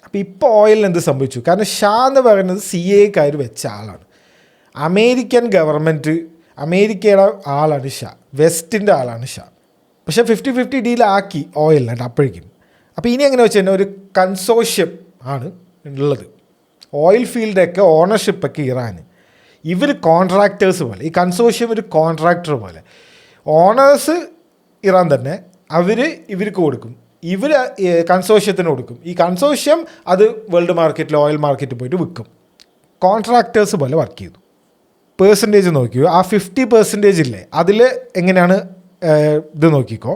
അപ്പോൾ ഇപ്പോൾ ഓയിലിന് എന്ത് സംഭവിച്ചു? കാരണം ഷാ എന്ന് പറയുന്നത് CIAക്കാർ വെച്ച ആളാണ്. അമേരിക്കൻ ഗവൺമെൻറ്, അമേരിക്കയുടെ ആളാണ് ഷാ, വെസ്റ്റിൻ്റെ ആളാണ് ഷാ. പക്ഷേ 50-50 ഡീലാക്കി ഓയിലിനായിട്ട് അപ്പോഴേക്കും. അപ്പോൾ ഇനി എങ്ങനെ വെച്ച് കഴിഞ്ഞാൽ ഒരു കൺസോഷ്യം ആണ് ഉള്ളത്. ഓയിൽ ഫീൽഡൊക്കെ ഓണർഷിപ്പൊക്കെ ഇറാന്, ഇവർ കോൺട്രാക്ടേഴ്സ് പോലെ. ഈ കൺസോഷ്യം ഒരു കോൺട്രാക്ടർ പോലെ. ഓണേഴ്സ് ഇറാൻ തന്നെ, ഇവർക്ക് കൊടുക്കും, ഇവർ കൺസോഷ്യത്തിന് കൊടുക്കും. ഈ കൺസോഷ്യം അത് വേൾഡ് മാർക്കറ്റിൽ, ഓയിൽ മാർക്കറ്റിൽ പോയിട്ട് വിൽക്കും. കോൺട്രാക്ടേഴ്സ് പോലെ വർക്ക് ചെയ്തു. പേഴ്സൻറ്റേജ് നോക്കിയോ, ആ 50% ഇല്ലേ, അതിൽ എങ്ങനെയാണ് ഇത് നോക്കിക്കോ.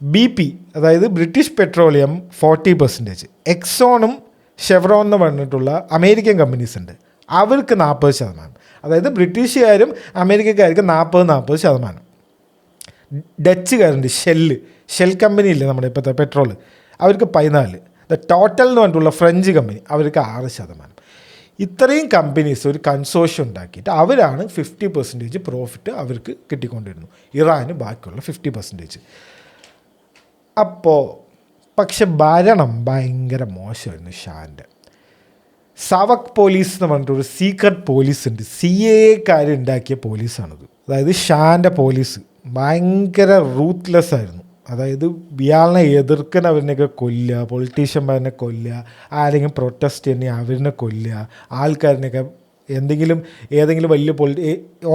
BP അതായത് ബ്രിട്ടീഷ് പെട്രോളിയം 40%, എക്സോണും ഷെവ്രോൺ എന്ന് പറഞ്ഞിട്ടുള്ള അമേരിക്കൻ കമ്പനീസ് ഉണ്ട്, അവർക്ക് 40%. അതായത് ബ്രിട്ടീഷുകാരും അമേരിക്കക്കാർക്കും 40%. ഡച്ചുകാരുണ്ട്, ഷെൽ കമ്പനി ഇല്ലേ നമ്മുടെ ഇപ്പോഴത്തെ പെട്രോൾ, അവർക്ക് 14. ടോട്ടൽ എന്ന് പറഞ്ഞിട്ടുള്ള ഫ്രഞ്ച് കമ്പനി, അവർക്ക് 6%. ഇത്രയും കമ്പനീസ് ഒരു കൺസോഷ്യം ഉണ്ടാക്കിയിട്ട് അവരാണ് 50% പ്രോഫിറ്റ് അവർക്ക് കിട്ടിക്കൊണ്ടിരുന്നു. ഇറാന് ബാക്കിയുള്ള 50%. അപ്പോൾ പക്ഷെ ഭരണം ഭയങ്കര മോശമായിരുന്നു ഷാൻ്റെ. സവക് പോലീസ് എന്ന് പറഞ്ഞിട്ടൊരു സീക്രട്ട് പോലീസ് ഉണ്ട്, CIAക്കാർ ഉണ്ടാക്കിയ പോലീസാണത്. അതായത് ഷാൻ്റെ പോലീസ് ഭയങ്കര റൂത്ത്ലെസ് ആയിരുന്നു. അതായത് ഇയാളിനെ എതിർക്കുന്നവരിനെയൊക്കെ കൊല്ലുക, പൊളിറ്റീഷ്യന്മാരനെ കൊല്ലുക, ആരെങ്കിലും പ്രൊട്ടസ്റ്റ് ചെയ്യുന്ന അവരിനെ കൊല്ലുക, ആൾക്കാരിനെയൊക്കെ ഏതെങ്കിലും വലിയ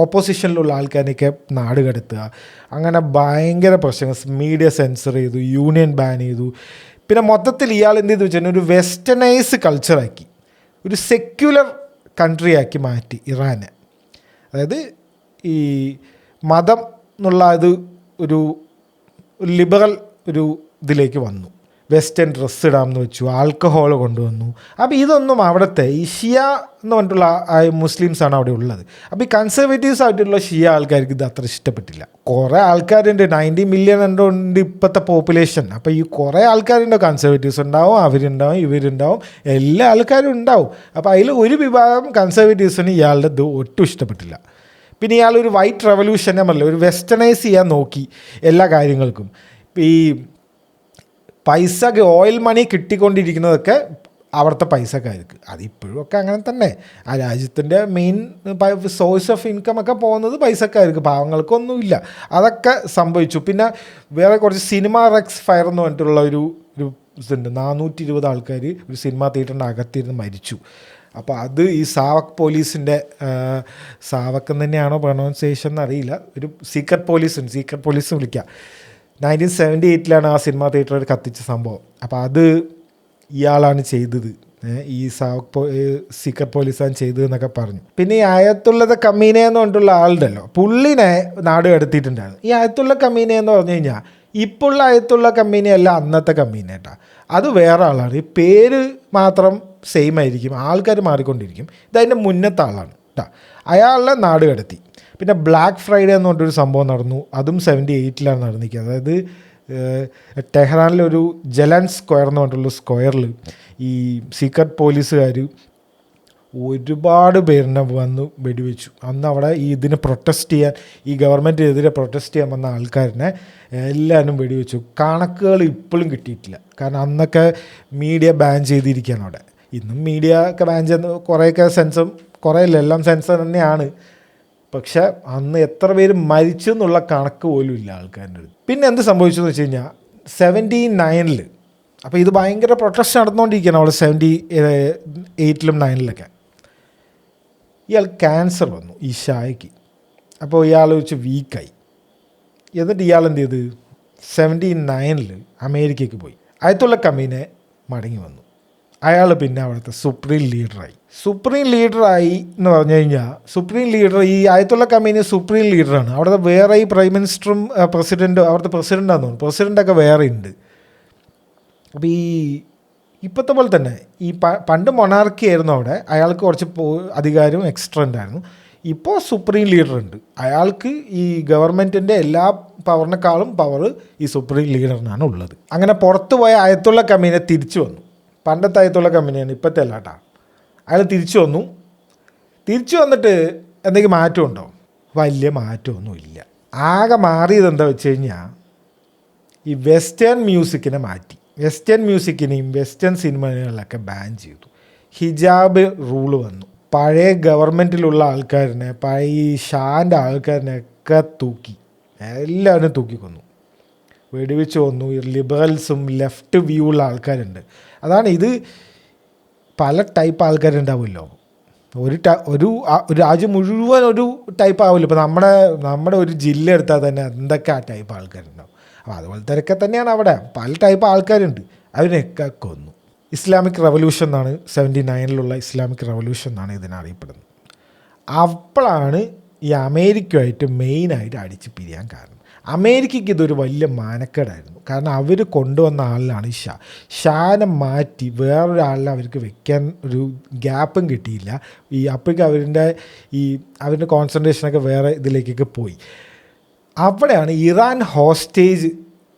ഓപ്പോസിഷനിലുള്ള ആൾക്കാരെയൊക്കെ നാട് കടത്തുക. അങ്ങനെ ഭയങ്കര പ്രശ്നങ്ങൾ. മീഡിയ സെൻസർ ചെയ്തു, യൂണിയൻ ബാൻ ചെയ്തു. പിന്നെ മൊത്തത്തിൽ ഇയാൾ എന്ത് ചെയ്തു വെച്ചാൽ ഒരു വെസ്റ്റേണൈസ് കൾച്ചറാക്കി, ഒരു സെക്യുലർ കൺട്രിയാക്കി മാറ്റി ഇറാനെ. അതായത് ഈ മതം എന്നുള്ള അത് ഒരു ലിബറൽ ഒരു ഇതിലേക്ക് വന്നു. വെസ്റ്റേൺ ഡ്രസ്സ് ഇടാമെന്ന് വെച്ചു, ആൽക്കഹോൾ കൊണ്ടുവന്നു. അപ്പോൾ ഇതൊന്നും അവിടുത്തെ ഈ ഷിയ എന്ന് പറഞ്ഞിട്ടുള്ള മുസ്ലിംസാണ് അവിടെ ഉള്ളത്. അപ്പോൾ ഈ കൺസർവേറ്റീവ്സ് ആയിട്ടുള്ള ഷിയ ആൾക്കാർക്ക് ഇത് അത്ര ഇഷ്ടപ്പെട്ടില്ല. കുറേ ആൾക്കാരുണ്ട്, 90 മില്യൺ ഉണ്ട് ഇപ്പോഴത്തെ പോപ്പുലേഷൻ. അപ്പോൾ ഈ കുറേ ആൾക്കാരുണ്ടോ, കൺസർവേറ്റീവ്സ് ഉണ്ടാവും, അവരുണ്ടാവും, ഇവരുണ്ടാവും, എല്ലാ ആൾക്കാരും ഉണ്ടാവും. അപ്പോൾ അതിൽ ഒരു വിഭാഗം കൺസർവേറ്റീവ്സിന് ഇയാളുടെ ഇത് ഒട്ടും ഇഷ്ടപ്പെട്ടില്ല. പിന്നെ ഇയാളൊരു വൈറ്റ് റെവല്യൂഷൻ നമ്മളല്ല, ഒരു വെസ്റ്റേണൈസ് ചെയ്യാൻ നോക്കി എല്ലാ കാര്യങ്ങൾക്കും. ഈ പൈസ, ഓയിൽ മണി കിട്ടിക്കൊണ്ടിരിക്കുന്നതൊക്കെ അവിടുത്തെ പൈസക്കാർക്ക്. അതിപ്പോഴും ഒക്കെ അങ്ങനെ തന്നെ. ആ രാജ്യത്തിൻ്റെ മെയിൻ സോഴ്സ് ഓഫ് ഇൻകം ഒക്കെ പോകുന്നത് പൈസക്കാർക്ക്, പാവങ്ങൾക്കൊന്നുമില്ല. അതൊക്കെ സംഭവിച്ചു. പിന്നെ വേറെ കുറച്ച് സിനിമ റെക്സ് ഫയർ എന്ന് പറഞ്ഞിട്ടുള്ള ഒരു ഇതുണ്ട്. 420 ആൾക്കാർ ഒരു സിനിമാ തിയേറ്ററിൻ്റെ അകത്തിരുന്ന് മരിച്ചു. അപ്പോൾ അത് ഈ സാവക് പോലീസിൻ്റെ, സാവക് തന്നെയാണോ പ്രൊണൗൺസിയേഷൻ എന്നറിയില്ല, ഒരു സീക്രട്ട് പോലീസ് വിളിക്കുക. 1978 ആ സിനിമാ തിയേറ്റർ കത്തിച്ച സംഭവം. അപ്പോൾ അത് ഇയാളാണ് ചെയ്തത്, ഈ സീക്രട്ട് പോലീസാണ് ചെയ്തതെന്നൊക്കെ പറഞ്ഞു. പിന്നെ ഈ ആയത്തുള്ള കമീനെ എന്ന് പറഞ്ഞിട്ടുള്ള ആളുണ്ടല്ലോ, പുള്ളിനെ നാട് കടത്തിയിട്ടുണ്ടായിരുന്നു. ഈ ആയത്തുള്ള കമീനെ എന്ന് പറഞ്ഞു കഴിഞ്ഞാൽ ഇപ്പോൾ ഉള്ള ആയത്തുള്ള കമീനയല്ല, അന്നത്തെ കമീനേട്ടാ. അത് വേറെ ആളാണ്. ഈ പേര് മാത്രം സെയിം ആയിരിക്കും, ആൾക്കാർ മാറിക്കൊണ്ടിരിക്കും. ഇതതിൻ്റെ മുന്നത്തെ ആളാണ് കേട്ടോ. അയാളെ നാട് കടത്തി. പിന്നെ ബ്ലാക്ക് ഫ്രൈഡേ എന്ന് പറഞ്ഞൊരു സംഭവം നടന്നു. അതും 78 നടന്നിരിക്കുന്നത്. അതായത് ടെഹ്റാനിലൊരു ജലാൻ സ്ക്വയർ എന്ന് പറഞ്ഞിട്ടുള്ള സ്ക്വയറിൽ ഈ സീക്രട്ട് പോലീസുകാർ ഒരുപാട് പേരിനെ വന്ന് വെടിവെച്ചു. അന്ന് അവിടെ ഈ ഇതിന് പ്രൊട്ടസ്റ്റ് ചെയ്യാൻ, ഈ ഗവൺമെൻറ്റിനെതിരെ പ്രൊട്ടസ്റ്റ് ചെയ്യാൻ വന്ന ആൾക്കാരിനെ എല്ലാവരും വെടിവെച്ചു. കണക്കുകൾ ഇപ്പോഴും കിട്ടിയിട്ടില്ല. കാരണം അന്നൊക്കെ മീഡിയ ബാൻ ചെയ്തിരിക്കുകയാണ് അവിടെ. ഇന്നും മീഡിയ ഒക്കെ ബാൻ ചെയ്യുന്ന കുറേയൊക്കെ സെൻസും, കുറേയല്ല, എല്ലാം സെൻസർ തന്നെയാണ്. പക്ഷെ അന്ന് എത്ര പേര് മരിച്ചു എന്നുള്ള കണക്ക് പോലും ഇല്ല ആൾക്കാരുടെ അടുത്ത്. പിന്നെ എന്ത് സംഭവിച്ചു എന്ന് വെച്ച് കഴിഞ്ഞാൽ 79 അപ്പോൾ ഇത് ഭയങ്കര പ്രൊട്ടസ്റ്റ് നടന്നുകൊണ്ടിരിക്കുകയാണ് അവിടെ 78 9 ഇയാൾ ക്യാൻസർ വന്നു ഈ ഷായ്ക്ക്. അപ്പോൾ ഇയാൾ വെച്ച് വീക്കായി. എന്നിട്ട് ഇയാൾ എന്ത് ചെയ്ത് 79 അമേരിക്കയ്ക്ക് പോയി. ആയത്തുള്ള കമീനെ മടങ്ങി വന്നു. അയാൾ പിന്നെ അവിടുത്തെ സുപ്രീം ലീഡറായി എന്ന് പറഞ്ഞു കഴിഞ്ഞാൽ, സുപ്രീം ലീഡർ ഈ ആയത്തുള്ള കമീനി സുപ്രീം ലീഡറാണ്. അവിടുത്തെ വേറെ ഈ പ്രൈം മിനിസ്റ്ററും പ്രസിഡൻറ്റും, അവിടുത്തെ പ്രസിഡൻ്റാന്ന് തോന്നുന്നു, പ്രസിഡൻ്റൊക്കെ വേറെ ഉണ്ട്. അപ്പോൾ ഈ ഇപ്പോഴത്തെ പോലെ തന്നെ ഈ പണ്ട് മൊണാർക്കി ആയിരുന്നു അവിടെ, അയാൾക്ക് കുറച്ച് അധികാരവും എക്സ്ട്രാ ഉണ്ടായിരുന്നു. ഇപ്പോൾ സുപ്രീം ലീഡറുണ്ട്. അയാൾക്ക് ഈ ഗവൺമെൻറ്റിൻ്റെ എല്ലാ പവറിനേക്കാളും പവർ ഈ സുപ്രീം ലീഡറിനാണ് ഉള്ളത്. അങ്ങനെ പുറത്തു പോയ ആയത്തുള്ള കമീനെ തിരിച്ചു വന്നു. പണ്ടത്തെ ആയത്തുള്ള കമ്പനിയാണ്, ഇപ്പോഴത്തെ അല്ല കേട്ടോ. അയാൾ തിരിച്ചു വന്നിട്ട് എന്തെങ്കിലും മാറ്റമുണ്ടോ? വലിയ മാറ്റമൊന്നുമില്ല. ആകെ മാറിയത് എന്താ വെച്ച് കഴിഞ്ഞാൽ ഈ വെസ്റ്റേൺ മ്യൂസിക്കിനെ മാറ്റി. വെസ്റ്റേൺ മ്യൂസിക്കിനെയും വെസ്റ്റേൺ സിനിമകളിലൊക്കെ ബാൻ ചെയ്തു. ഹിജാബ് റൂള് വന്നു. പഴയ ഗവൺമെൻറ്റിലുള്ള ആൾക്കാരിനെ, പഴയ ഈ ഷാൻ്റെ ആൾക്കാരിനെയൊക്കെ തൂക്കി, എല്ലാവരും തൂക്കിക്കൊന്നു, വെടിവെച്ച് കൊന്നു. ലിബറൽസും ലെഫ്റ്റ് വ്യൂ ഉള്ള ആൾക്കാരുണ്ട്. അതാണ് ഇത്. പല ടൈപ്പ് ആൾക്കാരുണ്ടാവുമല്ലോ. ഒരു രാജ്യം മുഴുവൻ ഒരു ടൈപ്പ് ആവില്ല. ഇപ്പോൾ നമ്മുടെ ഒരു ജില്ല എടുത്താൽ തന്നെ എന്തൊക്കെ ആ ടൈപ്പ് ആൾക്കാരുണ്ടാവും. അപ്പോൾ അതുപോലത്തെ തന്നെയാണ് അവിടെ. പല ടൈപ്പ് ആൾക്കാരുണ്ട്. അതിനെയൊക്കെ കൊന്നു. ഇസ്ലാമിക് റവല്യൂഷൻ എന്നാണ് 79 ഇസ്ലാമിക് റവല്യൂഷൻ എന്നാണ് ഇതിനറിയപ്പെടുന്നത്. അപ്പോഴാണ് ഈ അമേരിക്കയുമായിട്ട് മെയിനായിട്ട് അടിച്ച് പിരിയാൻ കാരണം. അമേരിക്കയ്ക്ക് ഇതൊരു വലിയ മാനക്കേടായിരുന്നു. കാരണം അവർ കൊണ്ടുവന്ന ആളിലാണ് ഷാനെ മാറ്റി വേറൊരാളിനെ അവർക്ക് വെക്കാൻ ഒരു ഗ്യാപ്പും കിട്ടിയില്ല. അപ്പോഴേക്കും അവരുടെ കോൺസെൻട്രേഷനൊക്കെ വേറെ ഇതിലേക്കൊക്കെ പോയി. അവിടെയാണ് ഇറാൻ ഹോസ്റ്റേജ്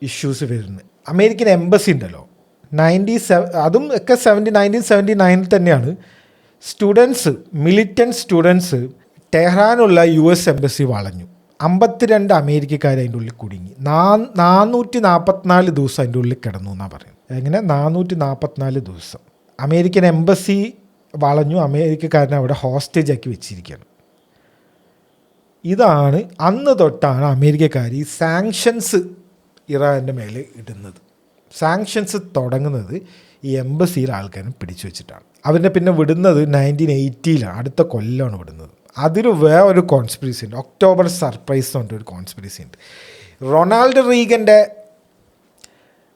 ഇഷ്യൂസ് വരുന്നത്. അമേരിക്കൻ എംബസി ഉണ്ടല്ലോ, 1979 തന്നെയാണ് മിലിറ്റൻറ്റ് സ്റ്റുഡൻസ് ടെഹ്റാനുള്ള US എംബസി വളഞ്ഞു. 52 അമേരിക്കക്കാർ അതിൻ്റെ ഉള്ളിൽ കുടുങ്ങി. 444 ദിവസം അതിൻ്റെ ഉള്ളിൽ കിടന്നു എന്നാണ് പറയുന്നത്. എങ്ങനെ 444 ദിവസം അമേരിക്കൻ എംബസി വളഞ്ഞു. അമേരിക്കക്കാരനെ അവിടെ ഹോസ്റ്റേജ് ആക്കി വെച്ചിരിക്കുകയാണ്. ഇതാണ് അന്ന് തൊട്ടാണ് അമേരിക്കക്കാർ ഈ സാങ്ഷൻസ് ഇറാൻ്റെ മേലെ ഇടുന്നത്. സാങ്ഷൻസ് തുടങ്ങുന്നത് ഈ എംബസിയിലെ ആൾക്കാരും പിടിച്ചു വെച്ചിട്ടാണ്. അവരെ പിന്നെ വിടുന്നത് 1980 അടുത്ത കൊല്ലമാണ് വിടുന്നത്. അതിന് വേറൊരു കോൺസ്പിറസി ഉണ്ട്, ഒക്ടോബർ സർപ്രൈസ് എന്ന് പറഞ്ഞൊരു കോൺസ്പിറസി ഉണ്ട്. റൊണാൾഡ് റീഗൻ്റെ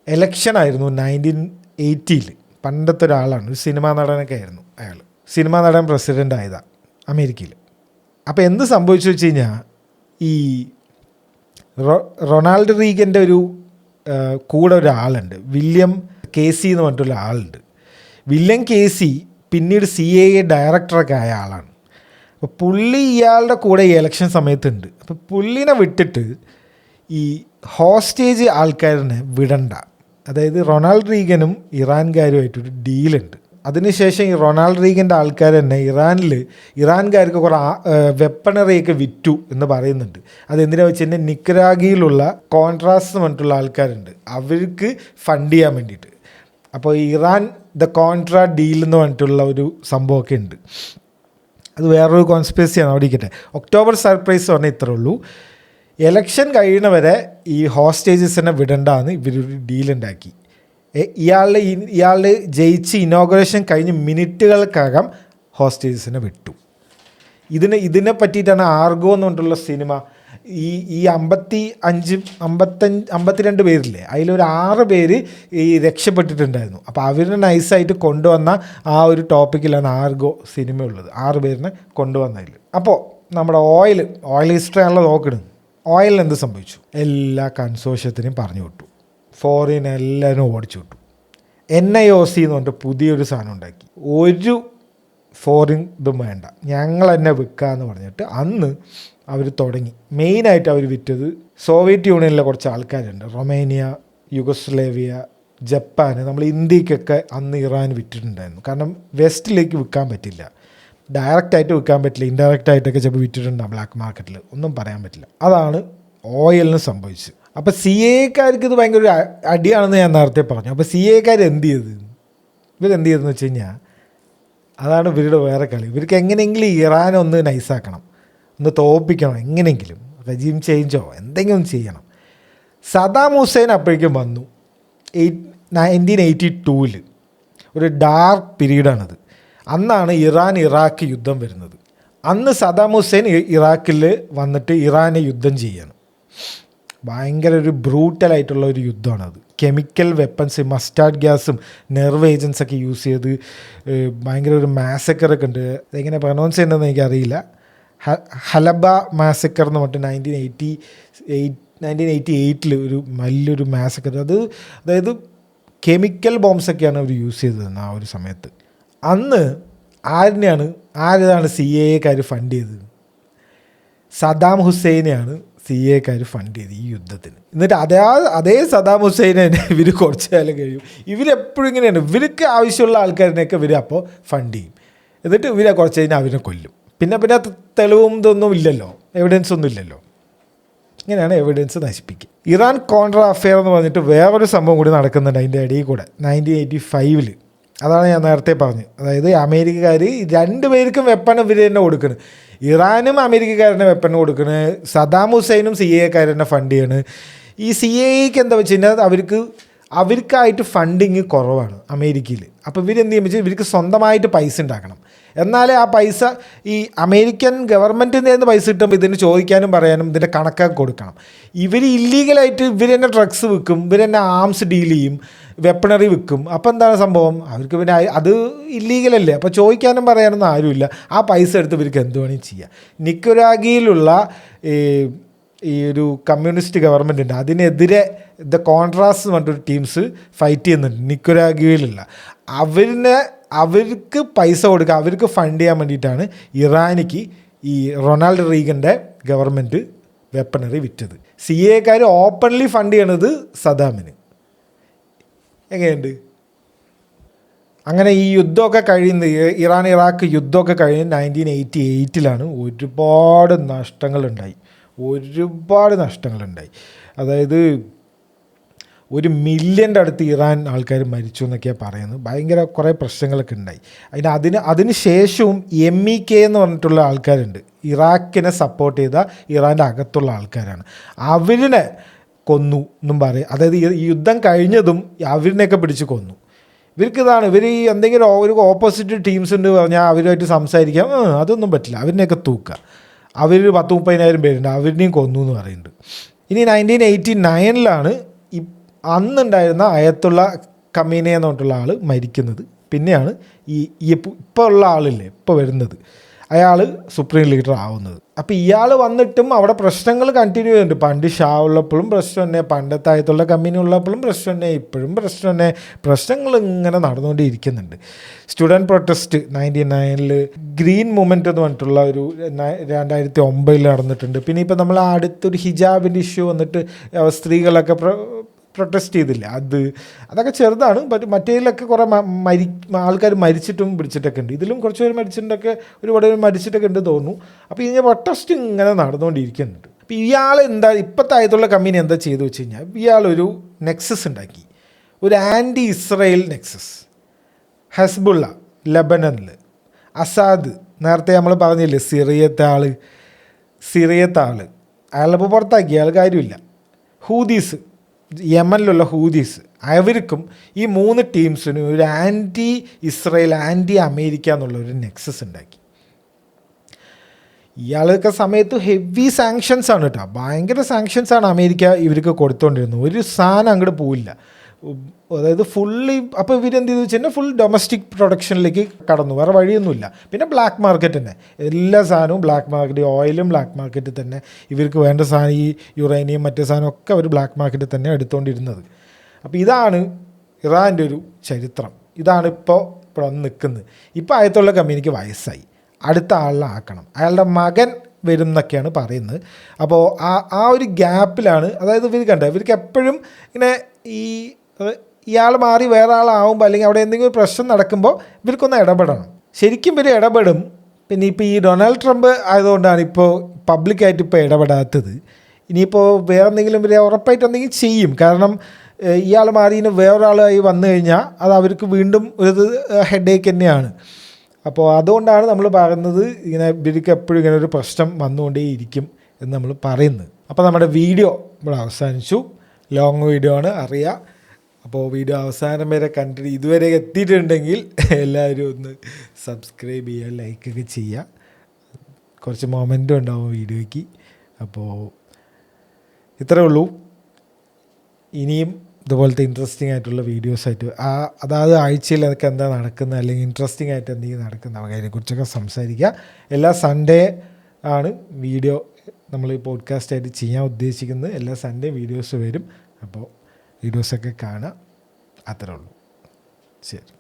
എലക്ഷനായിരുന്നു 1980. പണ്ടത്തെ ഒരാളാണ്, ഒരു സിനിമാ നടനൊക്കെ ആയിരുന്നു അയാൾ. സിനിമാ നടൻ പ്രസിഡൻ്റ് ആയതാണ് അമേരിക്കയിൽ. അപ്പോൾ എന്ത് സംഭവിച്ചു വെച്ച് കഴിഞ്ഞാൽ, ഈ റൊണാൾഡ് റീഗൻ്റെ ഒരു കൂടെ ഒരാളുണ്ട്, വില്യം കേസി എന്ന് പറഞ്ഞിട്ടുള്ള ആളുണ്ട്. വില്യം കേസി പിന്നീട് CIA ഡയറക്ടറൊക്കെ ആയ ആളാണ്. അപ്പോൾ പുള്ളി ഇയാളുടെ കൂടെ ഈ ഇലക്ഷൻ സമയത്തുണ്ട്. അപ്പോൾ പുള്ളിനെ വിട്ടിട്ട് ഈ ഹോസ്റ്റേജ് ആൾക്കാരിനെ വിടണ്ട, അതായത് റൊണാൾഡ് റീഗനും ഇറാൻകാരുമായിട്ടൊരു ഡീലുണ്ട്. അതിനുശേഷം ഈ റൊണാൾഡ് റീഗൻ്റെ ആൾക്കാർ തന്നെ ഇറാൻകാർക്ക് കുറേ വെപ്പണറിയൊക്കെ വിറ്റു എന്ന് പറയുന്നുണ്ട്. അതെന്തിനാ വെച്ച് കഴിഞ്ഞാൽ നിക്കരാഗിയിലുള്ള കോൺട്രാസ് എന്ന് പറഞ്ഞിട്ടുള്ള ആൾക്കാരുണ്ട്, അവർക്ക് ഫണ്ട് ചെയ്യാൻ വേണ്ടിയിട്ട്. അപ്പോൾ ഇറാൻ ദ കോൺട്രാ ഡീൽ എന്ന് പറഞ്ഞിട്ടുള്ള ഒരു സംഭവമൊക്കെ ഉണ്ട്. അത് വേറൊരു കോൺസ്പിറസിയാണ്, അവിടെ ഇരിക്കട്ടെ. ഒക്ടോബർ സർപ്രൈസ് പറഞ്ഞാൽ ഇത്രേ ഉള്ളൂ. എലക്ഷൻ കഴിയുന്നവരെ ഈ ഹോസ്റ്റേജസിനെ വിടണ്ടെന്ന് ഇവരൊരു ഡീലുണ്ടാക്കി. ഇയാൾ ജയിച്ച് ഇനോഗ്രേഷൻ കഴിഞ്ഞ് മിനിറ്റുകൾക്കകം ഹോസ്റ്റേജസിനെ വിട്ടു. ഇതിനെ പറ്റിയിട്ടാണ് ആർഗോ എന്ന് പറഞ്ഞിട്ടുള്ള സിനിമ. ഈ 52 പേരില്ലേ, അതിലൊരു 6 പേര് ഈ രക്ഷപ്പെട്ടിട്ടുണ്ടായിരുന്നു. അപ്പോൾ അവരെ നൈസായിട്ട് കൊണ്ടുവന്ന ആ ഒരു ടോപ്പിക്കിലാണ് ആർഗോ സിനിമ ഉള്ളത്, 6 പേരിനെ കൊണ്ടുവന്നതിൽ. അപ്പോൾ നമ്മുടെ ഓയിൽ ഹിസ്റ്ററി ആണല്ലോ നോക്കണം. ഓയിലിന് എന്ത് സംഭവിച്ചു? എല്ലാ കൺസോർഷ്യത്തിനും പറഞ്ഞു വിട്ടു, ഫോറിൻ എല്ലാവരും ഓടിച്ചു വിട്ടു. NIOC എന്ന് പറഞ്ഞിട്ട് പുതിയൊരു സാധനം ഉണ്ടാക്കി. ഒരു ഫോറിൻ ഇതും വേണ്ട, ഞങ്ങൾ തന്നെ വിൽക്കാമെന്ന് പറഞ്ഞിട്ട് അന്ന് അവർ തുടങ്ങി. മെയിനായിട്ട് അവർ വിറ്റത് സോവിയറ്റ് യൂണിയനിലെ കുറച്ച് ആൾക്കാരുണ്ട്, റൊമേനിയ, യുഗോസ്ലേവിയ, ജപ്പാൻ. നമ്മൾ ഇന്ത്യക്കൊക്കെ അന്ന് ഇറാൻ വിറ്റിട്ടുണ്ടായിരുന്നു. കാരണം വെസ്റ്റിലേക്ക് വിൽക്കാൻ പറ്റില്ല, ഡയറക്റ്റായിട്ട് വിൽക്കാൻ പറ്റില്ല, ഇൻഡയറക്റ്റ് ആയിട്ടൊക്കെ ചിലപ്പോൾ വിറ്റിട്ടുണ്ടാകും ബ്ലാക്ക് മാർക്കറ്റിൽ, ഒന്നും പറയാൻ പറ്റില്ല. അതാണ് ഓയിലിന് സംഭവിച്ചത്. അപ്പോൾ CAക്കാർക്ക് ഇത് ഭയങ്കര ഒരു അടിയാണെന്ന് ഞാൻ നേരത്തെ പറഞ്ഞു. അപ്പോൾ CAക്കാർ ഇവരെന്ത് ചെയ്തെന്ന് വെച്ച് കഴിഞ്ഞാൽ, അതാണ് ഇവരുടെ വേറെ കളി. ഇവർക്ക് എങ്ങനെയെങ്കിലും ഇറാനെ ഒന്ന് നൈസാക്കണം, ഒന്ന് തോൽപ്പിക്കണം, എങ്ങനെയെങ്കിലും റെജീം ചേഞ്ചോ എന്തെങ്കിലും ചെയ്യണം. സദാം ഹുസൈൻ അപ്പോഴേക്കും വന്നു. 1982 ഒരു ഡാർക്ക് പീരീഡാണത്. അന്നാണ് ഇറാഖ് യുദ്ധം വരുന്നത്. അന്ന് സദാം ഹുസൈൻ ഇറാഖിൽ വന്നിട്ട് ഇറാനെ യുദ്ധം ചെയ്യാണ്. ഭയങ്കര ഒരു ബ്രൂട്ടലായിട്ടുള്ള ഒരു യുദ്ധമാണത്. കെമിക്കൽ വെപ്പൺസ്, മസ്റ്റാർഡ് ഗ്യാസും നെർവ് ഏജൻസൊക്കെ യൂസ് ചെയ്ത് ഭയങ്കര ഒരു മാസക്കറൊക്കെ ഉണ്ട്. അതെങ്ങനെ പ്രൊനൗൺസ് ചെയ്യണമെന്ന് എനിക്കറിയില്ല. ഹലബ മാസക്കർ എന്ന് പറഞ്ഞിട്ട് 1988 ഒരു വലിയൊരു മാസക്കർ. അതായത് കെമിക്കൽ ബോംബ്സൊക്കെയാണ് അവർ യൂസ് ചെയ്തതെന്ന് ആ ഒരു സമയത്ത്. അന്ന് ആരാണ് CAക്കാർ ഫണ്ട് ചെയ്തത്? സദാം ഹുസൈനെയാണ് CAക്കാർ ഫണ്ട് ചെയ്ത് ഈ യുദ്ധത്തിന്. എന്നിട്ട് അതേ സദാം ഹുസൈനെ ഇവർ കുറച്ച് കാലം കഴിയും. ഇവരെപ്പോഴും ഇങ്ങനെയാണ്, ഇവർക്ക് ആവശ്യമുള്ള ആൾക്കാരിനെയൊക്കെ ഇവർ അപ്പോൾ ഫണ്ട് ചെയ്യും. എന്നിട്ട് ഇവരെ കുറച്ച് കഴിഞ്ഞാൽ അവരെ കൊല്ലും. പിന്നെ തെളിവും ഇതൊന്നും ഇല്ലല്ലോ, എവിഡൻസ് ഒന്നും ഇല്ലല്ലോ. ഇങ്ങനെയാണ് എവിഡൻസ് നശിപ്പിക്കുക. ഇറാൻ കോൺട്രാ അഫെയർ എന്ന് പറഞ്ഞിട്ട് വേറൊരു സംഭവം കൂടി നടക്കുന്നുണ്ട് അതിൻ്റെ ഇടയിൽ കൂടെ. 1985 അതാണ് ഞാൻ നേരത്തെ പറഞ്ഞത്. അതായത് അമേരിക്കക്കാർ 2 പേർക്കും വെപ്പൺ ഇവർ തന്നെ കൊടുക്കുന്നത്. ഇറാനും അമേരിക്കക്കാരനെ വെപ്പൺ കൊടുക്കുന്നത്, സദാം ഹുസൈനും CAക്കാരനെ ഫണ്ട് ചെയ്യണ്. ഈ CAക്ക് എന്താ വെച്ച് കഴിഞ്ഞാൽ അവർക്കായിട്ട് ഫണ്ടിങ് കുറവാണ് അമേരിക്കയിൽ. അപ്പോൾ ഇവരെന്ത് ചെയ്യുമ്പോൾ വെച്ചാൽ ഇവർക്ക് സ്വന്തമായിട്ട് പൈസ ഉണ്ടാക്കണം. എന്നാലേ ആ പൈസ ഈ അമേരിക്കൻ ഗവൺമെൻറ്റിൻ്റെ നിന്ന് പൈസ കിട്ടുമ്പോൾ ഇതിന് ചോദിക്കാനും പറയാനും ഇതിൻ്റെ കണക്കൊക്കെ കൊടുക്കണം. ഇവർ ഇല്ലീഗലായിട്ട് ഇവർ തന്നെ ഡ്രഗ്സ് വിൽക്കും, ഇവർ തന്നെ ആംസ് ഡീൽ ചെയ്യും, വെപ്പണറി വിൽക്കും. അപ്പോൾ എന്താണ് സംഭവം? അവർക്ക് പിന്നെ അത് ഇല്ലീഗലല്ലേ, അപ്പോൾ ചോദിക്കാനും പറയാനൊന്നും ആരുമില്ല. ആ പൈസ എടുത്ത് ഇവർക്ക് എന്ത് വേണമെങ്കിൽ ചെയ്യാം. നിക്കരാഗിയിലുള്ള ഈ ഒരു കമ്മ്യൂണിസ്റ്റ് ഗവൺമെൻറ് ഉണ്ട്, അതിനെതിരെ ദ കോൺട്രാസ് എന്ന് പറഞ്ഞിട്ടൊരു ടീംസ് ഫൈറ്റ് ചെയ്യുന്നുണ്ട് നിക്കരാഗിയിലുള്ള. അവർക്ക് പൈസ കൊടുക്കുക, അവർക്ക് ഫണ്ട് ചെയ്യാൻ വേണ്ടിയിട്ടാണ് ഇറാനിക്ക് ഈ റൊണാൾഡ് റീഗൻ്റെ ഗവൺമെൻറ് വെപ്പണറി വിറ്റത്. CAക്കാർ ഓപ്പൺലി ഫണ്ട് ചെയ്യണത് സദാമിന്. എങ്ങനെയുണ്ട്? അങ്ങനെ ഈ യുദ്ധമൊക്കെ കഴിയുന്നത്, ഇറാൻ ഇറാഖ് യുദ്ധമൊക്കെ കഴിയുന്നത് 1988 ഒരുപാട് നഷ്ടങ്ങളുണ്ടായി. അതായത് 1 മില്യൻ്റെ അടുത്ത് ഇറാൻ ആൾക്കാർ മരിച്ചു എന്നൊക്കെയാണ് പറയുന്നത്. ഭയങ്കര കുറേ പ്രശ്നങ്ങളൊക്കെ ഉണ്ടായി. അതിന് ശേഷവും MEK എന്ന് പറഞ്ഞിട്ടുള്ള ആൾക്കാരുണ്ട്, ഇറാഖിനെ സപ്പോർട്ട് ചെയ്ത ഇറാൻ്റെ അകത്തുള്ള ആൾക്കാരാണ്. അവരിനെ കൊന്നു എന്നും പറയും. അതായത് ഈ യുദ്ധം കഴിഞ്ഞതും അവരിനെയൊക്കെ പിടിച്ച് കൊന്നു. ഇവർ ഈ എന്തെങ്കിലും ഒരു ഓപ്പോസിറ്റ് ടീംസ് ഉണ്ട് പറഞ്ഞാൽ അവരുമായിട്ട് സംസാരിക്കാം, അതൊന്നും പറ്റില്ല, അവരിനെയൊക്കെ തൂക്കുക. അവർ 10,000-30,000 പേരുണ്ട്, അവരിനെയും കൊന്നു എന്ന് പറയുന്നുണ്ട്. ഇനി 1989 ഈ അന്നുണ്ടായിരുന്ന അയത്തുള്ള ഖമീനി എന്ന് പറഞ്ഞിട്ടുള്ള ആൾ മരിക്കുന്നത്. പിന്നെയാണ് ഇപ്പോൾ ഉള്ള ആളില്ലേ ഇപ്പോൾ വരുന്നത്, അയാൾ സുപ്രീം ലീഡർ ആവുന്നത്. അപ്പോൾ ഇയാൾ വന്നിട്ടും അവിടെ പ്രശ്നങ്ങൾ കണ്ടിന്യൂ ചെയ്യുന്നുണ്ട്. പണ്ട് ഷാ ഉള്ളപ്പോഴും പ്രശ്നം തന്നെ, പണ്ടത്തെ ആയത്തുള്ള കമ്പനി ഉള്ളപ്പോഴും പ്രശ്നം തന്നെ, ഇപ്പോഴും പ്രശ്നം തന്നെ. പ്രശ്നങ്ങൾ ഇങ്ങനെ നടന്നുകൊണ്ടിരിക്കുന്നുണ്ട്. സ്റ്റുഡൻറ്റ് പ്രൊട്ടസ്റ്റ് 1999 ഗ്രീൻ മൂവ്മെൻറ്റ് എന്ന് പറഞ്ഞിട്ടുള്ള ഒരു 2009 നടന്നിട്ടുണ്ട്. പിന്നെ ഇപ്പോൾ നമ്മൾ അടുത്തൊരു ഹിജാബിൻ്റെ ഇഷ്യൂ വന്നിട്ട് സ്ത്രീകളൊക്കെ പ്രൊട്ടസ്റ്റ് ചെയ്തില്ല, അതൊക്കെ ചെറുതാണ്. മറ്റേതിലൊക്കെ കുറേ ആൾക്കാർ മരിച്ചിട്ടും പിടിച്ചിട്ടൊക്കെ ഉണ്ട്. ഇതിലും കുറച്ച് പേര് മരിച്ചിട്ടൊക്കെ ഒരുപാട് പേര് മരിച്ചിട്ടൊക്കെ ഉണ്ട് തോന്നുന്നു. അപ്പോൾ ഇങ്ങനെ പ്രൊട്ടസ്റ്റ് ഇങ്ങനെ നടന്നുകൊണ്ടിരിക്കുന്നുണ്ട്. അപ്പോൾ ഇയാൾ ഇപ്പോഴത്തെ ആയതുള്ള കമ്പനി എന്താ ചെയ്തു വെച്ച് കഴിഞ്ഞാൽ, ഇയാളൊരു നെക്സസ് ഉണ്ടാക്കി, ഒരു ആൻറ്റി ഇസ്രയേൽ നെക്സസ്. ഹെസ്ബുള്ള ലെബനനിൽ, അസാദ് നേരത്തെ നമ്മൾ പറഞ്ഞില്ലേ സിറിയത്തെ ആൾ അയാളിപ്പോൾ പുറത്താക്കി, അയാൾ കാര്യമില്ല. ഹൂദീസ്, യമനിലുള്ള ഹൂദീസ്, അവർക്കും ഈ 3 ടീംസിനും ഒരു ആൻറ്റി ഇസ്രയേൽ ആൻറ്റി അമേരിക്ക എന്നുള്ള ഒരു നെക്സസ് ഉണ്ടാക്കി. ഇയാളൊക്കെ സമയത്ത് ഹെവി സാങ്ഷൻസ് ആണ് കേട്ടോ, ഭയങ്കര സാങ്ഷൻസാണ് അമേരിക്ക ഇവർക്ക് കൊടുത്തുകൊണ്ടിരുന്നത്. ഒരു സാധനം അങ്ങോട്ട് പോവില്ല. അതായത് ഫുള്ളി അപ്പോൾ ഇവരെന്ത് ചെയ്തു വെച്ചാൽ ഫുൾ ഡൊമസ്റ്റിക് പ്രൊഡക്ഷനിലേക്ക് കടന്നു, വേറെ വഴിയൊന്നുമില്ല. പിന്നെ ബ്ലാക്ക് മാർക്കറ്റ് തന്നെ, എല്ലാ സാധനവും ബ്ലാക്ക് മാർക്കറ്റ്, ഓയിലും ബ്ലാക്ക് മാർക്കറ്റിൽ തന്നെ. ഇവർക്ക് വേണ്ട സാധനം ഈ യുറേനിയം മറ്റേ സാധനമൊക്കെ അവർ ബ്ലാക്ക് മാർക്കറ്റിൽ തന്നെ എടുത്തുകൊണ്ടിരുന്നത്. അപ്പോൾ ഇതാണ് ഇറാൻ്റെ ഒരു ചരിത്രം. ഇതാണ് ഇപ്പോൾ വന്ന് നിൽക്കുന്നത്. ഇപ്പോൾ ആയത്തുള്ള കമ്പനിക്ക് വയസ്സായി, അടുത്ത ആളിനെ ആക്കണം, അയാളുടെ മകൻ വരും എന്നൊക്കെയാണ് പറയുന്നത്. അപ്പോൾ ആ ഒരു ഗ്യാപ്പിലാണ്, അതായത് ഇവർക്ക് എപ്പോഴും ഇങ്ങനെ ഇയാൾ മാറി വേറെ ആളാവുമ്പോൾ അല്ലെങ്കിൽ അവിടെ എന്തെങ്കിലും പ്രശ്നം നടക്കുമ്പോൾ ഇവർക്കൊന്ന് ഇടപെടണം. ശരിക്കും ഇവർ ഇടപെടും. പിന്നെ ഇപ്പോൾ ഈ ഡൊണാൾഡ് ട്രംപ് ആയതുകൊണ്ടാണ് ഇപ്പോൾ പബ്ലിക്കായിട്ട് ഇപ്പോൾ ഇടപെടാത്തത്. ഇനിയിപ്പോൾ വേറെ എന്തെങ്കിലും ഇവർ ഉറപ്പായിട്ട് എന്തെങ്കിലും ചെയ്യും. കാരണം ഇയാൾ മാറി വേറൊരാളായി വന്നു കഴിഞ്ഞാൽ അത് അവർക്ക് വീണ്ടും ഒരു ഹെഡേക്ക് തന്നെയാണ്. അപ്പോൾ അതുകൊണ്ടാണ് നമ്മൾ പറയുന്നത് ഇവർക്ക് എപ്പോഴും ഇങ്ങനെ ഒരു പ്രശ്നം വന്നുകൊണ്ടേയിരിക്കും എന്ന് നമ്മൾ പറയുന്നത്. അപ്പോൾ നമ്മുടെ വീഡിയോ ഇവിടെ അവസാനിച്ചു. ലോങ് വീഡിയോ ആണ്, അറിയാം. അപ്പോൾ വീഡിയോ അവസാനം വരെ കണ്ടിട്ട് ഇതുവരെ എത്തിയിട്ടുണ്ടെങ്കിൽ എല്ലാവരും ഒന്ന് സബ്സ്ക്രൈബ് ചെയ്യുക, ലൈക്കൊക്കെ ചെയ്യുക. കുറച്ച് മൊമെൻറ്റും ഉണ്ടാവും വീഡിയോയ്ക്ക്. അപ്പോൾ ഇത്രയേ ഉള്ളൂ. ഇനിയും ഇതുപോലത്തെ ഇൻട്രസ്റ്റിംഗ് ആയിട്ടുള്ള വീഡിയോസായിട്ട് അതായത് ആഴ്ചയിൽ അതൊക്കെ എന്താ നടക്കുന്നത് അല്ലെങ്കിൽ ഇൻട്രസ്റ്റിംഗ് ആയിട്ട് എന്തെങ്കിലും നടക്കുന്ന അതിനെക്കുറിച്ചൊക്കെ സംസാരിക്കുക. എല്ലാ സൺഡേ ആണ് വീഡിയോ നമ്മൾ പോഡ്കാസ്റ്റായിട്ട് ചെയ്യാൻ ഉദ്ദേശിക്കുന്നത്. എല്ലാ സൺഡേ വീഡിയോസ് വരും. അപ്പോൾ വീഡിയോസൊക്കെ കാണുക, അത്രേ ഉള്ളൂ. ശരി.